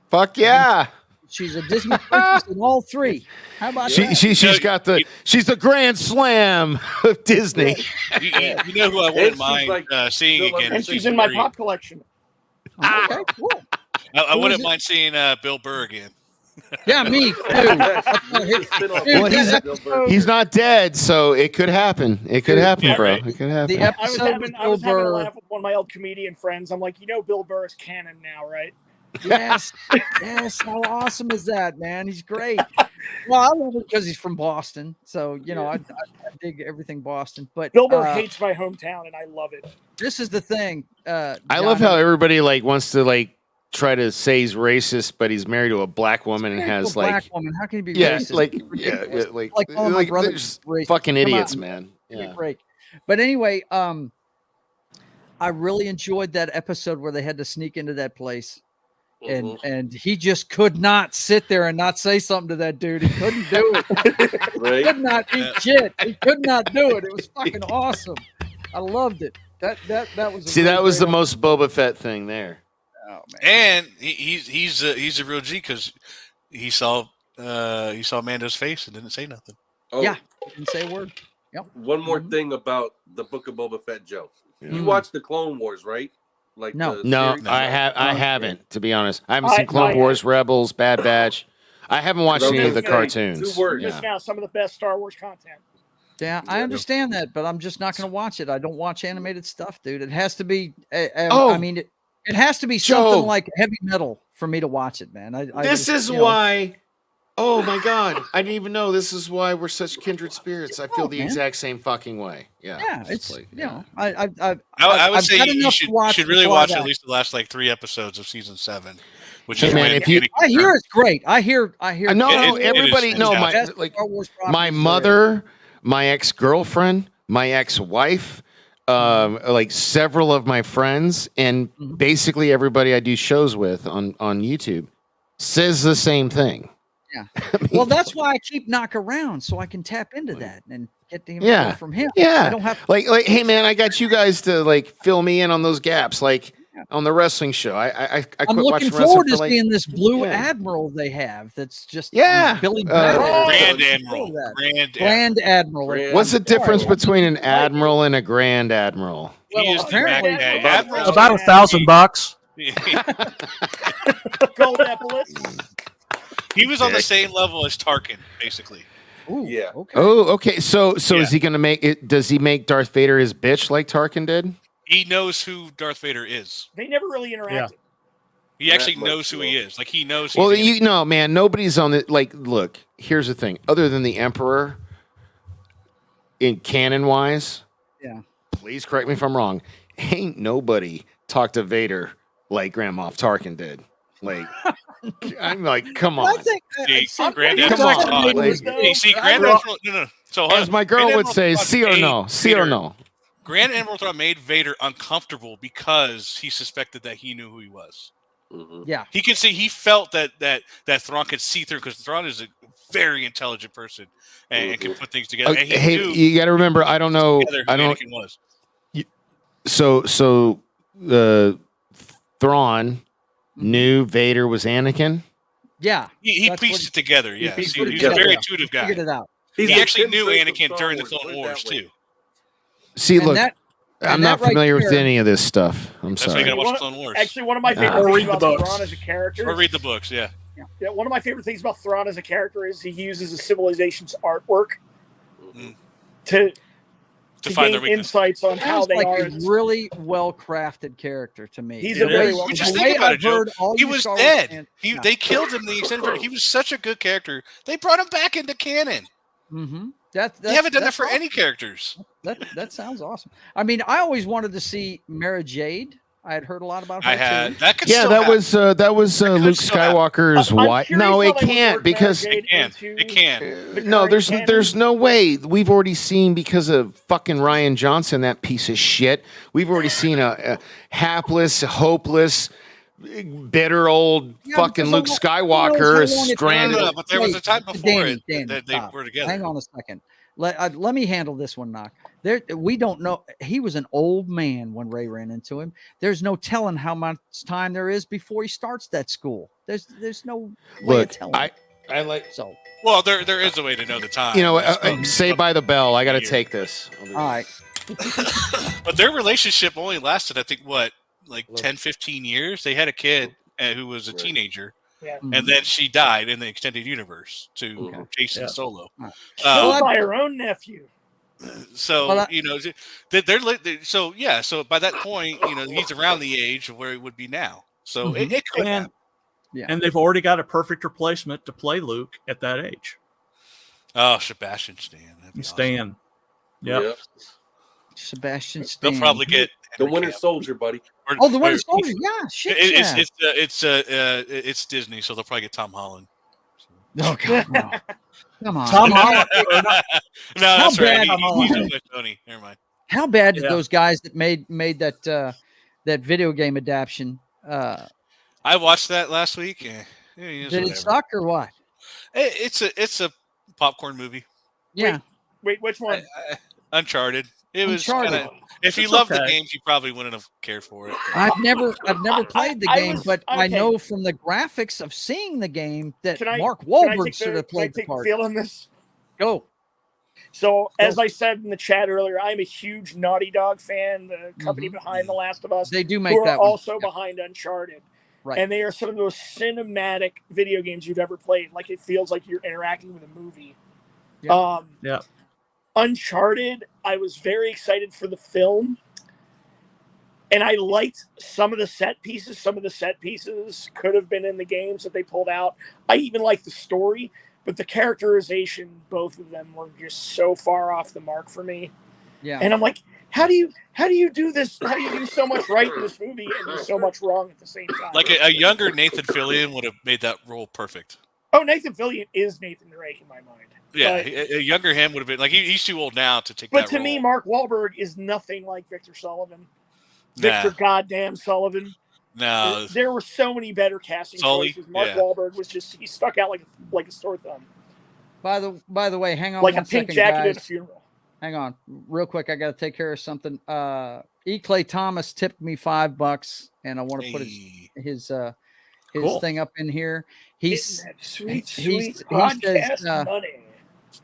Speaker 4: Fuck yeah.
Speaker 1: She's a Disney princess in all 3. How about that?
Speaker 4: She's the Grand Slam of Disney.
Speaker 6: You know who I
Speaker 2: And
Speaker 6: wouldn't
Speaker 2: she's
Speaker 6: mind
Speaker 2: like-
Speaker 6: seeing
Speaker 2: Bill
Speaker 6: again?
Speaker 7: And she's in my pop collection.
Speaker 1: Okay, cool.
Speaker 6: I
Speaker 1: Who
Speaker 6: wouldn't
Speaker 1: is it?
Speaker 6: mind seeing Bill Burr again.
Speaker 1: Yeah, me too.
Speaker 4: Well, he's not dead, so it could happen. It could happen,
Speaker 6: Yeah,
Speaker 4: bro.
Speaker 6: right.
Speaker 4: It could happen.
Speaker 1: The
Speaker 7: I was
Speaker 1: episode
Speaker 7: having,
Speaker 1: with
Speaker 7: I
Speaker 1: Bill
Speaker 7: was having a
Speaker 1: Burr.
Speaker 7: laugh with one of my old comedian friends. I'm like, Bill Burr is canon now, right?
Speaker 1: Yes, yes. How awesome is that, man? He's great. Well, I love it because he's from Boston, so I dig everything Boston. But
Speaker 7: Bill Burr hates my hometown, and I love it.
Speaker 1: this is the thing.
Speaker 4: I love how everybody wants to try to say he's racist, but he's married to a black woman and has
Speaker 1: black woman. How can he be
Speaker 4: yeah,
Speaker 1: racist?
Speaker 4: yeah,
Speaker 1: Like calling my brother
Speaker 4: they're just
Speaker 1: racist.
Speaker 4: fucking
Speaker 1: Come
Speaker 4: idiots,
Speaker 1: on,
Speaker 4: man.
Speaker 1: Give me a
Speaker 4: Yeah.
Speaker 1: break. But anyway, I really enjoyed that episode where they had to sneak into that place. And he just could not sit there and not say something to that dude. He couldn't do it.
Speaker 2: Right?
Speaker 1: He could not eat shit. He could not do it. It was fucking awesome. I loved it. That was a
Speaker 4: See,
Speaker 1: really
Speaker 4: that was
Speaker 1: great
Speaker 4: the most Boba Fett thing there.
Speaker 1: Oh, man.
Speaker 6: And he's a real G because he saw Amanda's face and didn't say nothing.
Speaker 2: Oh,
Speaker 1: Yeah. He didn't say a word.
Speaker 2: one more
Speaker 1: Mhm.
Speaker 2: thing about the Book of Boba Fett, Joe. You
Speaker 1: Mm.
Speaker 2: watched the Clone Wars, right? Like
Speaker 1: No.
Speaker 2: the
Speaker 4: No,
Speaker 2: series?
Speaker 4: I haven't, to be honest. I haven't
Speaker 7: I-
Speaker 4: seen Clone
Speaker 7: I-
Speaker 4: Wars, Rebels, Bad Batch. I haven't watched
Speaker 2: Okay,
Speaker 4: any of the
Speaker 2: okay.
Speaker 4: cartoons.
Speaker 2: 2 words.
Speaker 7: Just now, some of the best Star Wars content.
Speaker 1: Yeah, I understand that, but I'm just not going to watch it. I don't watch animated stuff, dude. It has to be.
Speaker 4: Oh.
Speaker 1: I mean, it has to be
Speaker 4: Joe.
Speaker 1: something like heavy metal for me to watch it, man. I
Speaker 4: This
Speaker 1: just,
Speaker 4: is why Oh my God! I didn't even know. This is why we're such kindred spirits. I feel
Speaker 1: Oh,
Speaker 4: the
Speaker 1: man.
Speaker 4: exact same fucking way. Yeah.
Speaker 1: Yeah,
Speaker 4: just
Speaker 1: it's
Speaker 4: like,
Speaker 1: you know,
Speaker 6: I would
Speaker 1: I've
Speaker 6: say
Speaker 1: got
Speaker 6: you
Speaker 1: enough
Speaker 6: should
Speaker 1: to watch
Speaker 6: should really
Speaker 1: before I
Speaker 6: watch
Speaker 1: die.
Speaker 6: at least the last like 3 episodes of season 7, which
Speaker 4: Hey,
Speaker 6: is
Speaker 4: man,
Speaker 6: when
Speaker 4: if you-
Speaker 6: Anakin
Speaker 1: I hear
Speaker 6: returns.
Speaker 1: it's great. I hear.
Speaker 4: no,
Speaker 6: It is
Speaker 4: everybody, no, my
Speaker 6: fantastic.
Speaker 4: like
Speaker 1: Star Wars
Speaker 4: my
Speaker 1: properties there is.
Speaker 4: mother, my ex-girlfriend, my ex-wife, like several of my friends, and
Speaker 1: Mhm.
Speaker 4: basically everybody I do shows with on YouTube says the same thing.
Speaker 1: Yeah.
Speaker 4: I mean,
Speaker 1: Well, that's why I keep Knock around so I can tap into that and get the info
Speaker 4: Yeah.
Speaker 1: from him.
Speaker 4: yeah,
Speaker 1: I don't have
Speaker 4: like, hey man, I got you guys to like fill me in on those gaps, like
Speaker 1: Yeah.
Speaker 4: on the wrestling show. I
Speaker 1: I'm
Speaker 4: quit
Speaker 1: looking
Speaker 4: watching wrestling
Speaker 1: forward
Speaker 4: for
Speaker 1: to
Speaker 4: like
Speaker 1: seeing this Blue
Speaker 4: yeah.
Speaker 1: Admiral they have. That's just
Speaker 4: Yeah,
Speaker 1: Billy
Speaker 4: uh,
Speaker 1: Battle.
Speaker 6: Grand
Speaker 1: Looking
Speaker 6: Admiral.
Speaker 1: forward to that.
Speaker 6: Grand
Speaker 1: Grand Admiral.
Speaker 2: Grand
Speaker 4: What's the difference
Speaker 1: Sorry.
Speaker 4: between an admiral and a grand admiral?
Speaker 6: He is the
Speaker 1: apparently-
Speaker 6: Grand
Speaker 7: About
Speaker 6: Admiral.
Speaker 3: About $1,000.
Speaker 7: Gold epaulets.
Speaker 6: He was on the
Speaker 4: Dick.
Speaker 6: same level as Tarkin, basically.
Speaker 1: Ooh,
Speaker 2: Yeah.
Speaker 1: Okay.
Speaker 4: Oh, okay. So
Speaker 6: Yeah.
Speaker 4: is he going to make it? Does he make Darth Vader his bitch like Tarkin did?
Speaker 6: He knows who Darth Vader is.
Speaker 7: They never really interacted.
Speaker 6: He
Speaker 2: That
Speaker 6: actually
Speaker 2: much,
Speaker 6: knows who he
Speaker 2: though.
Speaker 6: is. Like he knows.
Speaker 4: Well,
Speaker 6: he's
Speaker 4: you know, man, nobody's on it. Like, look, here's the thing. Other than the Emperor, in canon wise,
Speaker 1: Yeah.
Speaker 4: please correct me if I'm wrong. Ain't nobody talked to Vader like Grand Moff Tarkin did. Like, I'm like, come
Speaker 1: Well,
Speaker 4: on.
Speaker 1: I think
Speaker 6: See, Grand
Speaker 4: Come
Speaker 6: Admiral
Speaker 4: on,
Speaker 6: Thrawn.
Speaker 4: like-
Speaker 6: Hey, see, Grand
Speaker 3: Well-
Speaker 6: Admiral. No. So
Speaker 4: As my girl
Speaker 6: Grand
Speaker 4: would
Speaker 6: Admiral
Speaker 4: say,
Speaker 6: Thrawn
Speaker 4: see or
Speaker 6: made
Speaker 4: no, see or
Speaker 6: Vader-
Speaker 4: no.
Speaker 6: Grand Admiral Thrawn made Vader uncomfortable because he suspected that he knew who he was.
Speaker 2: Mhm.
Speaker 1: Yeah.
Speaker 6: He could see. He felt that Thrawn could see through because Thrawn is a very intelligent person and can put things together. And he
Speaker 4: Hey,
Speaker 6: knew
Speaker 4: you got to remember. I don't know.
Speaker 6: together who
Speaker 4: I don't.
Speaker 6: Anakin was.
Speaker 4: So Thrawn knew Vader was Anakin.
Speaker 1: Yeah.
Speaker 6: He
Speaker 1: That's
Speaker 6: pieced
Speaker 1: what-
Speaker 6: it together. Yes,
Speaker 1: pieced
Speaker 6: he,
Speaker 1: it
Speaker 6: he's a
Speaker 1: together.
Speaker 6: very
Speaker 1: Yeah.
Speaker 6: intuitive guy.
Speaker 1: Figured it out.
Speaker 2: He's
Speaker 6: He
Speaker 2: the
Speaker 6: actually
Speaker 2: Tim
Speaker 6: knew
Speaker 2: Drake of
Speaker 6: Anakin
Speaker 2: Star
Speaker 6: during the
Speaker 2: Wars,
Speaker 6: Clone
Speaker 2: put it
Speaker 6: Wars
Speaker 2: that way.
Speaker 6: too.
Speaker 4: See,
Speaker 1: And
Speaker 4: look,
Speaker 1: that-
Speaker 4: I'm
Speaker 1: and
Speaker 4: not
Speaker 1: that right
Speaker 4: familiar with
Speaker 1: there-
Speaker 4: any of this stuff. I'm
Speaker 6: That's why you
Speaker 4: sorry.
Speaker 6: got to watch
Speaker 7: One-
Speaker 6: Clone Wars
Speaker 7: Actually, one of my
Speaker 4: Or
Speaker 7: favorite
Speaker 3: read
Speaker 7: things
Speaker 3: the
Speaker 7: about
Speaker 3: books.
Speaker 7: Thrawn as a character.
Speaker 6: or read the books. Yeah,
Speaker 7: Yeah, one of my favorite things about Thrawn as a character is he uses a civilization's artwork
Speaker 2: Mhm.
Speaker 7: to
Speaker 6: to find their
Speaker 7: gain
Speaker 6: weakness.
Speaker 7: insights on how
Speaker 1: Sounds
Speaker 7: they
Speaker 1: like
Speaker 7: are.
Speaker 1: a really well crafted character to me.
Speaker 7: He's
Speaker 3: a very
Speaker 1: way-
Speaker 3: well-
Speaker 1: the
Speaker 6: Just
Speaker 1: way
Speaker 6: think about
Speaker 1: I've
Speaker 6: it, Joe.
Speaker 1: heard all
Speaker 6: He
Speaker 1: you
Speaker 6: was
Speaker 1: Star Wars
Speaker 6: dead.
Speaker 1: fans-
Speaker 6: He
Speaker 1: yeah.
Speaker 6: They killed him in the extended version. He was such a good character. They brought him back into canon.
Speaker 1: Mhm.
Speaker 6: They haven't done that for
Speaker 1: awesome.
Speaker 6: any characters.
Speaker 1: That sounds awesome. I mean, I always wanted to see Mara Jade. I had heard a lot about her
Speaker 6: I had
Speaker 1: too.
Speaker 6: that. Could
Speaker 4: Yeah,
Speaker 6: still
Speaker 4: that
Speaker 6: happen.
Speaker 4: was
Speaker 6: could
Speaker 4: Luke
Speaker 6: still happen.
Speaker 4: Skywalker's
Speaker 7: I'm
Speaker 4: wife.
Speaker 7: curious
Speaker 4: No,
Speaker 7: how
Speaker 4: it
Speaker 7: they would
Speaker 4: can't
Speaker 7: work
Speaker 4: because
Speaker 7: Mara
Speaker 6: It
Speaker 7: Jade
Speaker 6: can.
Speaker 7: into
Speaker 6: It can.
Speaker 7: the
Speaker 4: no,
Speaker 7: current
Speaker 4: there's
Speaker 7: canon.
Speaker 4: there's no way. We've already seen because of fucking Ryan Johnson, that piece of shit. We've already seen a hapless, hopeless, bitter old
Speaker 1: Yeah,
Speaker 4: fucking
Speaker 1: because
Speaker 4: Luke
Speaker 1: who knows
Speaker 4: Skywalker
Speaker 1: how long
Speaker 4: is
Speaker 1: it's
Speaker 4: stranded.
Speaker 6: No, but there was a time
Speaker 1: Wait,
Speaker 6: before
Speaker 1: Danny,
Speaker 6: it
Speaker 1: Danny,
Speaker 6: that they
Speaker 1: stop.
Speaker 6: were together.
Speaker 1: Hang on a second. Let me handle this one, Knock. We don't know. He was an old man when Ray ran into him. There's no telling how much time there is before he starts that school. There's no way
Speaker 4: Look,
Speaker 1: of telling.
Speaker 4: I like,
Speaker 1: So
Speaker 6: Well, there is a way to know the time.
Speaker 4: you know,
Speaker 6: It's
Speaker 4: say by the bell. I got to
Speaker 6: Year.
Speaker 4: take this.
Speaker 1: all right.
Speaker 6: But their relationship only lasted, I think, what, like
Speaker 4: Look.
Speaker 6: 10, 15 years? They had a kid who was a
Speaker 2: Right.
Speaker 6: teenager,
Speaker 7: Yeah.
Speaker 1: Mhm.
Speaker 6: and then she died in the extended universe to
Speaker 2: Okay.
Speaker 6: Jason
Speaker 3: Yeah.
Speaker 6: Solo.
Speaker 7: Killed
Speaker 1: Well,
Speaker 7: by her own nephew.
Speaker 6: So,
Speaker 1: Well,
Speaker 6: you know, so yeah, so by that point, you know, he's around the age of where he would be now. So
Speaker 1: Mhm.
Speaker 6: it could
Speaker 3: And,
Speaker 6: happen.
Speaker 3: and they've already got a perfect replacement to play Luke at that age.
Speaker 6: Oh, Sebastian Stan. That'd be awesome.
Speaker 3: Stan. Yep.
Speaker 2: Yep.
Speaker 1: Sebastian Stan.
Speaker 6: They'll probably get
Speaker 2: The
Speaker 6: Henry
Speaker 2: Winter
Speaker 6: Cavill.
Speaker 2: Soldier, buddy.
Speaker 1: Oh, the Winter
Speaker 6: or-
Speaker 1: Soldier. Yeah, shit.
Speaker 6: It's Disney, so they'll probably get Tom Holland.
Speaker 1: Oh God, no. Come on.
Speaker 3: Tom
Speaker 1: You can't
Speaker 3: Holland.
Speaker 1: take-
Speaker 6: No, that's right.
Speaker 1: bad-
Speaker 6: He's with Tony. Never mind.
Speaker 1: How bad did
Speaker 3: Yeah.
Speaker 1: those guys that made that video game adaptation?
Speaker 6: I watched that last week. It's
Speaker 1: Did it
Speaker 6: whatever.
Speaker 1: suck or what?
Speaker 6: It's a popcorn movie.
Speaker 1: Yeah.
Speaker 7: Wait, which one?
Speaker 6: Uncharted. It was
Speaker 1: Uncharted.
Speaker 6: kinda, if you
Speaker 3: It's
Speaker 6: love the
Speaker 3: okay.
Speaker 6: games, you probably wouldn't have cared for it.
Speaker 1: I've never played the
Speaker 7: I
Speaker 1: game,
Speaker 7: was-
Speaker 1: but I
Speaker 7: okay.
Speaker 1: know from the graphics of seeing the game that
Speaker 7: Can I-
Speaker 1: Mark
Speaker 7: Can I
Speaker 1: Wahlberg
Speaker 7: take
Speaker 1: should
Speaker 7: the,
Speaker 1: have
Speaker 7: can I
Speaker 1: played the
Speaker 7: take the
Speaker 1: part.
Speaker 7: feel on this?
Speaker 1: Go.
Speaker 7: So, as I said in the chat earlier, I'm a huge Naughty Dog fan, the company
Speaker 1: Mhm.
Speaker 7: behind The Last of Us,
Speaker 1: They do
Speaker 7: who
Speaker 1: make
Speaker 7: are
Speaker 1: that one.
Speaker 7: also behind Uncharted.
Speaker 1: Right.
Speaker 7: And they are some of the most cinematic video games you've ever played. Like, it feels like you're interacting with a movie.
Speaker 1: Yeah.
Speaker 3: Yeah.
Speaker 7: Uncharted, I was very excited for the film. And I liked some of the set pieces. Some of the set pieces could have been in the games that they pulled out. I even liked the story, but the characterization, both of them were just so far off the mark for me.
Speaker 1: Yeah.
Speaker 7: And I'm like, how do you do this? How do you do so much right in this movie and do so much wrong at the same time?
Speaker 6: Like a younger Nathan Fillion would have made that role perfect.
Speaker 7: Oh, Nathan Fillion is Nathan Drake in my mind.
Speaker 6: Yeah,
Speaker 7: but,
Speaker 6: a younger him would have been like he's too old now to take that
Speaker 7: But to
Speaker 6: role.
Speaker 7: me, Mark Wahlberg is nothing like Victor Sullivan. Victor goddamn Sullivan.
Speaker 6: No,
Speaker 7: there were so many better casting choices. Mark Wahlberg was he stuck out like a sore thumb.
Speaker 1: By the way, hang on
Speaker 7: like
Speaker 1: one
Speaker 7: a pink
Speaker 1: second,
Speaker 7: jacket
Speaker 1: guys.
Speaker 7: at a funeral.
Speaker 1: Hang on, real quick. I got to take care of something. E. Clay Thomas tipped me $5, and I want to put his
Speaker 7: Cool.
Speaker 1: thing up in here. He's
Speaker 7: sweet
Speaker 1: podcast
Speaker 7: money.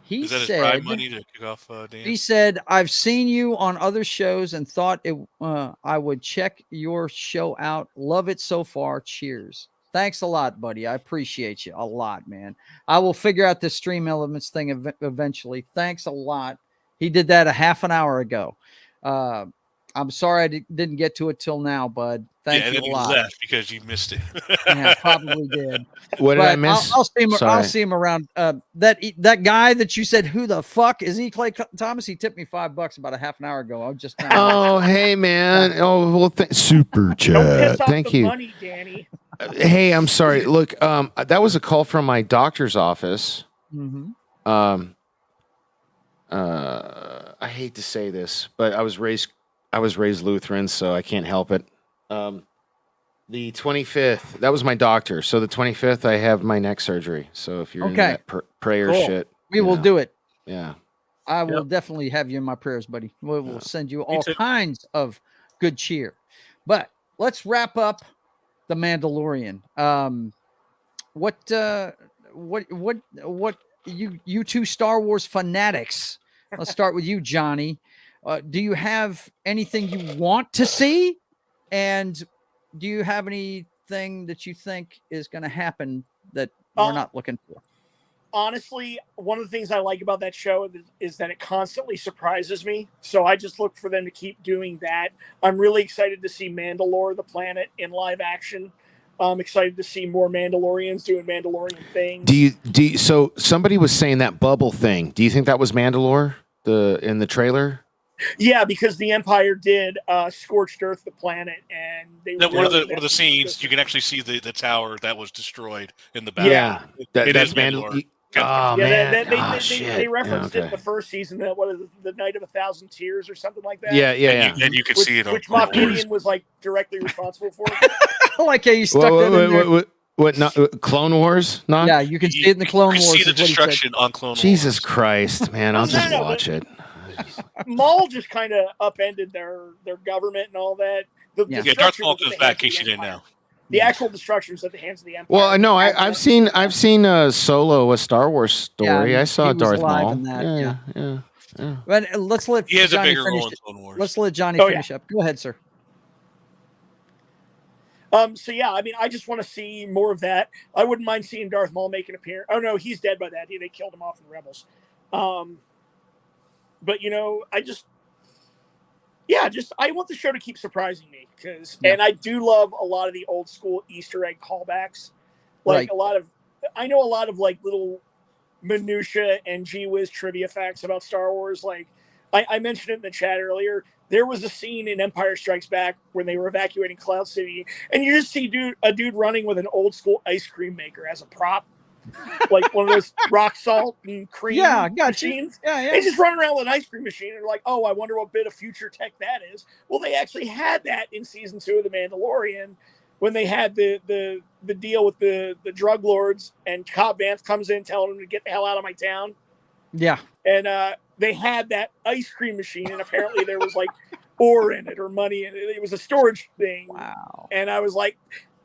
Speaker 6: Is that his bribe money to kick off Dan?
Speaker 1: He said, "I've seen you on other shows and thought I would check your show out. Love it so far. Cheers." Thanks a lot, buddy. I appreciate you a lot, man. I will figure out this stream elements thing eventually. Thanks a lot. He did that a half an hour ago. I'm sorry I didn't get to it till now, bud. Thank you a lot.
Speaker 6: You left because you missed it.
Speaker 1: Yeah, probably did.
Speaker 4: What did I miss?
Speaker 1: I'll see him around. That guy that you said, who the fuck is E. Clay Thomas? He tipped me $5 about a half an hour ago. I'm just.
Speaker 4: Oh, hey man. Oh, well, super chat.
Speaker 7: Don't piss off
Speaker 4: Thank
Speaker 7: the
Speaker 4: you.
Speaker 7: money, Danny.
Speaker 4: Hey, I'm sorry. Look, that was a call from my doctor's office.
Speaker 1: Mm-hmm.
Speaker 4: I hate to say this, but I was raised Lutheran, so I can't help it. The 25th, that was my doctor. So the 25th, I have my neck surgery. So if you're in that prayer shit,
Speaker 1: we will do it.
Speaker 4: Yeah,
Speaker 1: I will definitely have you in my prayers, buddy. We will send you all kinds of good cheer. But let's wrap up the Mandalorian. What you two Star Wars fanatics? Let's start with you, Johnny. Do you have anything you want to see? And do you have anything that you think is going to happen that we're not looking for?
Speaker 7: Honestly, one of the things I like about that show is that it constantly surprises me. So I just look for them to keep doing that. I'm really excited to see Mandalore, the planet, in live action. I'm excited to see more Mandalorians doing Mandalorian things.
Speaker 4: So somebody was saying that bubble thing. Do you think that was Mandalore in the trailer?
Speaker 7: Yeah, because the Empire did Scorched Earth, the planet, and they
Speaker 6: one of the scenes you can actually see the tower that was destroyed in the battle.
Speaker 4: Yeah,
Speaker 6: that's Mandalore.
Speaker 4: Oh man!
Speaker 7: They referenced it in the first season. That what is it, the Night of 1,000 Tears or something like that.
Speaker 4: Yeah.
Speaker 6: And you could see it,
Speaker 7: which Moff Gideon was like directly responsible for.
Speaker 1: I like how you stuck that in there.
Speaker 4: What? Not Clone Wars? Not?
Speaker 1: Yeah, you can see it in the Clone Wars.
Speaker 6: See the destruction on Clone Wars.
Speaker 4: Jesus Christ, man! I'll just watch it.
Speaker 7: Maul just kind of upended their government and all that.
Speaker 6: Darth Maul comes back, in case you didn't know.
Speaker 7: The actual destruction was at the hands of the Empire.
Speaker 4: Well, no, I've seen Solo, a Star Wars story. I saw Darth Maul. Yeah.
Speaker 1: But let's let
Speaker 6: he has
Speaker 1: Johnny
Speaker 6: a bigger
Speaker 1: finish
Speaker 6: role in Clone Wars.
Speaker 1: Let's let Johnny finish up. Go ahead, sir.
Speaker 7: So yeah, I mean, I just want to see more of that. I wouldn't mind seeing Darth Maul make an appearance. Oh no, he's dead by that. They killed him off in Rebels. But I want the show to keep surprising me and I do love a lot of the old school Easter egg callbacks. Like I know a lot of like little minutia and gee whiz trivia facts about Star Wars. Like I mentioned it in the chat earlier. There was a scene in Empire Strikes Back when they were evacuating Cloud City, and you just see a dude running with an old school ice cream maker as a prop. Like one of those rock salt and cream machines.
Speaker 1: Yeah.
Speaker 7: They just run around with an ice cream machine and they're like, oh, I wonder what bit of future tech that is. Well, they actually had that in season 2 of The Mandalorian when they had the deal with the drug lords and Cobb Vanth comes in telling them to get the hell out of my town.
Speaker 1: Yeah.
Speaker 7: And they had that ice cream machine and apparently there was like ore in it or money in it. It was a storage thing.
Speaker 1: Wow.
Speaker 7: And I was like,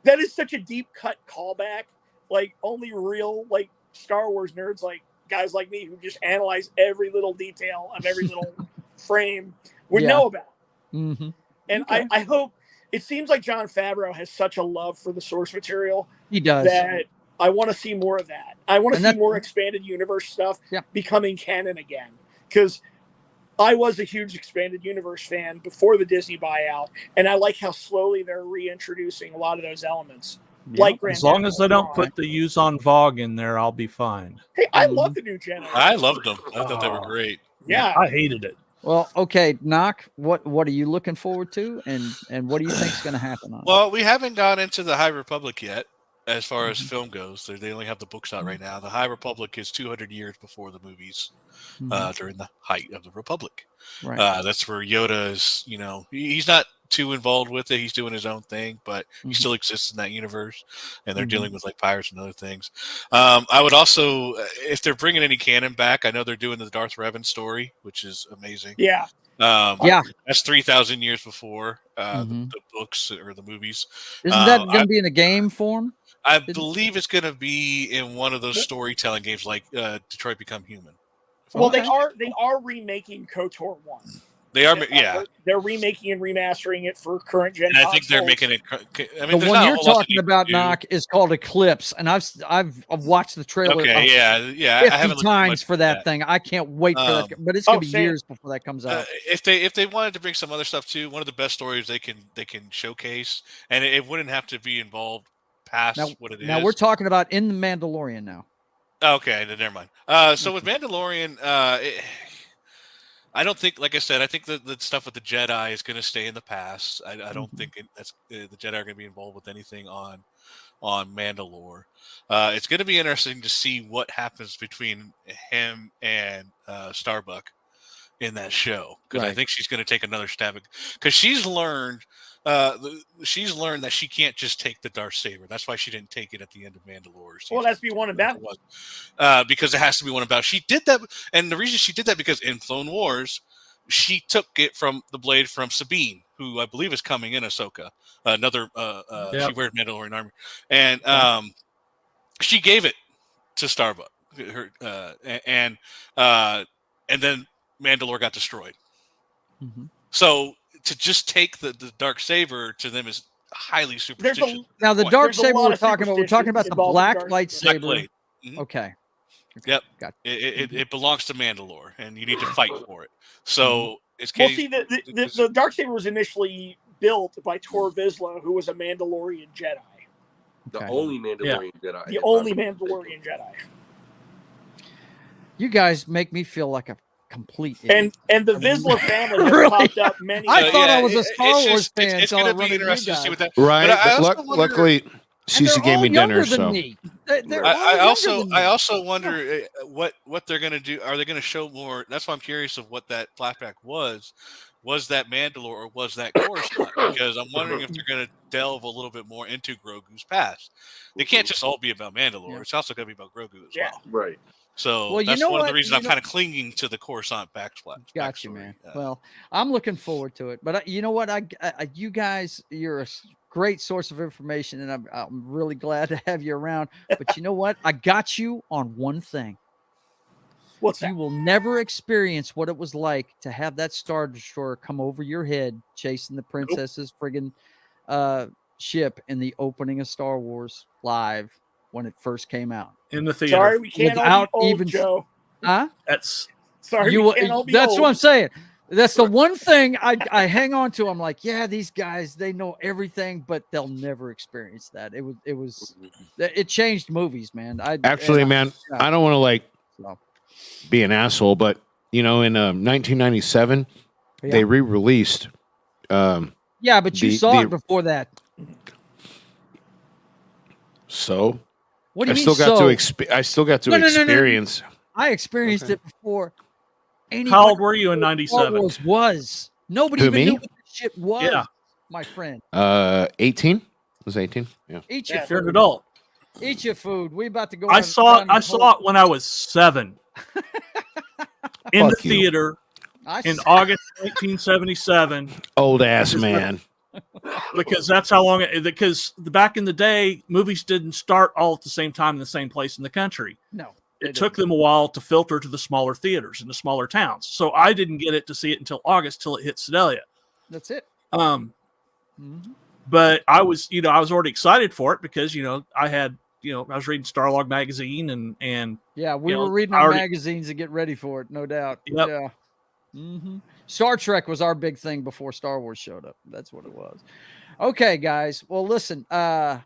Speaker 7: that is such a deep cut callback. Like only real like Star Wars nerds, like guys like me who just analyze every little detail of every little frame would know about.
Speaker 1: Mm-hmm.
Speaker 7: And I hope it seems like Jon Favreau has such a love for the source material.
Speaker 1: He does.
Speaker 7: That I want to see more of that. I want to see more expanded universe stuff becoming canon again. Because I was a huge expanded universe fan before the Disney buyout, and I like how slowly they're reintroducing a lot of those elements.
Speaker 1: Yep.
Speaker 7: Like Grand
Speaker 3: As long as they don't
Speaker 7: Admiral
Speaker 3: put the use on Vogue in there, I'll be fine.
Speaker 7: Hey, I love the new Jedi.
Speaker 6: I loved them. I thought they were great.
Speaker 7: Yeah.
Speaker 3: I hated it.
Speaker 1: Well, okay, Knock. What are you looking forward to, and what do you think is going to happen on it?
Speaker 6: Well, we haven't gone into the High Republic yet, as far as film goes. They only have the books out right now. The High Republic is 200 years before the movies, during the height of the Republic.
Speaker 1: Right.
Speaker 6: That's where Yoda is. He's not too involved with it. He's doing his own thing, but he still exists in that universe, and they're dealing with like pirates and other things. I would also, if they're bringing any canon back, I know they're doing the Darth Revan story, which is amazing.
Speaker 7: Yeah.
Speaker 6: That's 3,000 years before the books or the movies.
Speaker 1: Isn't that going to be in a game form?
Speaker 6: I believe it's going to be in one of those storytelling games like Detroit Become Human.
Speaker 7: Well, they are remaking KOTOR 1.
Speaker 6: They are, yeah.
Speaker 7: They're remaking and remastering it for current gen.
Speaker 6: And I think they're making it. I mean,
Speaker 1: the one you're talking about, Knock, is called Eclipse, and I've watched the trailer.
Speaker 6: Okay, yeah.
Speaker 1: 50 times for that thing. I can't wait for that, but it's gonna be years before that comes out.
Speaker 6: If they wanted to bring some other stuff too, one of the best stories they can showcase, and it wouldn't have to be involved past what it is.
Speaker 1: Now we're talking about in the Mandalorian now.
Speaker 6: Okay, then never mind. So with Mandalorian, I don't think, like I said, I think the stuff with the Jedi is going to stay in the past. I don't think the Jedi are going to be involved with anything on Mandalore. It's going to be interesting to see what happens between him and Starbuck in that show, because I think she's going to take another stab at, because she's learned that she can't just take the Darksaber. That's why she didn't take it at the end of Mandalore.
Speaker 7: Well, that's be one about
Speaker 6: because it has to be one about. She did that, and the reason she did that because in Clone Wars, she took it from the blade from Sabine, who I believe is coming in Ahsoka. She wears Mandalorian armor, and she gave it to Starbuck, and then Mandalore got destroyed. So to just take the Darksaber to them is highly superstitious.
Speaker 1: Now the Darksaber we're talking about the black lightsaber.
Speaker 6: Black
Speaker 1: Okay.
Speaker 6: Yep.
Speaker 1: Got
Speaker 6: it belongs to Mandalore, and you need to fight for it. So it's
Speaker 7: well. See, the Darksaber was initially built by Tor Vizsla, who was a Mandalorian Jedi.
Speaker 2: The only Mandalorian Jedi.
Speaker 7: The only Mandalorian Jedi.
Speaker 1: You guys make me feel like a complete idiot.
Speaker 7: And the Vizsla family has
Speaker 1: Really?
Speaker 7: popped up many.
Speaker 1: I thought I was a Star Wars fan
Speaker 6: It's
Speaker 1: until I
Speaker 6: going to
Speaker 1: run
Speaker 6: be
Speaker 1: into you
Speaker 6: interesting to see
Speaker 1: guys.
Speaker 6: what that.
Speaker 4: Right.
Speaker 6: But I also wonder-
Speaker 4: Luckily, Cece gave me dinner, so.
Speaker 6: I also wonder what they're going to do. Are they going to show more? That's why I'm curious of what that flashback was. Was that Mandalore or was that Coruscant? Because I'm wondering if they're going to delve a little bit more into Grogu's past. They can't just all be about Mandalore.
Speaker 1: Yeah.
Speaker 6: It's also going to be about Grogu as well.
Speaker 2: Right.
Speaker 6: So that's one of the reasons I'm kind of clinging to the Coruscant backslash.
Speaker 1: Got you, man. Well, I'm looking forward to it. But you know what? You guys, you're a great source of information, and I'm really glad to have you around. But you know what? I got you on one thing.
Speaker 7: What's that?
Speaker 1: You will never experience what it was like to have that Star Destroyer come over your head chasing the princess's friggin' ship in the opening of Star Wars live when it first came out.
Speaker 3: In the theater.
Speaker 7: Sorry, we can't all be old, Joe.
Speaker 1: Huh?
Speaker 7: Sorry, we can't all be
Speaker 1: that's
Speaker 7: old.
Speaker 1: what I'm saying. That's the one thing I hang on to. I'm like, yeah, these guys, they know everything, but they'll never experience that. It changed movies, man. I don't want to
Speaker 4: be an asshole, but in 1997 they re-released.
Speaker 1: Yeah, but you saw it before that.
Speaker 4: So
Speaker 1: what do you
Speaker 4: I
Speaker 1: mean?
Speaker 4: I still got to experience.
Speaker 1: No. I experienced it before.
Speaker 3: How old were you in 97?
Speaker 1: Was nobody even knew what the shit was.
Speaker 3: Yeah,
Speaker 1: my friend.
Speaker 4: 18. It was 18. Yeah.
Speaker 1: Eat your
Speaker 3: you're an
Speaker 1: food.
Speaker 3: adult.
Speaker 1: Eat your food. We about to go.
Speaker 3: I saw it when I was 7 in the theater in August 1977.
Speaker 4: Old ass man.
Speaker 3: Because that's how long because back in the day, movies didn't start all at the same time in the same place in the country.
Speaker 1: No.
Speaker 3: It took them a while to filter to the smaller theaters in the smaller towns. So I didn't get it to see it until August, till it hit Sedalia.
Speaker 1: That's it.
Speaker 3: But I was already excited for it because, I had, I was reading Starlog magazine and
Speaker 1: yeah, we were reading our magazines to get ready for it, no doubt.
Speaker 3: Yep.
Speaker 1: Yeah. Star Trek was our big thing before Star Wars showed up. That's what it was. Okay, guys. Well, listen, I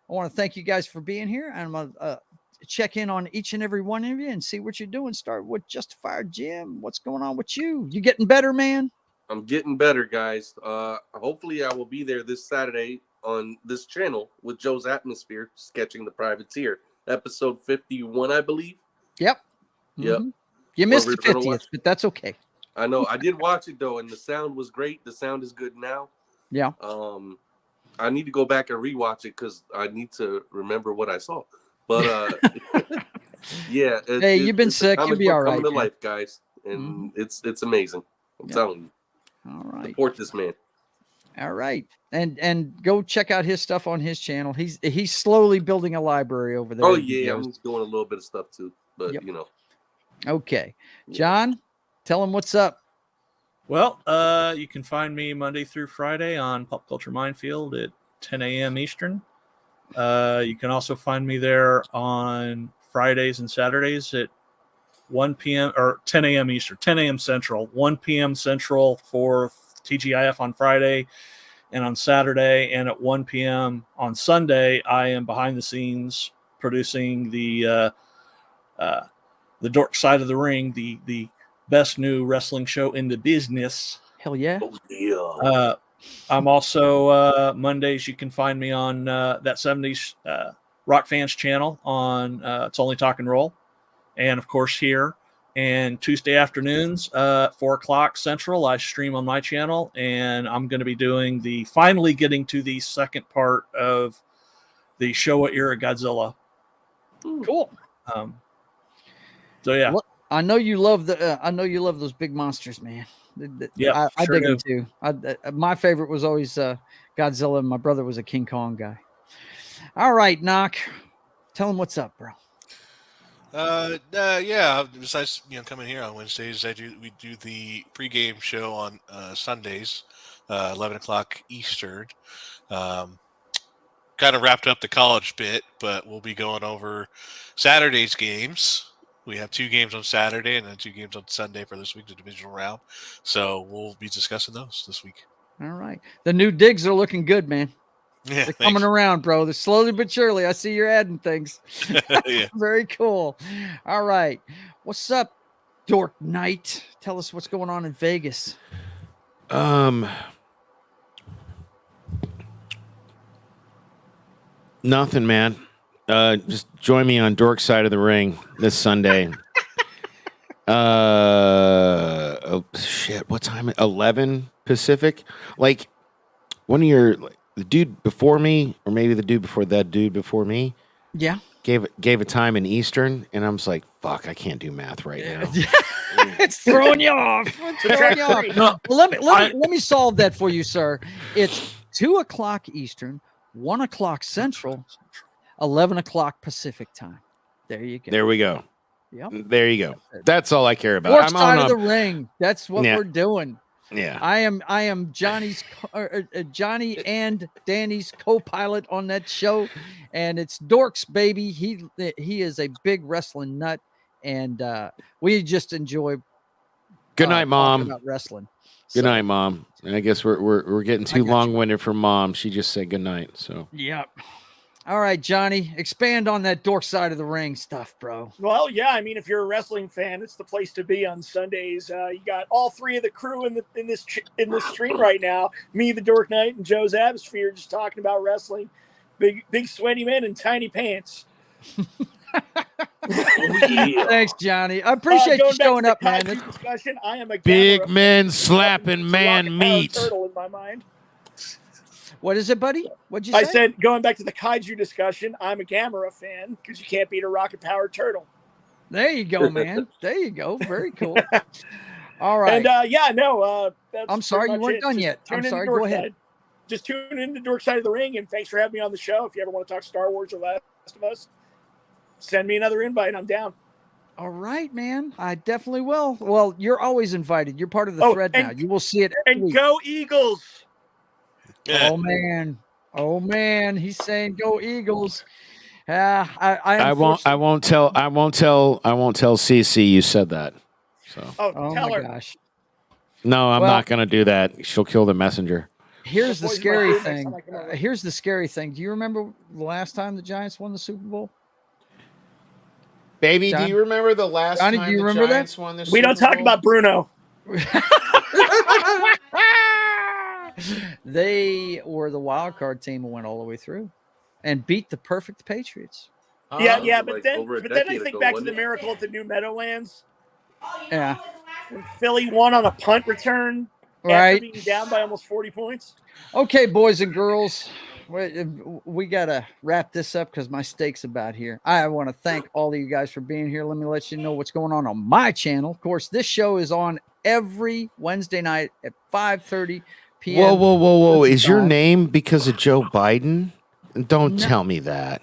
Speaker 1: want to thank you guys for being here. I'm going to check in on each and every one of you and see what you're doing. Start with Justified Jim. What's going on with you? You getting better, man?
Speaker 2: I'm getting better, guys. Hopefully I will be there this Saturday on this channel with Joe's Atmosphere, Sketching the Privateer, episode 51, I believe.
Speaker 1: Yep.
Speaker 2: Yep.
Speaker 1: You missed the 50th, but that's okay.
Speaker 2: I know. I did watch it though, and the sound was great. The sound is good now.
Speaker 1: Yeah.
Speaker 2: I need to go back and rewatch it because I need to remember what I saw. But yeah.
Speaker 1: Hey, you've been sick. You'll be all right.
Speaker 2: Coming to life, guys, and it's amazing. I'm telling you.
Speaker 1: All right.
Speaker 2: Support this man.
Speaker 1: All right. And go check out his stuff on his channel. He's slowly building a library over there.
Speaker 2: Oh yeah, I'm doing a little bit of stuff too, but you know.
Speaker 1: Okay, John, tell him what's up.
Speaker 3: Well, you can find me Monday through Friday on Pop Culture Minefield at 10 a.m. Eastern. You can also find me there on Fridays and Saturdays at 1 p.m. or 10 a.m. Eastern, 10 a.m. Central, 1 p.m. Central for TGIF on Friday and on Saturday, and at 1 p.m. on Sunday, I am behind the scenes producing the Dork Side of the Ring, the best new wrestling show in the business.
Speaker 1: Hell yeah.
Speaker 2: Oh, yeah.
Speaker 3: I'm also Mondays. You can find me on that 70s Rock Fans channel on It's Only Talk and Roll, and of course here. And Tuesday afternoons, 4:00 Central, I stream on my channel, and I'm going to be finally getting to the second part of the Showa era Godzilla.
Speaker 1: Cool.
Speaker 3: So yeah,
Speaker 1: well, I know you love those big monsters, man.
Speaker 3: Yeah,
Speaker 1: I
Speaker 3: sure
Speaker 1: dig them too. My favorite was always Godzilla, and my brother was a King Kong guy. All right, Knock, tell him what's up, bro.
Speaker 6: Yeah. Besides, coming here on Wednesdays, we do the pregame show on Sundays, 11 o'clock Eastern. Kind of wrapped up the college bit, but we'll be going over Saturday's games. We have 2 games on Saturday and then 2 games on Sunday for this week, the divisional round. So we'll be discussing those this week.
Speaker 1: All right. The new digs are looking good, man.
Speaker 6: Yeah,
Speaker 1: they're coming around, bro. They're slowly but surely. I see you're adding things.
Speaker 6: Yeah.
Speaker 1: Very cool. All right. What's up, Dork Knight? Tell us what's going on in Vegas.
Speaker 4: Nothing, man. Just join me on Dork Side of the Ring this Sunday. Oh shit, what time? 11 Pacific. Like one of the dude before me, or maybe the dude before that dude before me.
Speaker 1: Yeah.
Speaker 4: Gave a time in Eastern, and I was like, "Fuck, I can't do math right now."
Speaker 1: It's throwing you off. It's throwing you off.
Speaker 3: No,
Speaker 1: Well, let me solve that for you, sir. It's 2:00 Eastern, 1:00 Central, 11:00 Pacific time. There you go.
Speaker 4: There we go.
Speaker 1: Yep.
Speaker 4: There you go. That's all I care about.
Speaker 1: Dork
Speaker 4: I'm
Speaker 1: Side
Speaker 4: on
Speaker 1: of the Ring. That's what
Speaker 4: Yeah.
Speaker 1: we're doing.
Speaker 4: Yeah.
Speaker 1: I am Johnny's Johnny and Danny's co-pilot on that show, and it's Dorks, baby. He is a big wrestling nut, and we just enjoy.
Speaker 4: Good night,
Speaker 1: talking
Speaker 4: Mom.
Speaker 1: About wrestling.
Speaker 4: Good night, Mom. And I guess we're getting too long-winded for Mom. She just said good night. So.
Speaker 1: Yep. All right, Johnny, expand on that Dork Side of the Ring stuff, bro.
Speaker 7: Well, yeah, I mean, if you're a wrestling fan, it's the place to be on Sundays. You got all 3 of the crew in this stream right now. Me, the Dork Knight, and Joe's Atmosfere just talking about wrestling. Big sweaty men in tiny pants.
Speaker 1: Thanks, Johnny. I appreciate you showing up, man.
Speaker 7: Discussion, I am a
Speaker 4: Big men slapping man meat.
Speaker 7: Turtle in my mind.
Speaker 1: What is it, buddy? What'd you say?
Speaker 7: I said, going back to the kaiju discussion, I'm a Gamera fan because you can't beat a rocket-powered turtle.
Speaker 1: There you go, man. There you go. Very cool. All right.
Speaker 7: And that's
Speaker 1: I'm sorry you weren't
Speaker 7: it.
Speaker 1: done
Speaker 7: Just
Speaker 1: yet.
Speaker 7: tune
Speaker 1: I'm
Speaker 7: in
Speaker 1: sorry.
Speaker 7: to Dork
Speaker 1: Go ahead.
Speaker 7: Side. Just tune in to Dork Side of the Ring, and thanks for having me on the show. If you ever want to talk Star Wars or Last of Us, send me another invite. I'm down.
Speaker 1: All right, man. I definitely will. Well, you're always invited. You're part of the thread now. You will see it every week.
Speaker 7: Go Eagles!
Speaker 6: Yeah.
Speaker 1: Oh man. He's saying go Eagles. I
Speaker 4: won't tell CC you said that. So.
Speaker 7: Oh,
Speaker 1: Oh
Speaker 7: tell
Speaker 1: my
Speaker 7: her.
Speaker 1: gosh.
Speaker 4: No, I'm
Speaker 1: Well-
Speaker 4: not going to do that. She'll kill the messenger.
Speaker 1: Here's the
Speaker 7: Boys, my
Speaker 1: scary
Speaker 7: food next
Speaker 1: thing.
Speaker 7: time I come over.
Speaker 1: Here's the scary thing. Do you remember the last time the Giants won the Super Bowl?
Speaker 4: Baby,
Speaker 1: John?
Speaker 4: do you remember the last
Speaker 1: Johnny,
Speaker 4: time
Speaker 1: do you
Speaker 4: the
Speaker 1: remember that?
Speaker 4: Giants won this
Speaker 7: We don't
Speaker 4: Super
Speaker 7: talk
Speaker 4: Bowl?
Speaker 7: about Bruno.
Speaker 1: They were the wild card team who went all the way through and beat the perfect Patriots.
Speaker 7: Yeah,
Speaker 2: was
Speaker 7: yeah,
Speaker 2: like
Speaker 7: but then
Speaker 2: over a
Speaker 7: I
Speaker 2: decade
Speaker 7: think
Speaker 2: ago,
Speaker 7: back to
Speaker 2: wasn't
Speaker 7: the
Speaker 2: it?
Speaker 7: miracle at the New Meadowlands
Speaker 1: Yeah.
Speaker 7: when Philly won on a punt return after
Speaker 1: Right.
Speaker 7: being down by almost 40 points.
Speaker 1: Okay, boys and girls, we got to wrap this up because my steak's about here. I want to thank all of you guys for being here. Let me let you know what's going on my channel. Of course, this show is on every Wednesday night at 5:30 p.m.
Speaker 4: Whoa. Is your
Speaker 1: Time.
Speaker 4: name because of Joe Biden? Don't
Speaker 1: No.
Speaker 4: tell me that.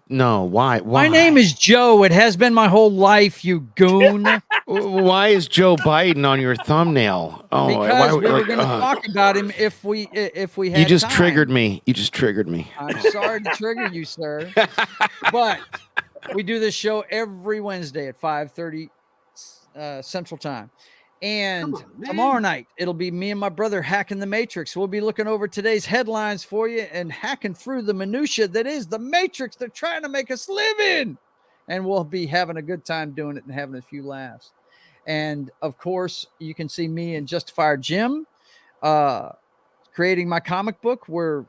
Speaker 4: No. Why?
Speaker 1: My name is Joe. It has been my whole life, you goon.
Speaker 4: Why is Joe Biden on your thumbnail? Oh,
Speaker 1: Because we were
Speaker 4: like,
Speaker 1: going to talk about him if we had
Speaker 4: you just
Speaker 1: time.
Speaker 4: triggered me. You just triggered me.
Speaker 1: I'm sorry to trigger you, sir. But we do this show every Wednesday at 5:30 Central Time. And
Speaker 2: Come on, man.
Speaker 1: tomorrow night, it'll be me and my brother hacking the Matrix. We'll be looking over today's headlines for you and hacking through the minutia that is the Matrix they're trying to make us live in. And we'll be having a good time doing it and having a few laughs. And of course, you can see me and Justifier Jim creating my comic book. We're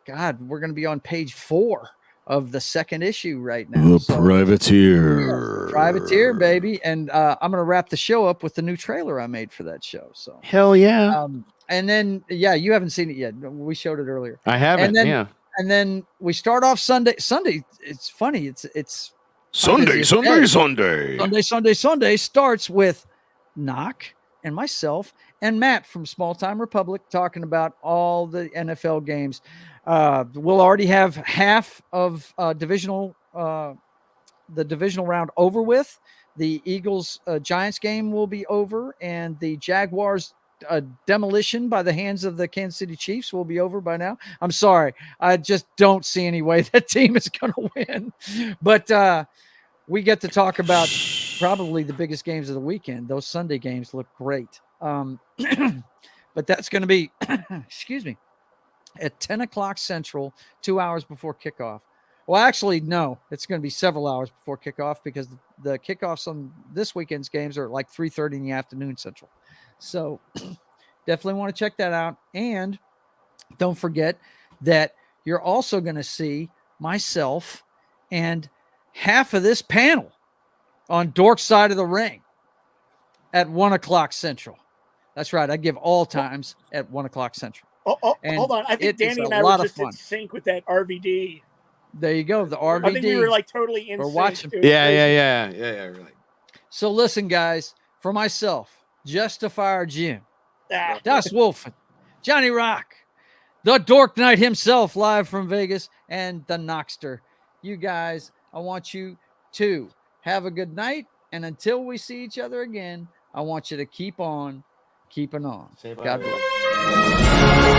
Speaker 1: going to be on page 4 of the second issue right now.
Speaker 4: Privateer.
Speaker 1: Privateer, baby. And I'm going to wrap the show up with the new trailer I made for that show. So,
Speaker 4: Hell yeah.
Speaker 1: and then, you haven't seen it yet. We showed it earlier.
Speaker 4: I haven't.
Speaker 1: And then,
Speaker 4: yeah.
Speaker 1: And then we start off Sunday. It's funny. It's
Speaker 4: Sunday
Speaker 1: starts with Knock and myself and Matt from Small Time Republic talking about all the NFL games. We'll already have half of the divisional round over with. The Eagles Giants game will be over, and the Jaguars demolition by the hands of the Kansas City Chiefs will be over by now. I'm sorry. I just don't see any way that team is going to win. But we get to talk about probably the biggest games of the weekend. Those Sunday games look great. But that's going to be, excuse me, at 10 o'clock Central, 2 hours before kickoff. Well, actually, no, it's going to be several hours before kickoff because the kickoffs on this weekend's games are like 3:30 in the afternoon Central. So definitely want to check that out. And don't forget that you're also going to see myself and half of this panel on Dork's Side of the Ring at 1 o'clock Central. That's right. I give all times at 1 o'clock Central. And
Speaker 7: hold on. I think
Speaker 1: it is
Speaker 7: Danny and
Speaker 1: a
Speaker 7: I
Speaker 1: lot
Speaker 7: were
Speaker 1: of
Speaker 7: just in
Speaker 1: fun.
Speaker 7: sync with that RVD.
Speaker 1: There you go. The RVD.
Speaker 7: I think we were like totally in
Speaker 1: We're
Speaker 7: sync.
Speaker 1: watching.
Speaker 7: It was crazy.
Speaker 4: Yeah. Really.
Speaker 1: So listen, guys, for myself, Justifier Jim,
Speaker 7: Ah,
Speaker 1: Das Wolfen, Johnny Rock, the Dork Knight himself live from Vegas, and the Knockster. You guys, I want you to have a good night. And until we see each other again, I want you to keep on keeping on.
Speaker 4: Say bye.
Speaker 1: God bless.